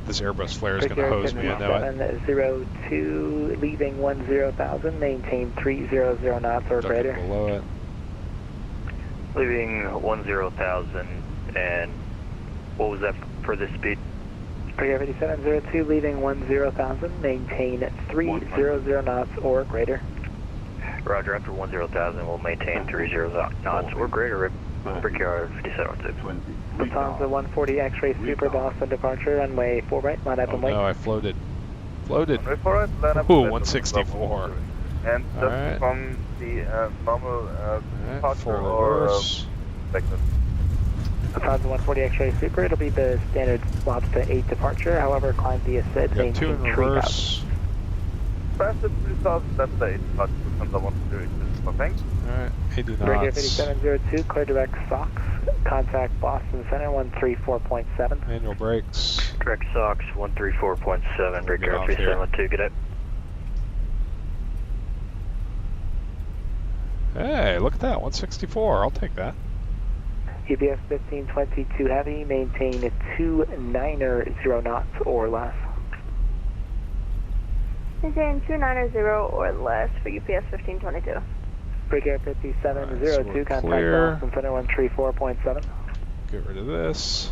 This Airbus flare is going to hose me, I know it. 702, leaving 10,000. Maintain 300 knots or Ducking greater. below it. Leaving 10,000, and what was that for this speed? Gravity 702, leaving 10,000. Maintain 300 knots or greater. Roger, after 10,000, we'll maintain 30 knots or greater. Brickyard 5702. Lufthansa 140 X-ray Super Boston departure, runway 4 right, line up Oh and wait. no, I floated. Floated. Runway 4 right, line up. Ooh, 164. And just Alright. from the normal departure full or reverse. segment. Lufthansa 140 X-ray Super, it'll be the standard Lobster 8 departure, however, climb via SID, Got 2 in maintain 3,000. reverse. Fast at 3,000, that's the 8 departure. Lufthansa 140. Thanks. Alright, 80 Brigade knots. 5702, clear direct SOX, contact Boston Center 134.7. Manual brakes. Direct SOX 134.7, Brickyard off here. 3712, get it. Hey, look at that, 164. I'll take that. UBS 1522 heavy, maintain 290 knots or less. Maintain 290 or less for UPS 1522. Brigade 5702, we're contact clear. Boston Center 134.7. Get rid of this.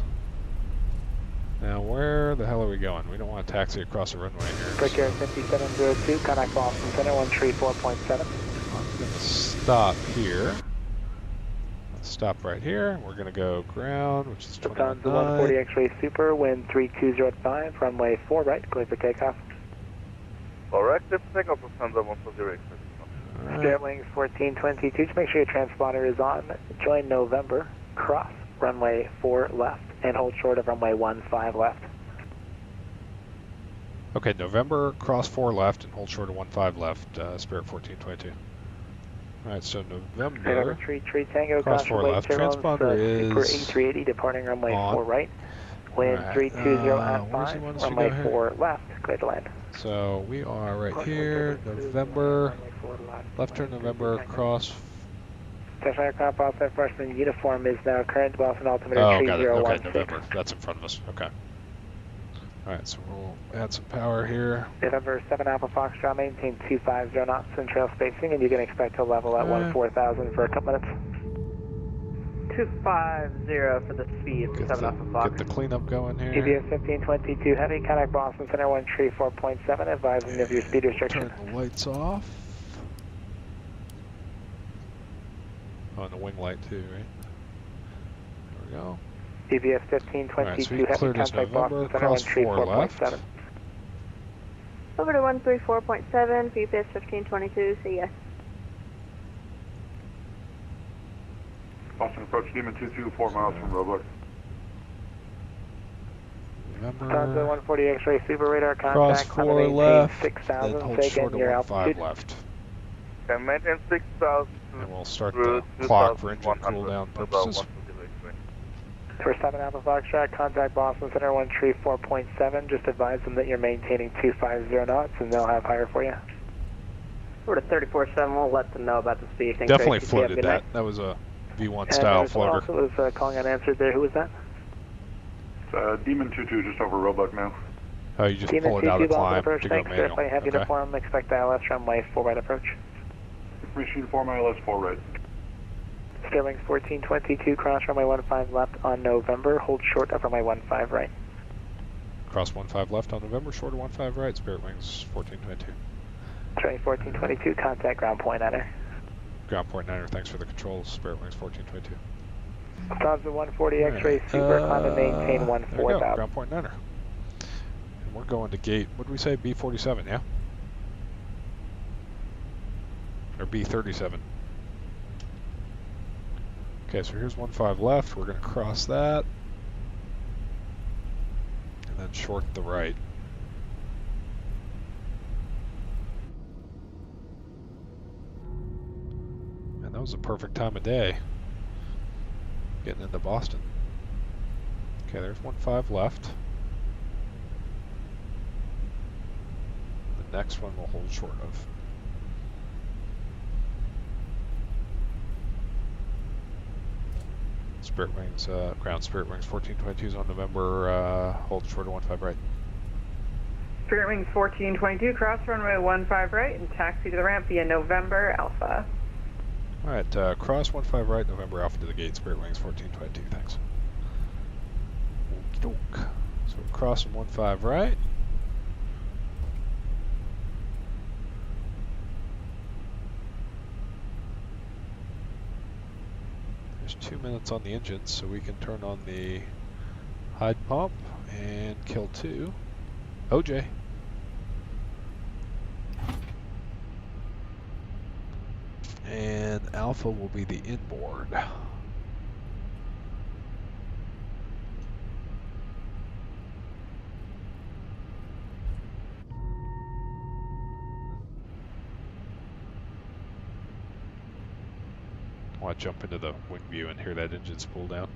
Now where the hell are we going? We don't want to taxi across the runway here. Brickyard 5702, contact Boston Center 134.7. I'm going to stop here. Stop right here. We're going to go ground, which is Lufthansa 21.9. 140 X-ray Super, wind 320.5, runway 4 right, clear for takeoff. Alright, clear for takeoff, Lufthansa 140. Alright. Sterling 1422, just make sure your transponder is on. Join November, cross runway 4 left, and hold short of runway 15 left. Okay, November, cross 4 left, and hold short of 15 left, Spirit 1422. Alright, so November, Tree Tango, cross 4 left, transponder Super is A380 departing runway on. 4 right, wind Alright, 320 at where's he 5, want us to runway go here? 4 left, clear to land. So we are right here, November, left turn November, cross. Station aircraft Boston freshman uniform is now current Boston altimeter Oh, got it. Okay, 3016. November. That's in front of us. Okay. Alright, so we'll add some power here. November 7 Alpha Foxtrot, maintain 250 knots in trail spacing, and you can expect to level at 14,000 for a couple minutes. 250 for the speed, Get 7 Alpha Fox. the cleanup going here. UBS 1522 heavy, contact Boston Center 134.7, advising of your speed restriction. Turn the lights off. Oh, and the wing light too, right? There we go. UBS 1522 heavy, cleared us contact November, Boston Center cross 4 left. 134.7. Over to 134.7 for UPS 1522, see ya. Boston approach Demon 22, 4 miles from Roebuck. November, Lufthansa 140 X-ray Super radar cross contact, 4 maintain left, 6,000, then hold take short in of your 15 altitude. left. Can maintain 6,000. And we'll start the clock for engine cool down purposes. For 7 Alpha Foxtrot, contact Boston Center 134.7. Just advise them that you're maintaining 250 knots and they'll have higher for you. We're to 34.7, we'll let them know about the speed. Thanks, Definitely Tracy. floated that. Night. That was a V1 style floater. Also was calling unanswered there. Who was that? Demon 22 just over Roebuck now. Oh, you just Demon pull it out of 22 climb approach. to go Thanks, manual. if I have uniform, expect ILS runway 4 right approach. Machine 4 ILS 4 right. Sterling's 1422, cross runway 15 left on November, hold short of runway 15 right. Cross 15 left on November, short of 15 right, Spirit Wings 1422. Train 1422, contact ground point niner. Ground point niner, thanks for the controls, Spirit Wings 1422. Lufthansa 140 X-ray, super, climb and maintain There we go, 14,000. ground point niner. And we're going to gate, what did we say, B47, yeah? Or B37. Okay, so here's 15 left, we're going to cross that. And then short the right. And that was the perfect time of day. Getting into Boston. Okay, there's 15 left. The next one we'll hold short of. Spirit Wings, ground Spirit Wings 1422 is on November, hold short of 15 right. Spirit Wings 1422, cross runway 15 right and taxi to the ramp via November Alpha. Alright, cross 15 right, November Alpha to the gate, Spirit Wings 1422, thanks. Okie doke. So we're crossing 15 right. There's 2 minutes on the engine, so we can turn on the hide pump and kill 2. OJ. And Alpha will be the inboard. I want to jump into the wing view and hear that engine spool down.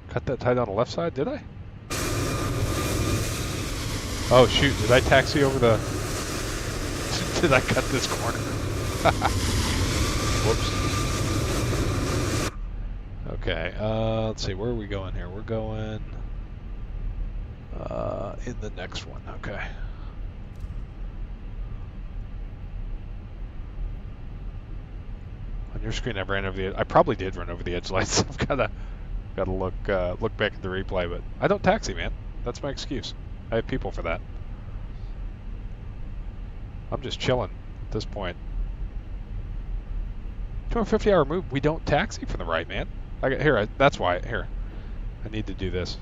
Cut that tight on the left side, did I? Oh shoot, did I taxi over the... Did I cut this corner? Whoops. Okay, let's see, where are we going here? We're going in the next one, okay. On your screen I ran over the... I probably did run over the edge lights. I've gotta look back at the replay, but I don't taxi, man. That's my excuse. I have people for that. I'm just chilling at this point. 250-hour move. We don't taxi from the right, man. That's why. Here, I need to do this.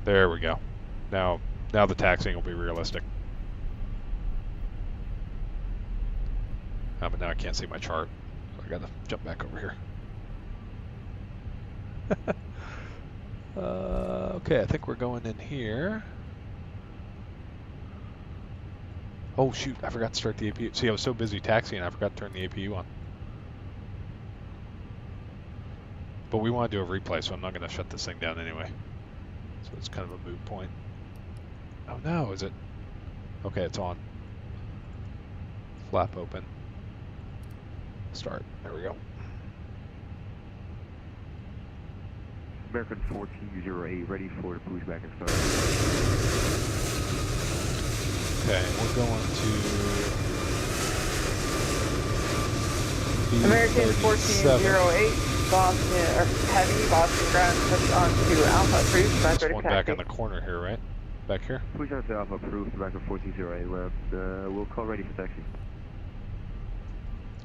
There we go. Now the taxiing will be realistic. But now I can't see my chart, so I gotta jump back over here. Okay, I think we're going in here. Oh shoot, I forgot to start the APU. See, I was so busy taxiing, I forgot to turn the APU on. But we want to do a replay, so I'm not going to shut this thing down anyway. So it's kind of a moot point. Oh no, is it? Okay, it's on. Flap open. Start. There we go. American 1408, ready for the pushback and start. Okay, we're going to American 1408, Boston, or heavy, Boston ground, push on to Alpha approved, back ready for one back taxi. in the corner here, right? Back here? Push on to Alpha approved, American 1408 left. We'll call ready for taxi.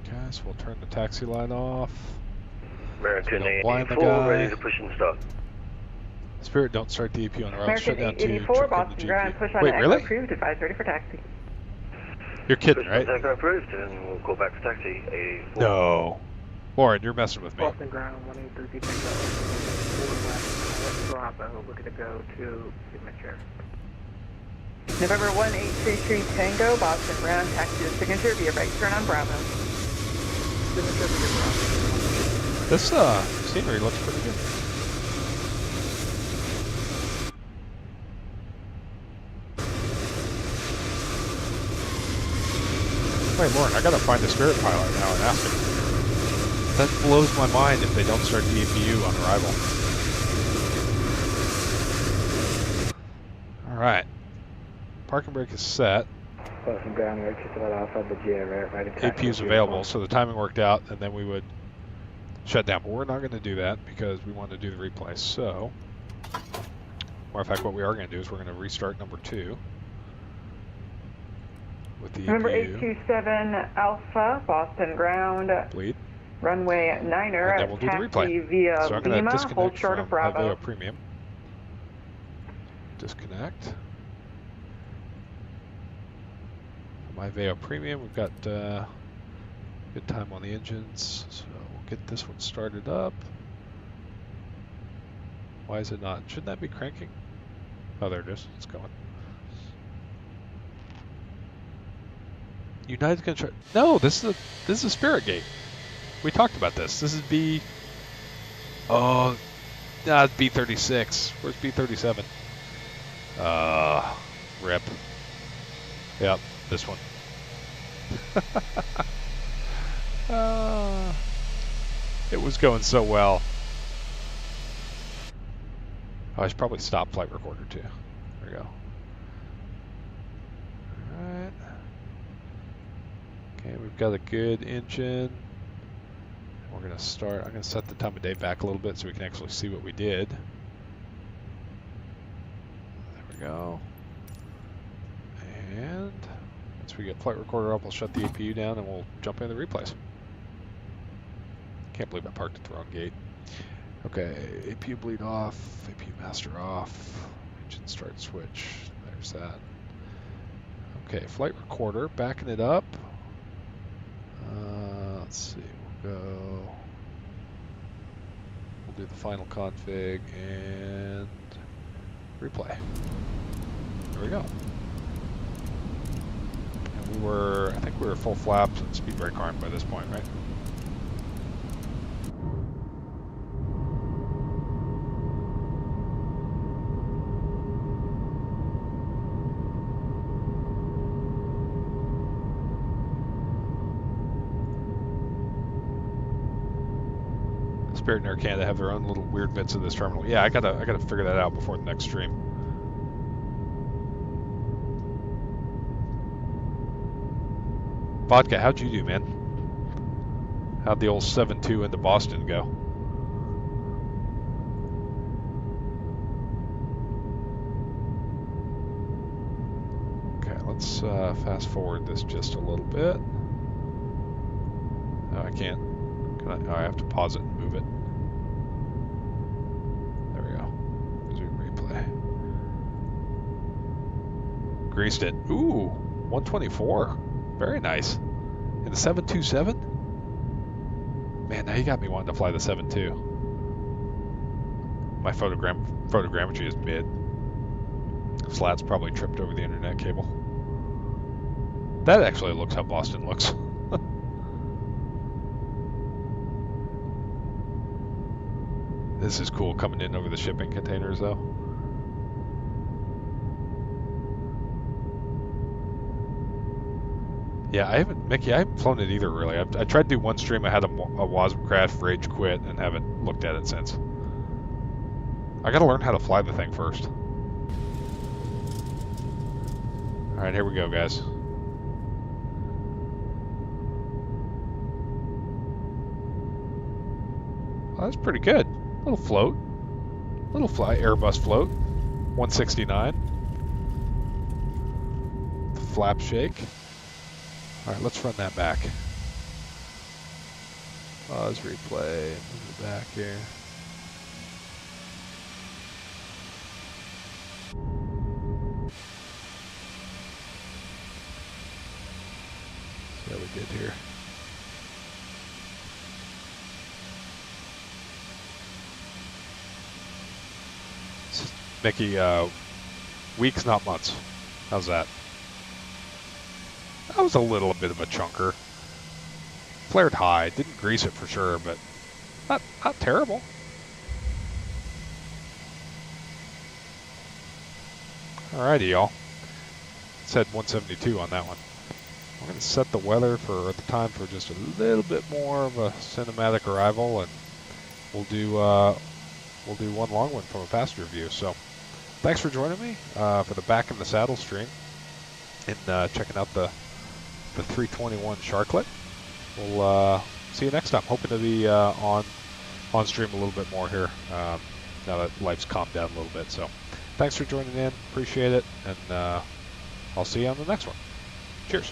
Okay, so we'll turn the taxi line off. American blind the 84, guy. ready to push and stop. Spirit, don't start the EP on the route. American Shut down 84, Boston ground, push on Wait, to really? Echo approved, advise ready for taxi. You're kidding, right? Echo approved, and we'll go back to taxi. 84. No. Lauren, you're messing with me. Boston ground, 183 Tango. 4 left, Bravo, looking to go to signature. November 1833 Tango, Boston ground, taxi to signature via right turn on Bravo. Signature via Bravo. This scenery looks pretty good. Wait, Lauren, I gotta find the Spirit pilot now and ask him. That blows my mind if they don't start the APU on arrival. Alright. Parking brake is set. Boston ground, we're just about outside the GRA, right? APU's available, so the timing worked out, and then we would shut down. But we're not going to do that because we want to do the replay. So, matter of fact, what we are going to do is we're going to restart number 2 with the November APU. 827 Alpha, Boston ground. Bleed. Runway 9er, And then we'll do the replay. via So I'm going to Lima, disconnect hold short from of Bravo. Aveo Premium. Disconnect. From Aveo Premium, we've got good time on the engines, so we'll get this one started up. Why is it not? Shouldn't that be cranking? Oh, there it is. It's going. United's gonna try. No, this is a Spirit gate. We talked about this. This is B. Oh, it's B36. Where's B37? Rip. Yep, this one. It was going so well. Oh, I should probably stop flight recorder too. There we go. Alright. Okay, we've got a good engine. We're going to start. I'm going to set the time of day back a little bit so we can actually see what we did. There we go. And once we get flight recorder up, we'll shut the APU down and we'll jump into the replays. Can't believe I parked at the wrong gate. Okay, APU bleed off, APU master off, engine start switch, there's that. Okay, flight recorder, backing it up. Let's see, we'll do the final config and replay. There we go. And I think we were full flaps and speed brake arm by this point, right? Spirit and Air Canada have their own little weird bits of this terminal. Yeah, I gotta figure that out before the next stream. Vodka, how'd you do, man? How'd the old 7-2 into Boston go? Okay, let's fast forward this just a little bit. No, I can't. Oh, I have to pause it and move it. There we go. Resume replay. Greased it. Ooh, 124. Very nice. And the 727? Man, now you got me wanting to fly the 7.2. My photogrammetry is mid. Slat's probably tripped over the internet cable. That actually looks how Boston looks. This is cool coming in over the shipping containers though. Yeah, Mickey, I haven't flown it either really. I tried to do one stream, I had a WASM crash, rage quit, and haven't looked at it since. I gotta learn how to fly the thing first. Alright, here we go, guys. Oh, that's pretty good. Little float. Little fly, Airbus float. 169. The flap shake. Alright, let's run that back. Pause, replay, move it back here. See how we did here. Mickey, weeks, not months. How's that? That was a little bit of a chunker. Flared high. Didn't grease it for sure, but not terrible. Alrighty, y'all. Said 172 on that one. We're going to set the weather for the time for just a little bit more of a cinematic arrival, and we'll do one long one from a passenger view. So, thanks for joining me for the Back in the Saddle stream and checking out the 321 Sharklet. We'll see you next time. Hoping to be on stream a little bit more here now that life's calmed down a little bit. So, thanks for joining in. Appreciate it, and I'll see you on the next one. Cheers.